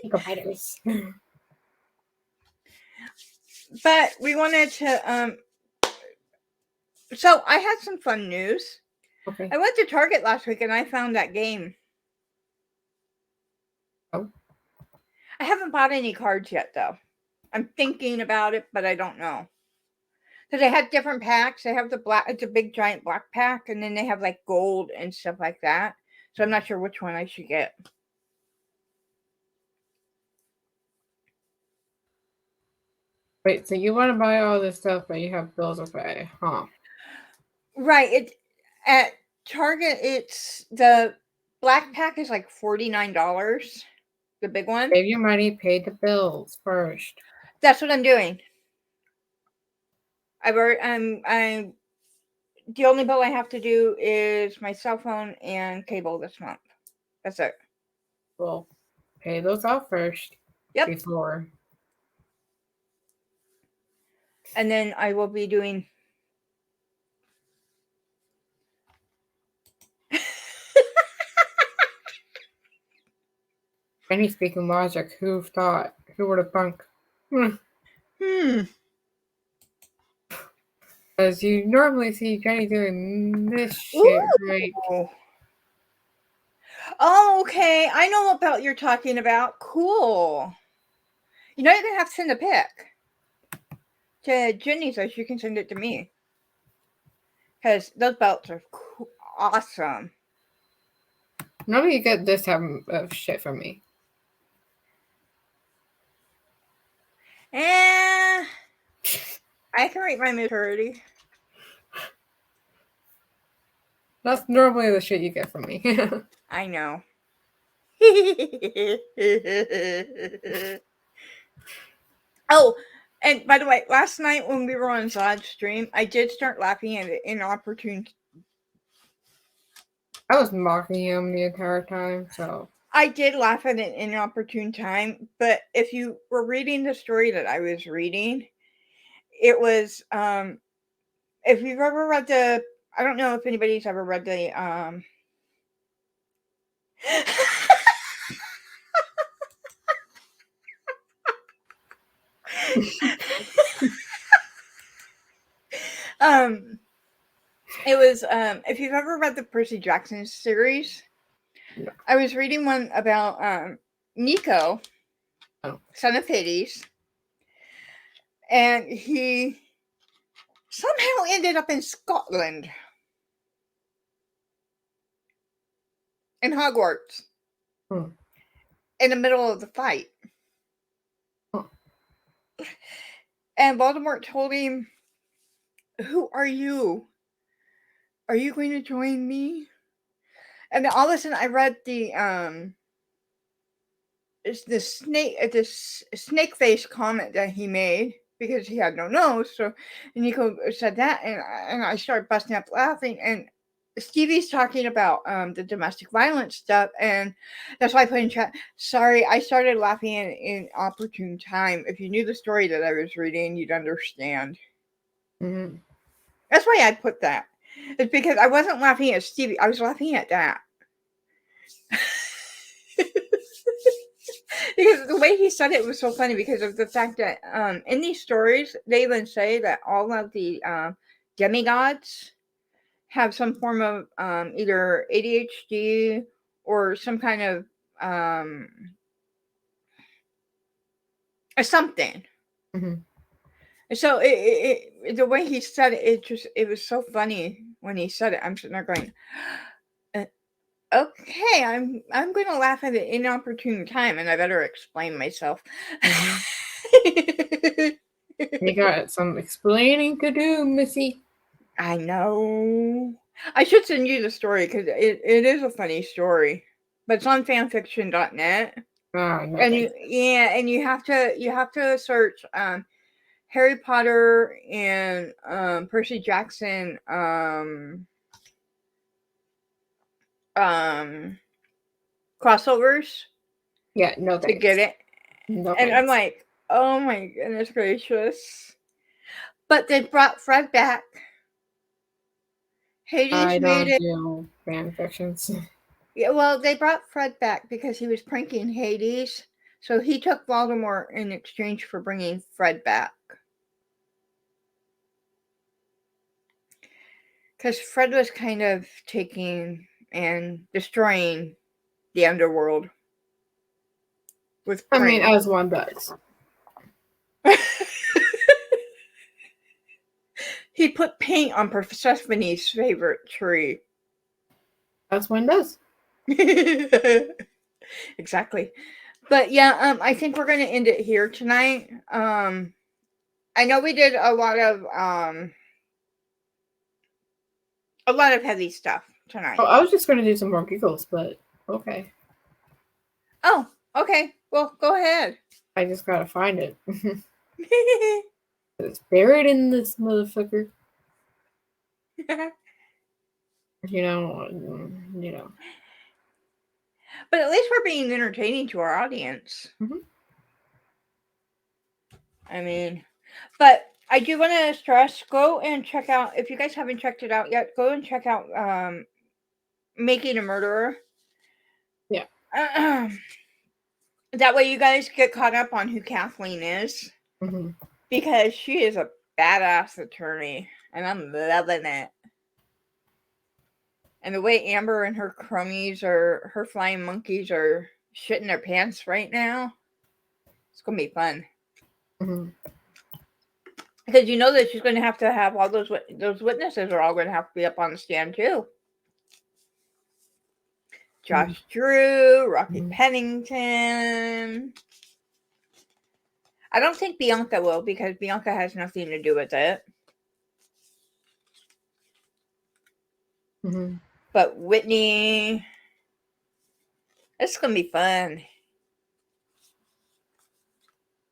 Ankle biters. But we wanted to so I had some fun news. Okay. I went to Target last week and I found that game. Oh. I haven't bought any cards yet though. I'm thinking about it, but I don't know. Because they have different packs. They have the black, it's a big giant black pack, and then they have like gold and stuff like that. So I'm not sure which one I should get. Wait, so you want to buy all this stuff, but you have bills to pay, huh? Right. It at Target, it's the black pack is like $49. The big one. Save your money, pay the bills first. That's what I'm doing. I'm the only bill I have to do is my cell phone and cable this month. That's it. Well, pay those off first. Yep. Before. And then I will be doing Any speaking logic, who thought? Who would have thunk? Because you normally see Jenny doing this shit, right? Oh, okay. I know about you're talking about. Cool. You know, you're going to have to send a pic to Jenny so she can send it to me. Because those belts are awesome. Nobody get this type of shit from me. I can rate my maturity. That's normally the shit you get from me. I know. Oh, and by the way, last night when we were on Zod's stream, I did start laughing at an inopportune. I was mocking him the entire time, so. I did laugh at an inopportune time, but if you were reading the story that I was reading, it was if you've ever read the, I don't know if anybody's ever read the it was if you've ever read the Percy Jackson series, no. I was reading one about Nico, son of Hades, and he somehow ended up in Scotland. In Hogwarts. Hmm. In the middle of the fight. Huh. And Voldemort told him, "Who are you? Are you going to join me?" And then all of a sudden I read it's this snake face comment that he made because he had no nose. So, and Nico said that, and I started busting up laughing. And Stevie's talking about the domestic violence stuff, and that's why I put in chat. Sorry, I started laughing in opportune time. If you knew the story that I was reading, you'd understand. Mm-hmm. That's why I put that. It's because I wasn't laughing at Stevie. I was laughing at that. Because the way he said it was so funny because of the fact that in these stories they even say that all of the demigods have some form of either ADHD or some kind of something. Mm-hmm. So the way he said it was so funny when he said it. I'm sitting there going, okay, I'm going to laugh at an inopportune time, and I better explain myself. Mm-hmm. You got some explaining to do, Missy. I know. I should send you the story because it is a funny story, but it's on fanfiction.net. Oh, no And thanks. you have to search Harry Potter and Percy Jackson um crossovers Yeah, no to get thanks. it. No And I'm thanks. like, oh my goodness gracious. But they brought Fred back. Hades I made don't it. do fan fictions. Yeah, well, they brought Fred back because he was pranking Hades. So he took Voldemort in exchange for bringing Fred back. Because Fred was kind of taking and destroying the underworld with I mean, pranks. as one does. He put paint on Persephone's favorite tree. As one does. Exactly. But yeah, I think we're gonna end it here tonight. I know we did a lot of heavy stuff tonight. Oh, I was just going to do some more giggles, but okay. Oh, okay. Well, go ahead. I just got to find it. It's buried in this motherfucker. You know, you know. But at least we're being entertaining to our audience. Mm-hmm. I mean, but I do want to stress, go and check out, if you guys haven't checked it out yet, go and check out Making a Murderer. Yeah. That way you guys get caught up on who Kathleen is. Mm-hmm. Because she is a badass attorney. And I'm loving it. And the way Amber and her cronies or her flying monkeys are shitting their pants right now, it's going to be fun. Mm-hmm. Because you know that she's going to have all those witnesses are all going to have to be up on the stand too. Josh Drew, Rocky Pennington. I don't think Bianca will because Bianca has nothing to do with it. Mm-hmm. But Whitney, it's going to be fun.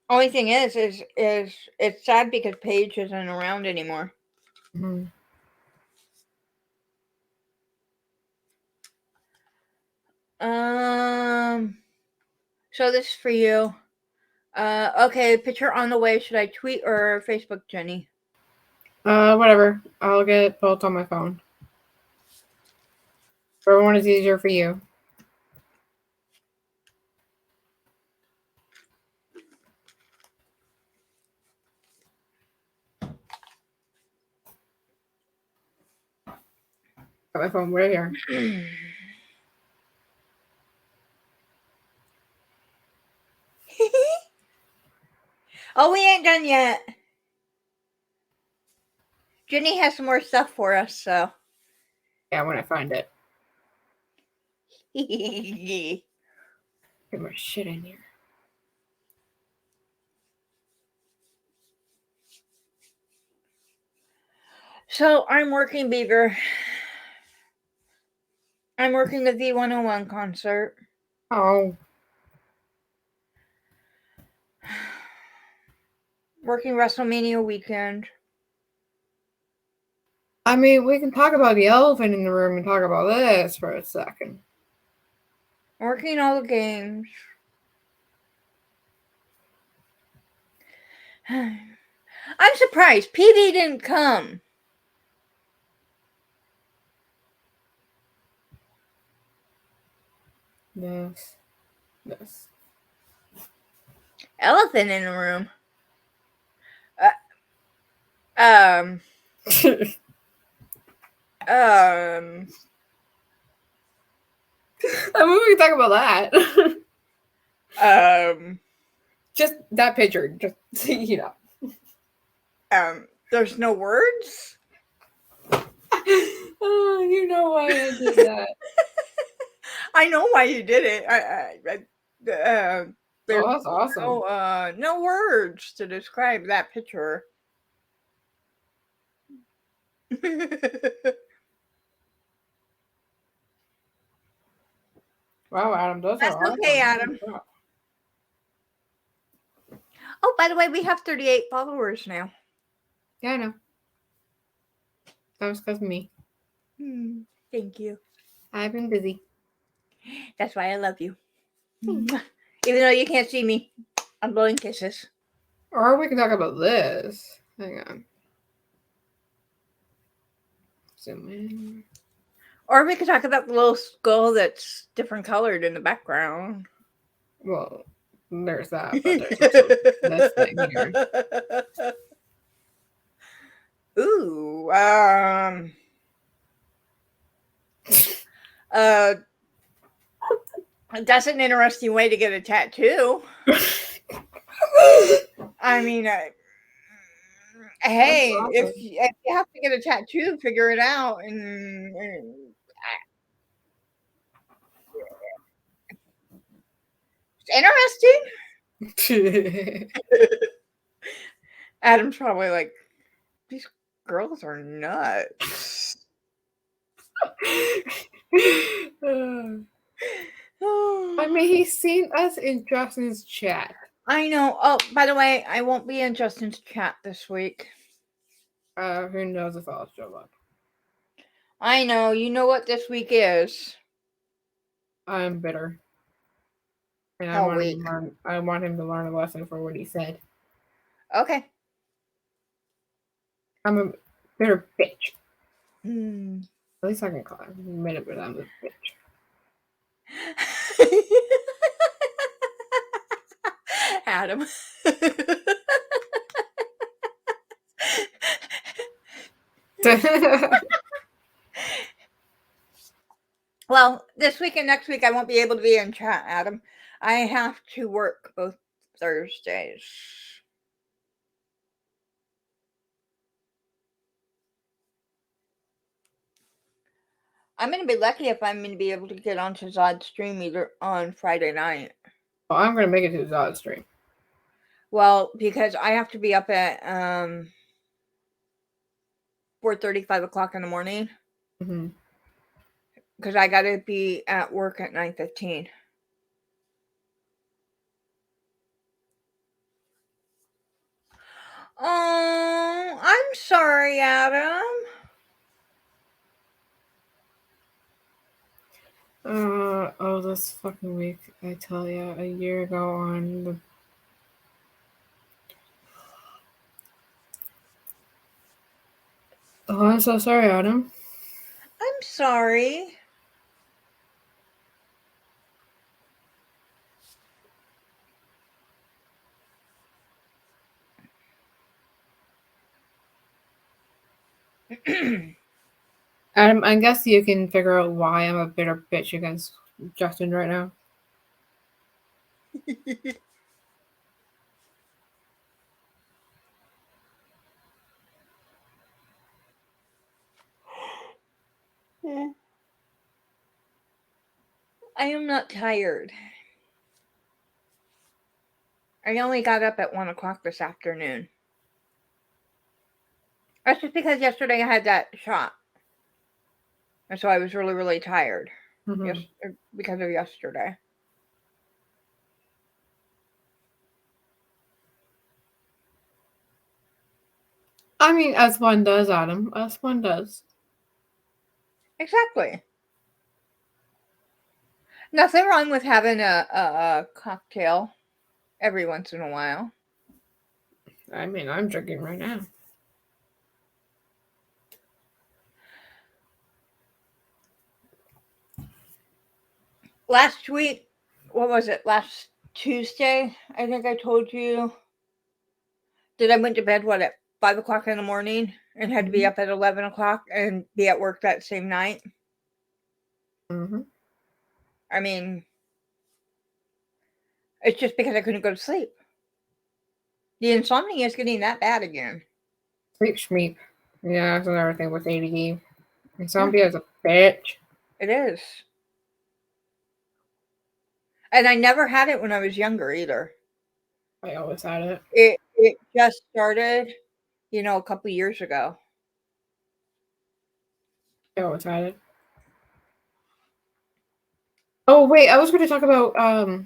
Only thing is it's sad because Paige isn't around anymore. Mm-hmm. So this is for you. Okay, picture on the way. Should I tweet or Facebook, Jenny? Whatever. I'll get both on my phone. Whichever one is easier for you. Got my phone right here. Oh, we ain't done yet. Jenny has some more stuff for us, so. Yeah, when I find it. So Get more shit in here. I'm working, Beaver. I'm working the V101 concert. Oh. Working WrestleMania weekend. I mean, we can talk about the elephant in the room and talk about this for a second. Working all the games. I'm surprised PV didn't come. Yes. Yes. Elephant in the room. Um. I mean, we can talk about that. Um. Just that picture. Just, you know. There's no words. Oh, you know why I did that. I know why you did it. There's that's awesome. no words to describe that picture. Wow, Adam, those That's are awesome. okay, Adam. Oh, by the way, we have 38 followers now. Yeah, I know. That was because of me. Thank you. I've been busy. That's why I love you. Even though you can't see me, I'm blowing kisses. Or we can talk about this. Hang on. Zoom in. Or we could talk about the little skull that's different colored in the background. Well, there's that, but there's also this thing here. Ooh, that's an interesting way to get a tattoo. I mean, hey, awesome. if you have to get a tattoo, figure it out. And it's interesting. Adam's probably like, these girls are nuts. I mean, he's seen us in Justin's chat. I know. Oh, by the way, I won't be in Justin's chat this week. Who knows if I'll show up. I know. You know what this week is. I'm bitter. And I want him to learn a lesson for what he said. Okay. I'm a bitter bitch. Hmm. At least I can call him. Admit it, but I'm a bitch. Adam. Well, this week and next week I won't be able to be in chat, Adam. I have to work both Thursdays. I'm going to be lucky if I'm going to be able to get onto Zod's stream either on Friday night. Well, I'm going to make it to Zod's stream. Well, because I have to be up at 4:30, 5 o'clock in the morning. Mm-hmm. Because I got to be at work at 9:15. Oh, I'm sorry, Adam. This fucking week, I tell you, a year ago on the... Oh, I'm so sorry, Adam. I'm sorry. Adam, I guess you can figure out why I'm a bitter bitch against Justin right now. I am not tired. I only got up at 1 o'clock this afternoon. That's just because yesterday I had that shot. And so I was really, really tired. Yes, Mm-hmm. because of yesterday. I mean, as one does, Adam. As one does. Exactly. Nothing wrong with having a cocktail every once in a while. I mean, I'm drinking right now. Last week, what was it? Last Tuesday, I think I told you that I went to bed, what, at 5 o'clock in the morning and had to be Mm-hmm. up at 11 o'clock and be at work that same night. Mm-hmm. I mean, it's just because I couldn't go to sleep. The insomnia is getting that bad again. Sleep schmeep. Yeah, that's another thing with ADD. And Yeah, zombie is a bitch. it is. And I never had it when I was younger either. I always had it. It just started, a couple years ago. I always had it. Oh wait, I was going to talk about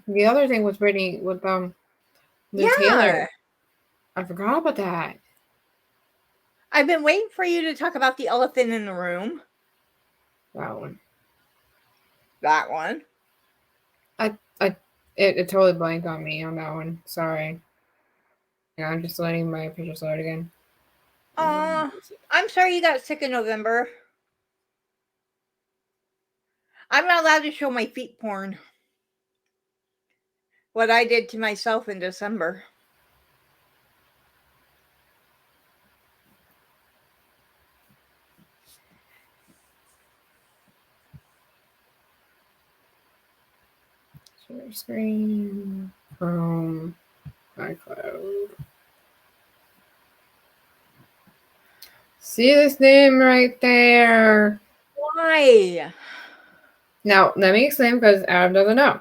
the other thing with Brittany with Lou Yeah. Taylor. I forgot about that. I've been waiting for you to talk about the elephant in the room. That one. That one. I it totally blanked on me on that one. Sorry. Yeah, I'm just letting my pictures load again. I'm sorry you got sick in November. I'm not allowed to show my feet porn. What I did to myself in December. Share screen. Chrome. iCloud. See this name right there. Why? Now, let me explain because Adam doesn't know.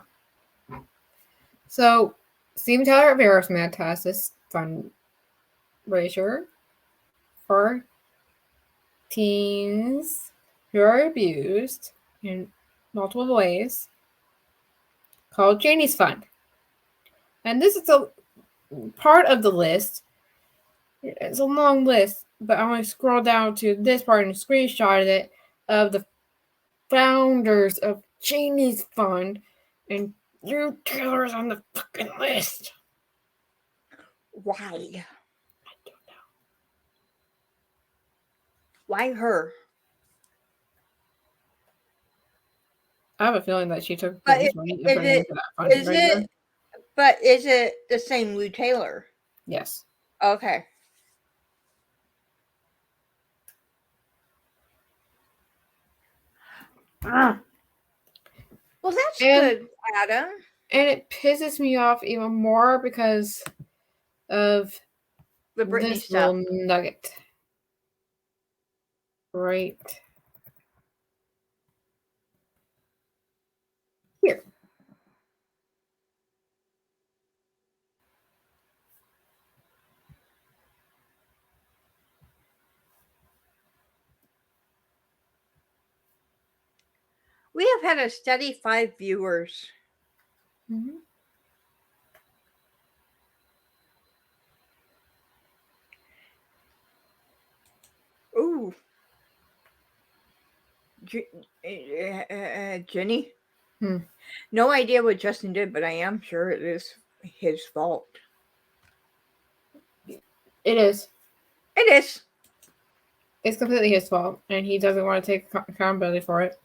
So, Steve Tyler of Aerosmith has this fundraiser for teens who are abused in multiple ways called Janie's Fund. And this is a part of the list. It's a long list, but I want to scroll down to this part and screenshot it of the founders of Janie's Fund, and Drew Taylor's on the fucking list. Why? I don't know. Why her? I have a feeling that she took But Brittany's money and put it into that fund is right it there. but is it the same Lou Taylor? Yes. Okay. Ah. Well, that's And good, Adam. it pisses me off even more because of The Britney this stuff. little nugget. Right here. We have had a steady 5 viewers. Mm-hmm. Ooh. Jenny? Hmm. No idea what Justin did, but I am sure it is his fault. It is. It is. It's completely his fault, and he doesn't want to take accountability for it.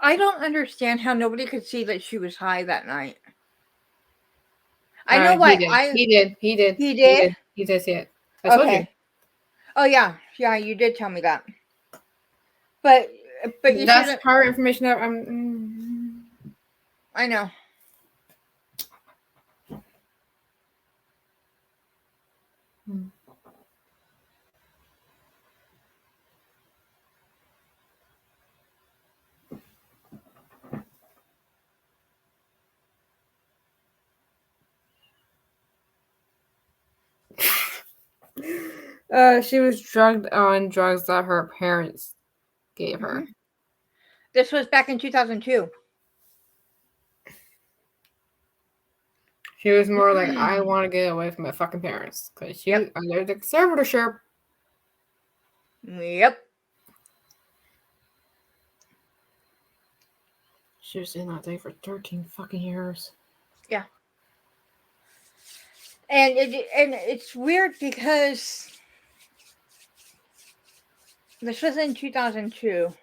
I don't understand how nobody could see that she was high that night. I know He why did. He did. He did. he He did. did. He did see it. I told you. Okay. Oh yeah, you did tell me that. But you That's shouldn't. part information that I'm. I know. She was drugged on drugs that her parents gave her. Mhm. This was back in 2002. She was more like, I want to get away from my fucking parents because she was Yep. under the conservatorship. Yep. She was in that thing for 13 fucking years. Yeah. And it's weird because this was in 2002.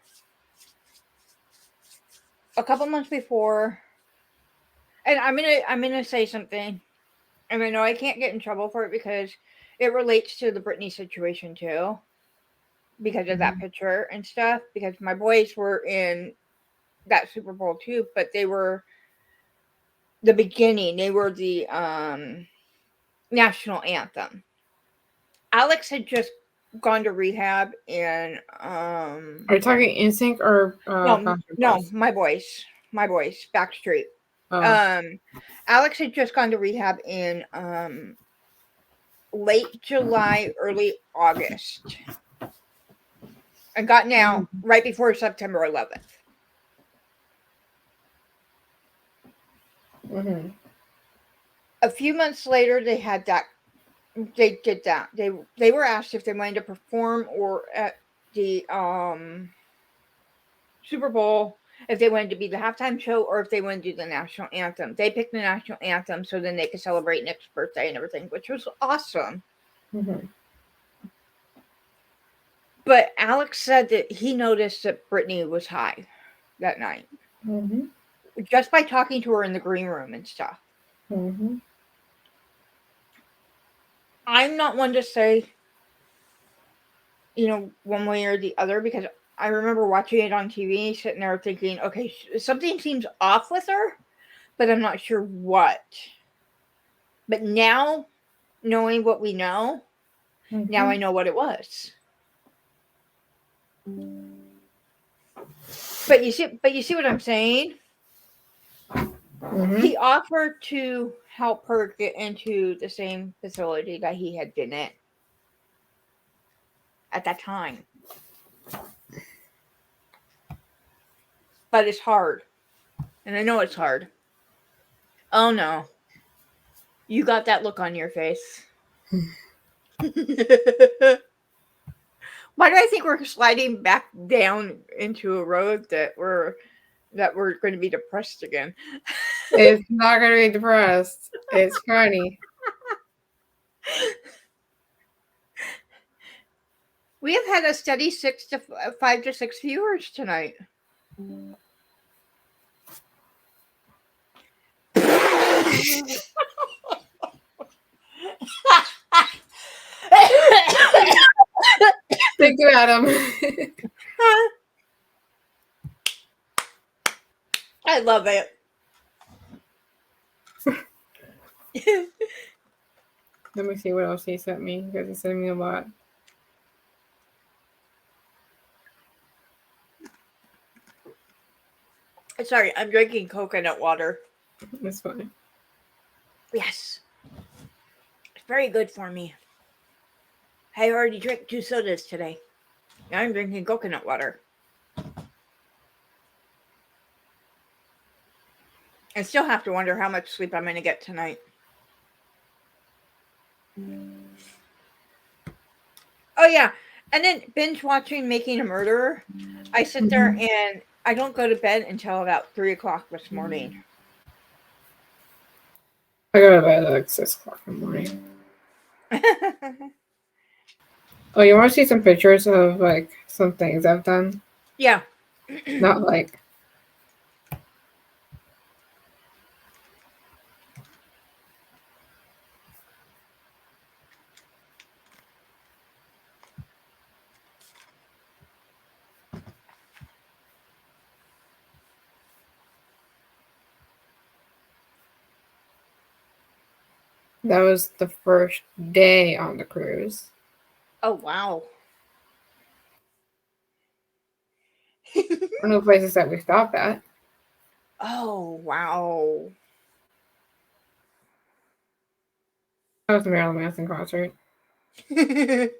A couple months before, and I'm gonna say something, and I know I can't get in trouble for it because it relates to the Britney situation too, because of that picture and stuff. Because my boys were in that Super Bowl too, but they were the beginning. They were the national anthem. Alex had just gone to rehab, and Are you talking NSYNC or no, Backstreet no, Boys? my boys, Backstreet. Oh. Um, Alex had just gone to rehab in late July, early August, and gotten out right before September 11th. Mm-hmm. A few months later, they had that. They did that. They were asked if they wanted to perform or at the Super Bowl, if they wanted to be the halftime show, or if they wanted to do the national anthem. They picked the national anthem so then they could celebrate Nick's birthday and everything, which was awesome. Mm-hmm. But Alex said that he noticed that Brittany was high that night Mm-hmm. just by talking to her in the green room and stuff. Mm-hmm. I'm not one to say, one way or the other because I remember watching it on TV, sitting there thinking, okay, something seems off with her, but I'm not sure what. But now, knowing what we know, now I Mm-hmm. know what it was. But you see what I'm saying? Mm-hmm. He offered to help her get into the same facility that he had been in at that time. But it's hard. And I know it's hard. Oh no. You got that look on your face. Why do I think we're sliding back down into a road that we're going to be depressed again? It's not gonna be depressed. It's funny. We have had a steady 5 to 6 viewers tonight. Thank you, Adam. I love it. Let me see what else he sent me because he sent me a lot. Sorry, I'm drinking coconut water. It's fine. Yes. It's very good for me. I already drank 2 sodas today. Now I'm drinking coconut water. I still have to wonder how much sleep I'm going to get tonight. Oh, yeah. And then binge watching Making a Murderer. I sit there Mm-hmm. and I don't go to bed until about 3 o'clock this morning. I go to bed at like 6 o'clock in the morning. Oh, you want to see some pictures of like some things I've done? Yeah. Not like. That was the first day on the cruise. Oh, wow. One of the places that we stopped at. Oh, wow. That was the Marilyn Manson concert. That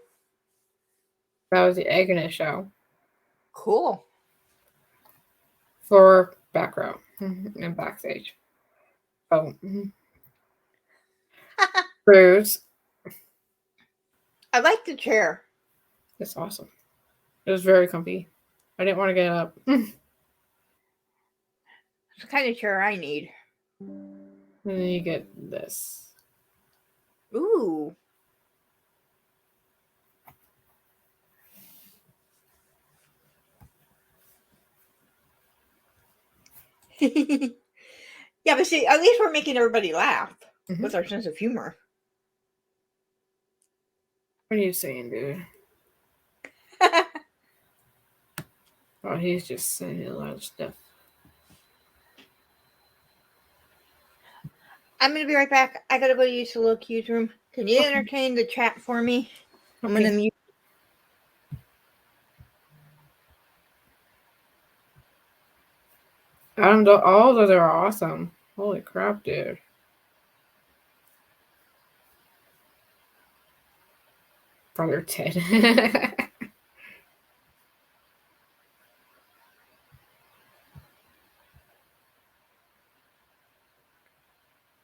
was the Agnes show. Cool. Floor, back row, and backstage. Oh, Cruise. I like the chair. It's awesome. It was very comfy. I didn't want to get up. And It's the kind of chair I need. then you get this. Ooh. Yeah, but see, at least we're making everybody laugh with our sense of humor. What are you saying, dude? Oh, he's just saying a lot of stuff. I'm gonna be right back. I gotta go use the little cues room. Can you entertain the chat for me? I'm gonna mute. All those are awesome. Holy crap, dude. Brother Ted.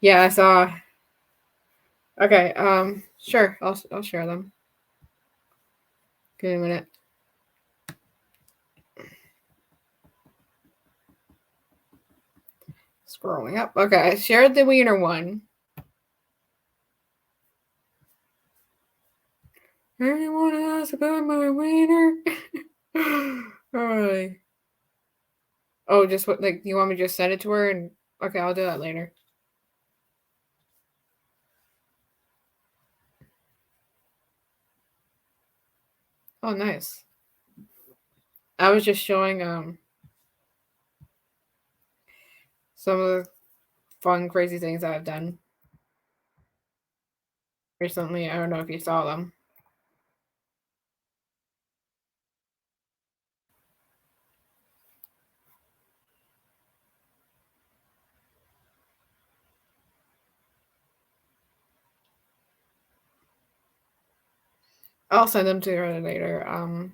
Yeah, I saw. Okay, sure. I'll share them. Give me a minute. Scrolling up. Okay, I shared the wiener one. Anyone ask about my wiener? Alright. Oh, just what? Like, you want me to just send it to her? And okay, I'll do that later. Oh, nice. I was just showing some of the fun, crazy things I've done recently. I don't know if you saw them. I'll send them to her later. I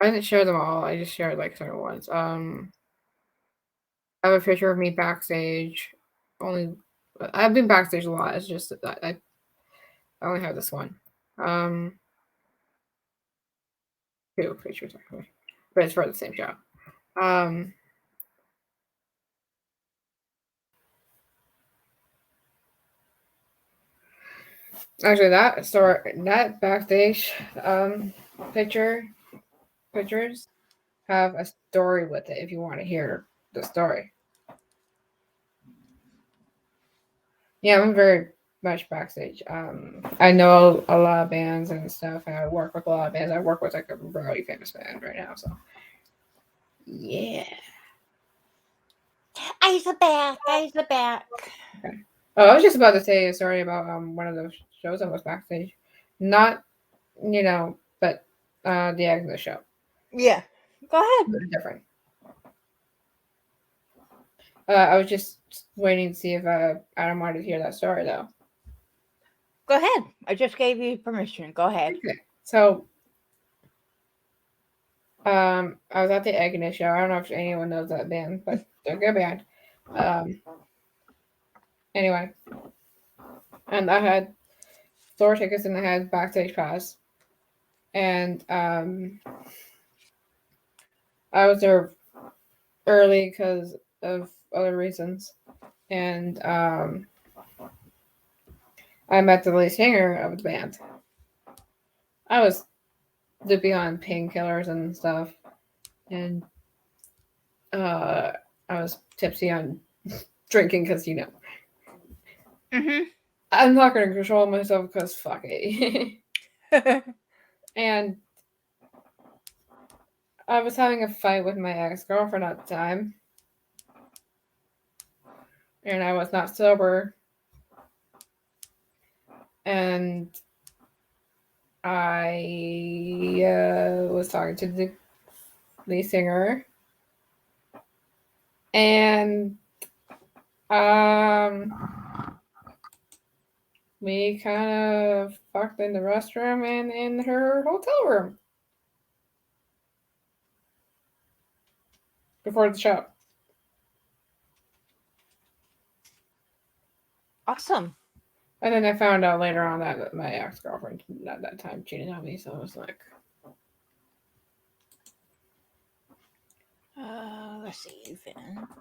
didn't share them all. I just shared like certain ones. I have a picture of me backstage. Only I've been backstage a lot. It's just that I only have this one. Two pictures actually, but it's for the same show. Actually, that backstage pictures have a story with it. If you want to hear the story, yeah, I'm very much backstage. I know a lot of bands and stuff. And I work with a lot of bands. I work with like a really famous band right now. So yeah. I's the back. I's the back. Okay. Oh, I was just about to say a story about one of those shows I was backstage. Not but the Agnes show. Yeah. Go ahead. Different. I was just waiting to see if Adam wanted to hear that story though. Go ahead. I just gave you permission. Go ahead. Okay. So I was at the Agnes show. I don't know if anyone knows that band, but they're a good band. Anyway, and I had floor tickets and I had backstage pass, and I was there early because of other reasons, and I met the lead singer of the band. I was dipping on painkillers and stuff, and I was tipsy on drinking because Mm-hmm. I'm not going to control myself because fuck it. And I was having a fight with my ex-girlfriend at the time, and I was not sober, and I was talking to the lead singer, and um, we kind of fucked in the restroom and in her hotel room before the show. Awesome. And then I found out later on that my ex girlfriend at that time cheated on me, so I was like, Let's see, events.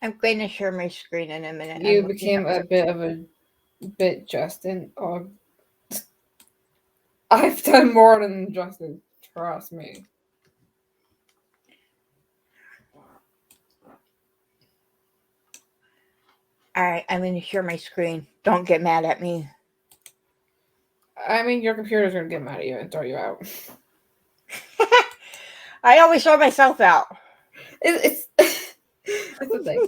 I'm going to share my screen in a minute. you I'm looking became up a some. bit of a bit Justin. Oh, I've done more than Justin. Trust me. All right, I'm going to share my screen. Don't get mad at me. I mean, your computer's gonna get mad at you and throw you out. I always throw myself out. It's it's the thing.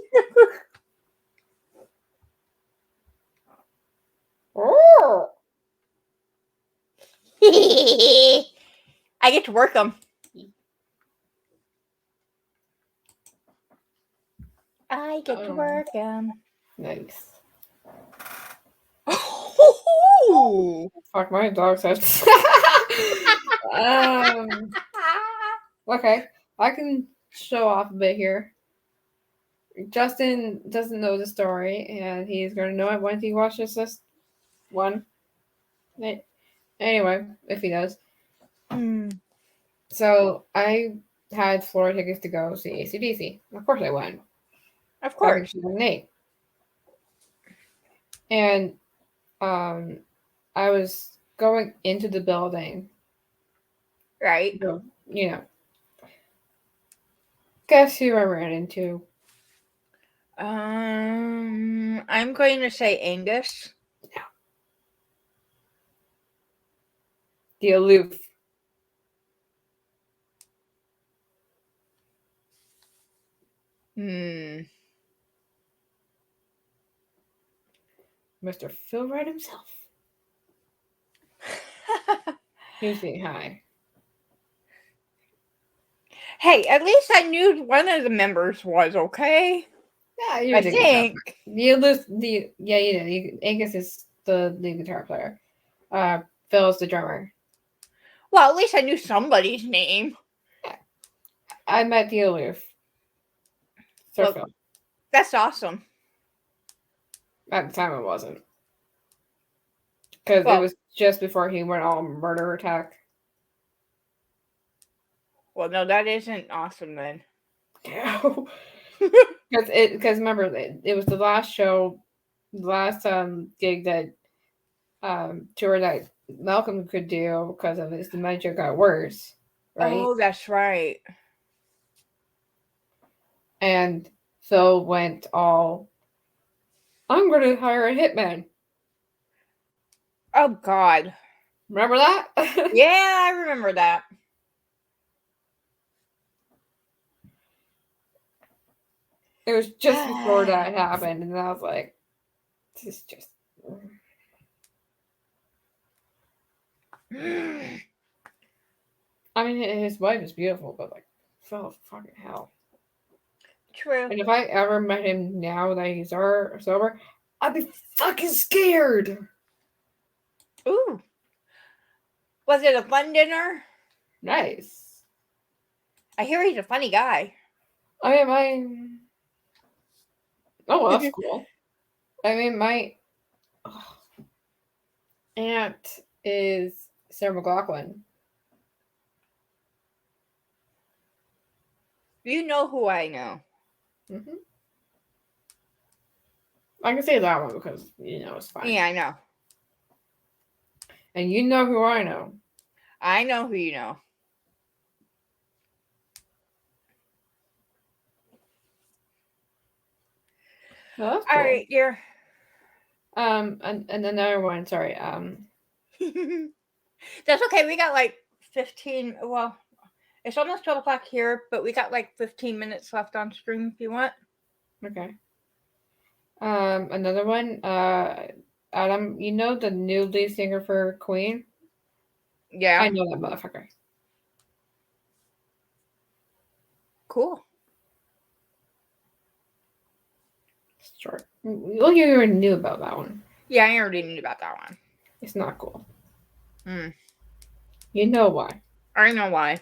Oh, I get to work them. I get to work them. nice. Oh, Fuck, my dog says. um. Okay, I can show off a bit here. Justin doesn't know the story, and he's gonna know it once he watches this one. Anyway, if he does. So I had floor tickets to go see AC/DC. Of course I went. Of Back in course. 2008. And I was going into the building. Right. You know. Guess who I ran into? I'm going to say Angus. No. The Aloof. Mr. Phil Wright himself. He was saying hi. Hey, at least I knew one of the members was okay. Yeah, you I did think. The Aloof, Angus is the lead guitar player. Phil's the drummer. Well, at least I knew somebody's name. Yeah. I met the Aloof. Sir Well, Phil. that's awesome. At the time, it wasn't. Because it was just before he went all murder attack. Well, no, that isn't awesome then. No. Because remember, it was the last show, last gig that tour that Malcolm could do because of his dementia got worse, right? Oh, that's right. And Phil went all, I'm going to hire a hitman. Oh, God. Remember that? Yeah, I remember that. It was just before that happened, and I was like, this is just. I mean, his wife is beautiful, but like, Phil, fucking hell. True. And if I ever met him now that he's sober, I'd be fucking scared. Ooh. Was it a fun dinner? Nice. I hear he's a funny guy. I mean, oh, well, that's cool. I mean, my aunt is Sarah McLachlan. You know who I know. Mm-hmm. I can say that one because, it's fine. Yeah, I know. And you know who I know. I know who you know. Oh, that's cool. All right, dear. And another one, sorry. That's okay. We got like 15. Well, it's almost 12 o'clock here, but we got like 15 minutes left on stream if you want. Okay. Another one. Adam, you know the new lead singer for Queen? I Yeah. know that motherfucker. Cool. Short. Well, you already knew about that one. Yeah, I already knew about that one. It's not cool. Hmm. You know why? I know why.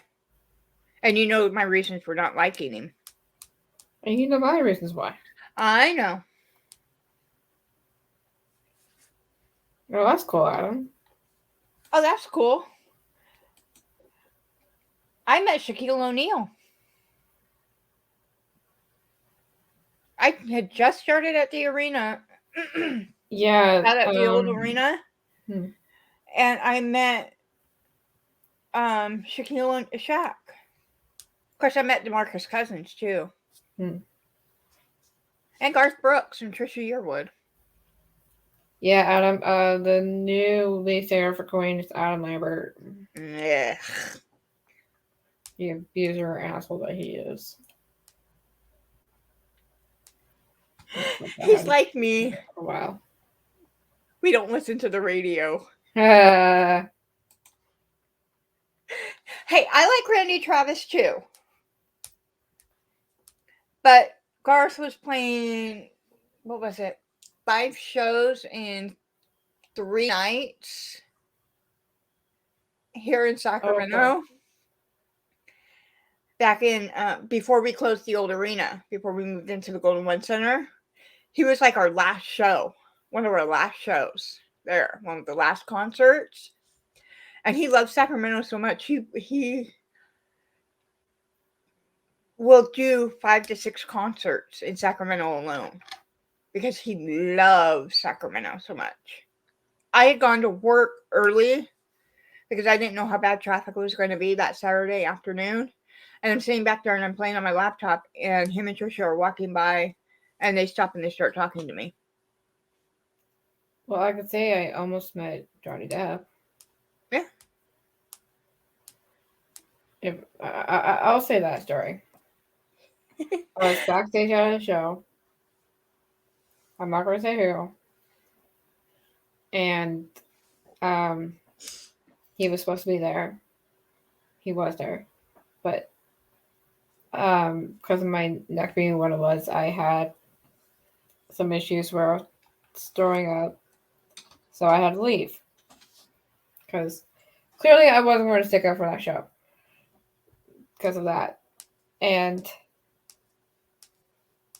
And you know my reasons for not liking him. And you know my reasons why. I know. Oh, that's cool, Adam. Oh, that's cool. I met Shaquille O'Neal. I had just started at the arena, Yeah. out at the old arena, Hmm. and I met Shaquille and Shaq. Of course, I met DeMarcus Cousins too, Hmm. and Garth Brooks and Trisha Yearwood. Yeah, Adam. The new lead singer for Queen is Adam Lambert. Yeah, The abuser asshole that he is. Looks like I he's haven't like seen me. him for a while. We don't listen to the radio. Uh, Hey, I like Randy Travis too, but Garth was playing. What was it? 5 shows in 3 nights here in okay. Sacramento. Back in before we closed the old arena, before we moved into the Golden One Center, he was like our last show, one of our last shows there, one of the last concerts. And he loves Sacramento so much, he will do 5 to 6 concerts in Sacramento alone because he loves Sacramento so much. I had gone to work early because I didn't know how bad traffic was going to be that Saturday afternoon. And I'm sitting back there and I'm playing on my laptop, and him and Trisha are walking by, and they stop and they start talking to me. Well, I could say I almost met Johnny Depp. Yeah. If I'll say that story. I was backstage at a show. I'm not going to say who. And um, he was supposed to be there. He was there, but because of my neck being what it was, I had some issues where I was throwing up, so I had to leave because clearly I wasn't going to stick up for that show because of that. And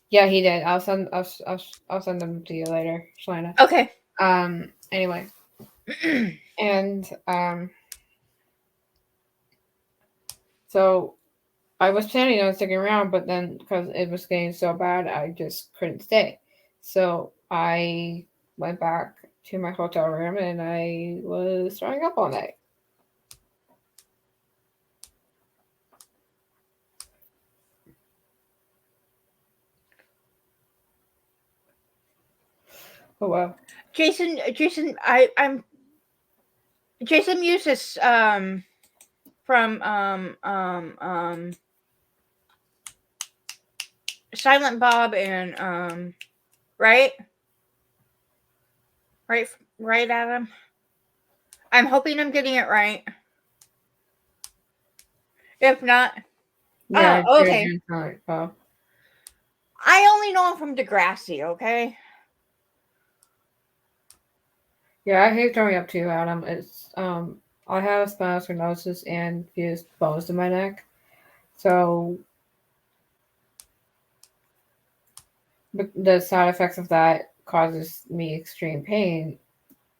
yeah, he did. I'll send them to you later, Shalana. Okay. Anyway, and so I was planning on sticking around, but then because it was getting so bad, I just couldn't stay. So I went back to my hotel room and I was throwing up all night. Oh wow. Jason, I'm Jason Mewes from Silent Bob and right, right, right, Adam. I'm hoping I'm getting it right. If not, Yeah, oh, you're okay. doing fine. Oh. I only know him from Degrassi. Okay. Yeah, I hate throwing up too, Adam. It's I have spinal stenosis and fused bones in my neck. So the side effects of that causes me extreme pain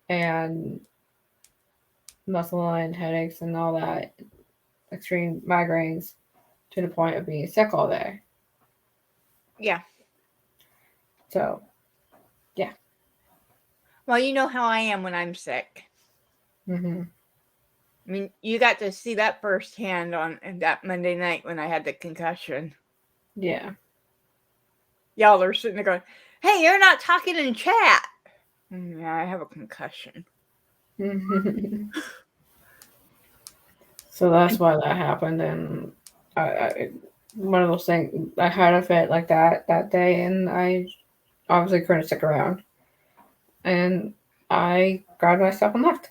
and muscle and headaches and all that, extreme migraines to the point of being sick all day. Yeah. So yeah. Well, you know how I am when I'm sick. Hmm. I mean, you got to see that firsthand on that Monday night when I had the concussion. Yeah. Y'all are sitting there going, "Hey, you're not talking in chat." Yeah, I have a concussion. So that's why that happened, and one of those things. I had a fit like that day, and I obviously couldn't stick around, and I grabbed myself and left.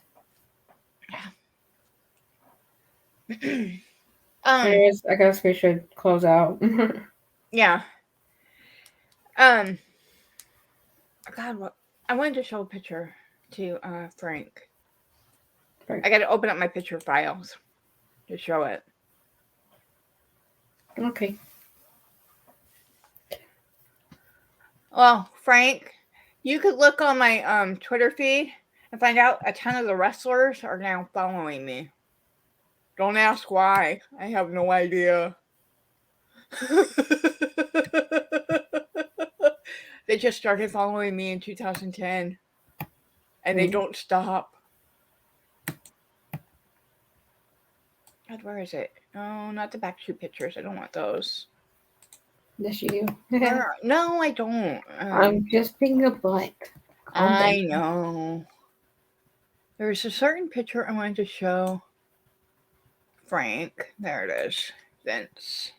Anyways, I guess we should close out. Yeah. God, what I wanted to show a picture to Frank. Right. I got to open up my picture files to show it. Okay. Well, Frank, you could look on my Twitter feed and find out a ton of the wrestlers are now following me. Don't ask why. I have no idea. They just started following me in 2010 and they don't stop. God, where is it? No, not the backshoot pictures. I don't want those. Yes, you do. No, I don't. I'm just being a butt. I know. There's a certain picture I wanted to show Frank. There it is. Vince.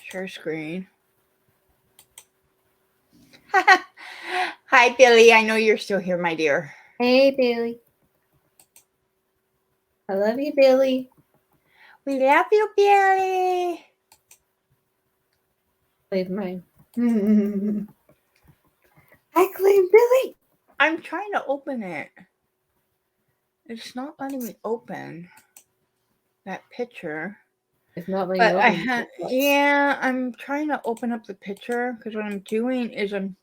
Share screen. Hi, Billy. I know you're still here, my dear. Hey, Billy. I love you, Billy. We love you, Billy. Leave mine. I claim Billy. I'm trying to open it. It's not letting me open that picture. It's not letting But you open. yeah, I'm trying to open up the picture because what I'm doing is I'm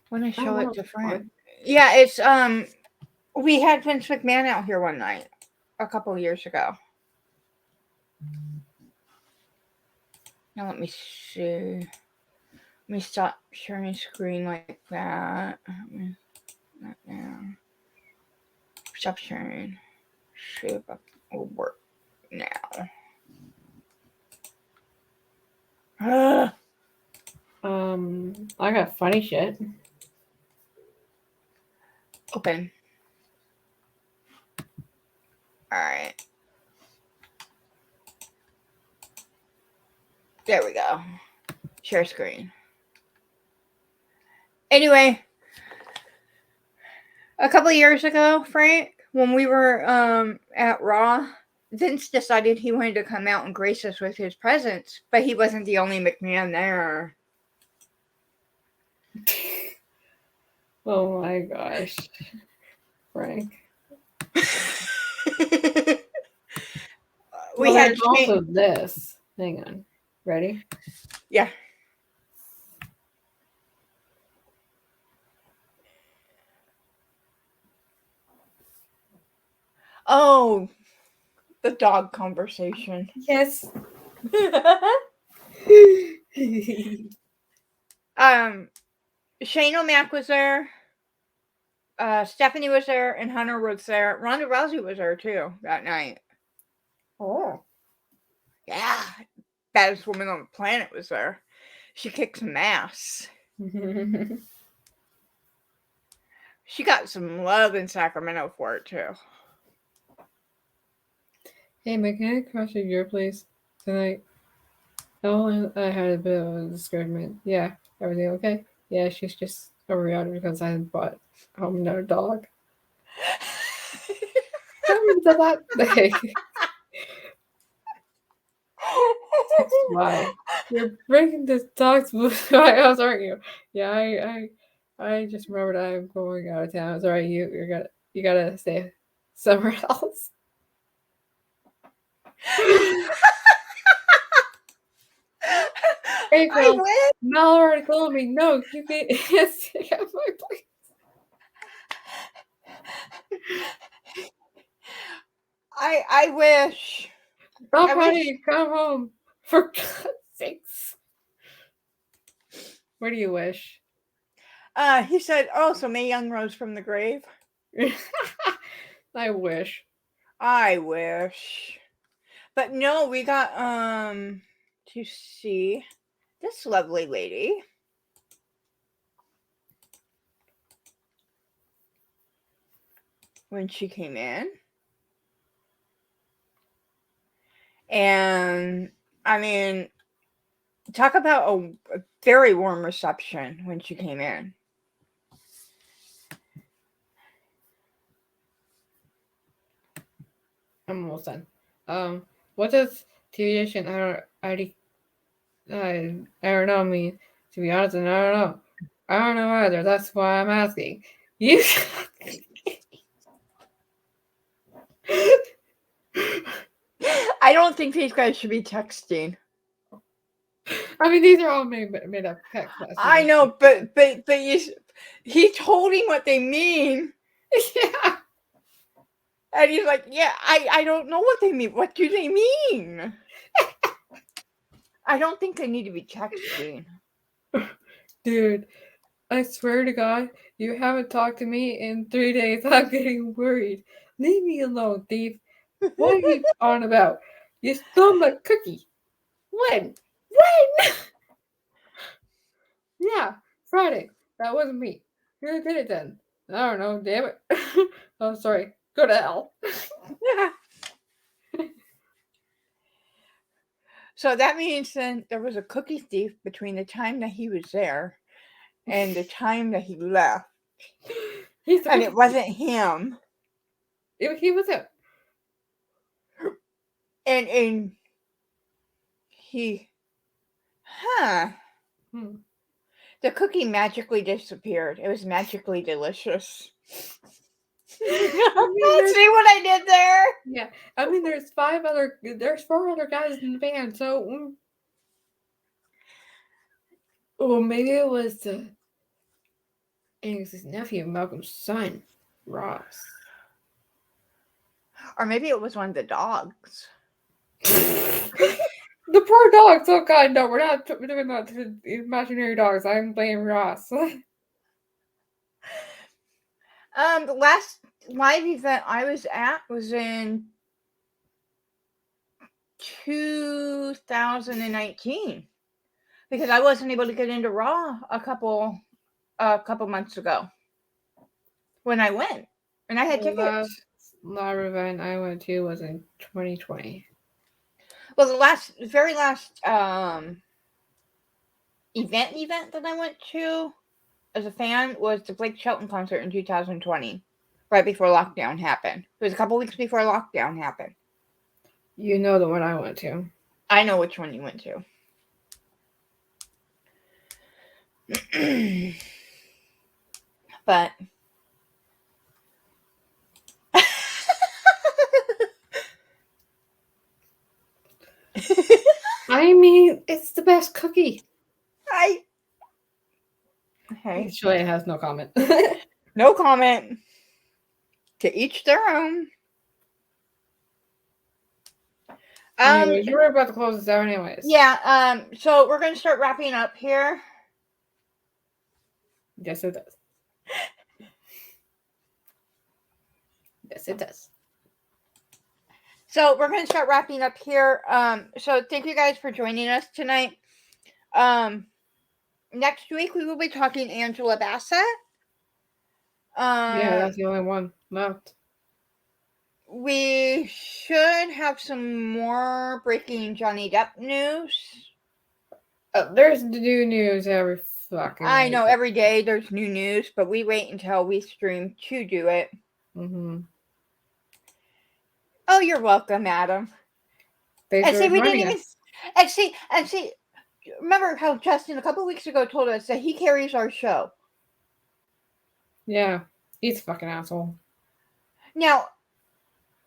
want to show it different. Yeah, it's we had Vince McMahon out here one night a couple of years ago. Now let me see. Let me stop sharing screen like that. Not now. Stop sharing. See if it will work now. I got funny shit. Open. Alright. There we go. Share screen. Anyway, a couple of years ago, Frank, when we were at Raw, Vince decided he wanted to come out and grace us with his presence, but he wasn't the only McMahon there. Oh my gosh, Frank. We had also this. Hang on. Ready? Yeah. Oh, the dog conversation. Yes. Shane O'Mac was there. Stephanie was there, and Hunter was there. Ronda Rousey was there too that night. Oh. Yeah, baddest woman on the planet was there. She kicked some ass. She got some love in Sacramento for it too. Hey, man, can I cross your place tonight? Oh, I had a bit of a disagreement. Yeah, everything okay? Yeah, she's just overreacted because I bought home another dog. Happened to that day. Why? You're breaking this dog's my house, aren't you? Yeah, I just remembered I'm going out of town. It's alright, you gotta stay somewhere else. Hey, Phil, Mel already told me, no, you can't stay at my place. I wish. Stop honey, come home. For God's sakes. What do you wish? He said, oh, so Mae Young rose from the grave? I wish. I wish. But no, we got to see this lovely lady. When she came in. And I mean, talk about a very warm reception when she came in. I'm almost done. What does deviation I don't know mean? To be honest, I don't know. I don't know either. That's why I'm asking. You. I don't think these guys should be texting. I mean, these are all made up text messages. I know, but he told him what they mean. Yeah. And he's like, yeah, I don't know what they mean. What do they mean? I don't think they need to be texting. Dude, I swear to God, you haven't talked to me in 3 days. I'm getting worried. Leave me alone, thief. What are you on about? You stole my cookie. When? When? Yeah, Friday. That wasn't me. Who did it then? I don't know, damn it. I'm sorry. Go to hell. So that means then there was a cookie thief between the time that he was there and the time that he left. And it wasn't him. He was it. And he, the cookie magically disappeared. It was magically delicious. See what I did there? Yeah, I mean, there's 4 other guys in the band, so maybe it was his nephew, Malcolm's son, Ross. Or maybe it was one of the dogs. The poor dogs. Oh God, no, we're not doing that to imaginary dogs. I'm blaming Ross. The last live event I was at was in 2019 because I wasn't able to get into Raw a couple months ago when I went, and I had tickets. Live event I went to was in 2020. Well, the very last event that I went to as a fan was the Blake Shelton concert in 2020, right before lockdown happened. It was a couple weeks before lockdown happened. You know the one I went to. I know which one you went to. But I mean, it's the best cookie. Hey. Julia has no comment. No comment. To each their own. Anyways, you were about to close this out anyways. Yeah, so we're gonna start wrapping up here. Yes, it does. Yes, it does. So we're gonna start wrapping up here. So thank you guys for joining us tonight. Next week we will be talking Angela Bassett. Yeah, that's the only one left. We should have some more breaking Johnny Depp news. There's new news every fucking I know every day there's new news, but we wait until we stream to do it. Mm-hmm. Oh, you're welcome, Adam. And see, we didn't even. And see. Remember how Justin a couple weeks ago told us that he carries our show. Yeah, he's a fucking asshole. Now,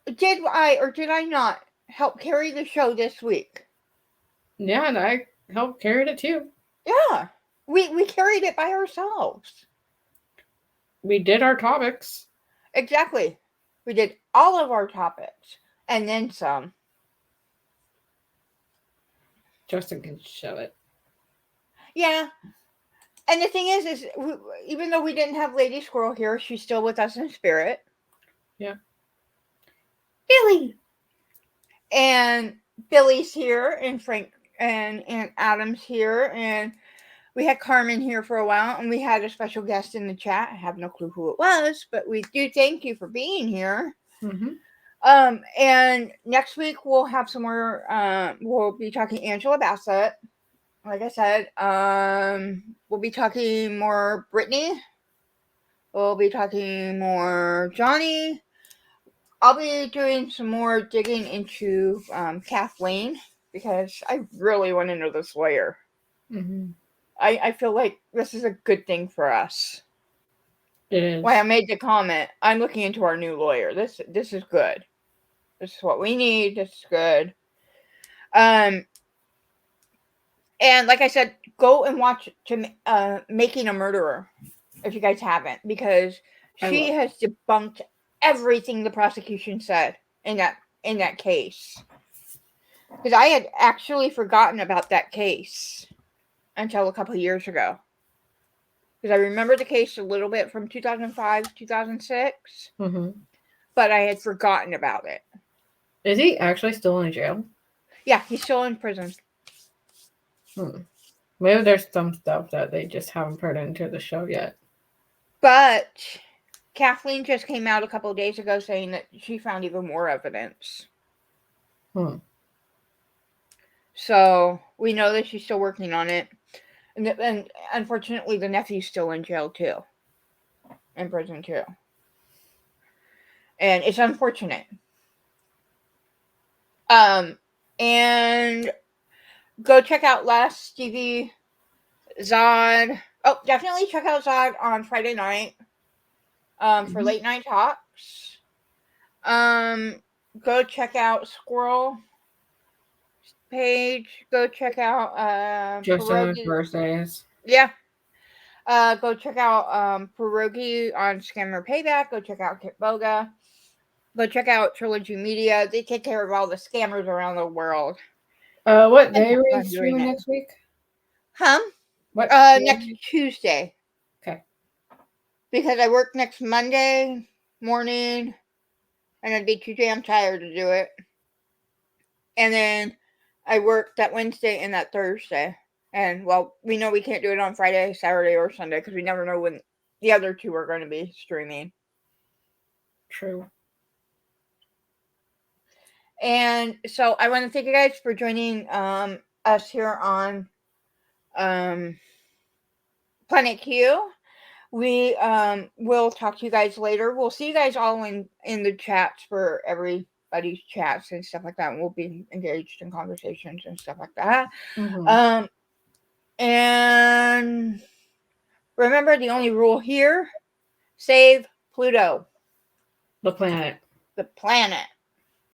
did I or did I not help carry the show this week? Yeah, and I helped carry it too. Yeah, we carried it by ourselves. We did our topics. Exactly. We did all of our topics and then some. Justin can show it. Yeah. And the thing is even though we didn't have Lady Squirrel here, she's still with us in spirit. Yeah. Billy. And Billy's here, and Frank and Adam's here, and we had Carmen here for a while, and we had a special guest in the chat. I have no clue who it was, but we do thank you for being here. Mm-hmm. And next week we'll have some more. We'll be talking Angela Bassett. like I said, we'll be talking more Brittany. We'll be talking more Johnny. I'll be doing some more digging into Kathleen because I really want to know this lawyer. Mm-hmm. I feel like this is a good thing for us. It is. Why I made the comment, I'm looking into our new lawyer. This is good. This is what we need. This is good. And like I said, go and watch Making a Murderer if you guys haven't, because she has debunked everything the prosecution said in that case. Because I had actually forgotten about that case until a couple of years ago. Because I remember the case a little bit from 2005, 2006, but I had forgotten about it. Is he actually still in jail? Yeah, he's still in prison. Maybe there's some stuff that they just haven't put into the show yet. But Kathleen just came out a couple of days ago saying that she found even more evidence. So we know that she's still working on it. And unfortunately, the nephew's still in jail too. In prison too. And it's unfortunate. And go check out Last Stevie Zod. Oh, definitely check out Zod on Friday night. For late night talks. Go check out Squirrel page. Go check out Justin's birthdays. Yeah. Go check out Pierogi on Scammer Payback. Go check out Kit Boga. Go check out Trilogy Media. They take care of all the scammers around the world. What day are we streaming next week? What? Next Tuesday. Okay. Because I work next Monday morning, and I'd be too damn tired to do it. And then I work that Wednesday and that Thursday. And, well, we know we can't do it on Friday, Saturday, or Sunday because we never know when the other two are going to be streaming. True. And so I want to thank you guys for joining us here on Planet Q. We will talk to you guys later. We'll see you guys all in the chats for everybody's chats and stuff like that. And we'll be engaged in conversations and stuff like that. And remember, the only rule here: save Pluto. The planet. The planet.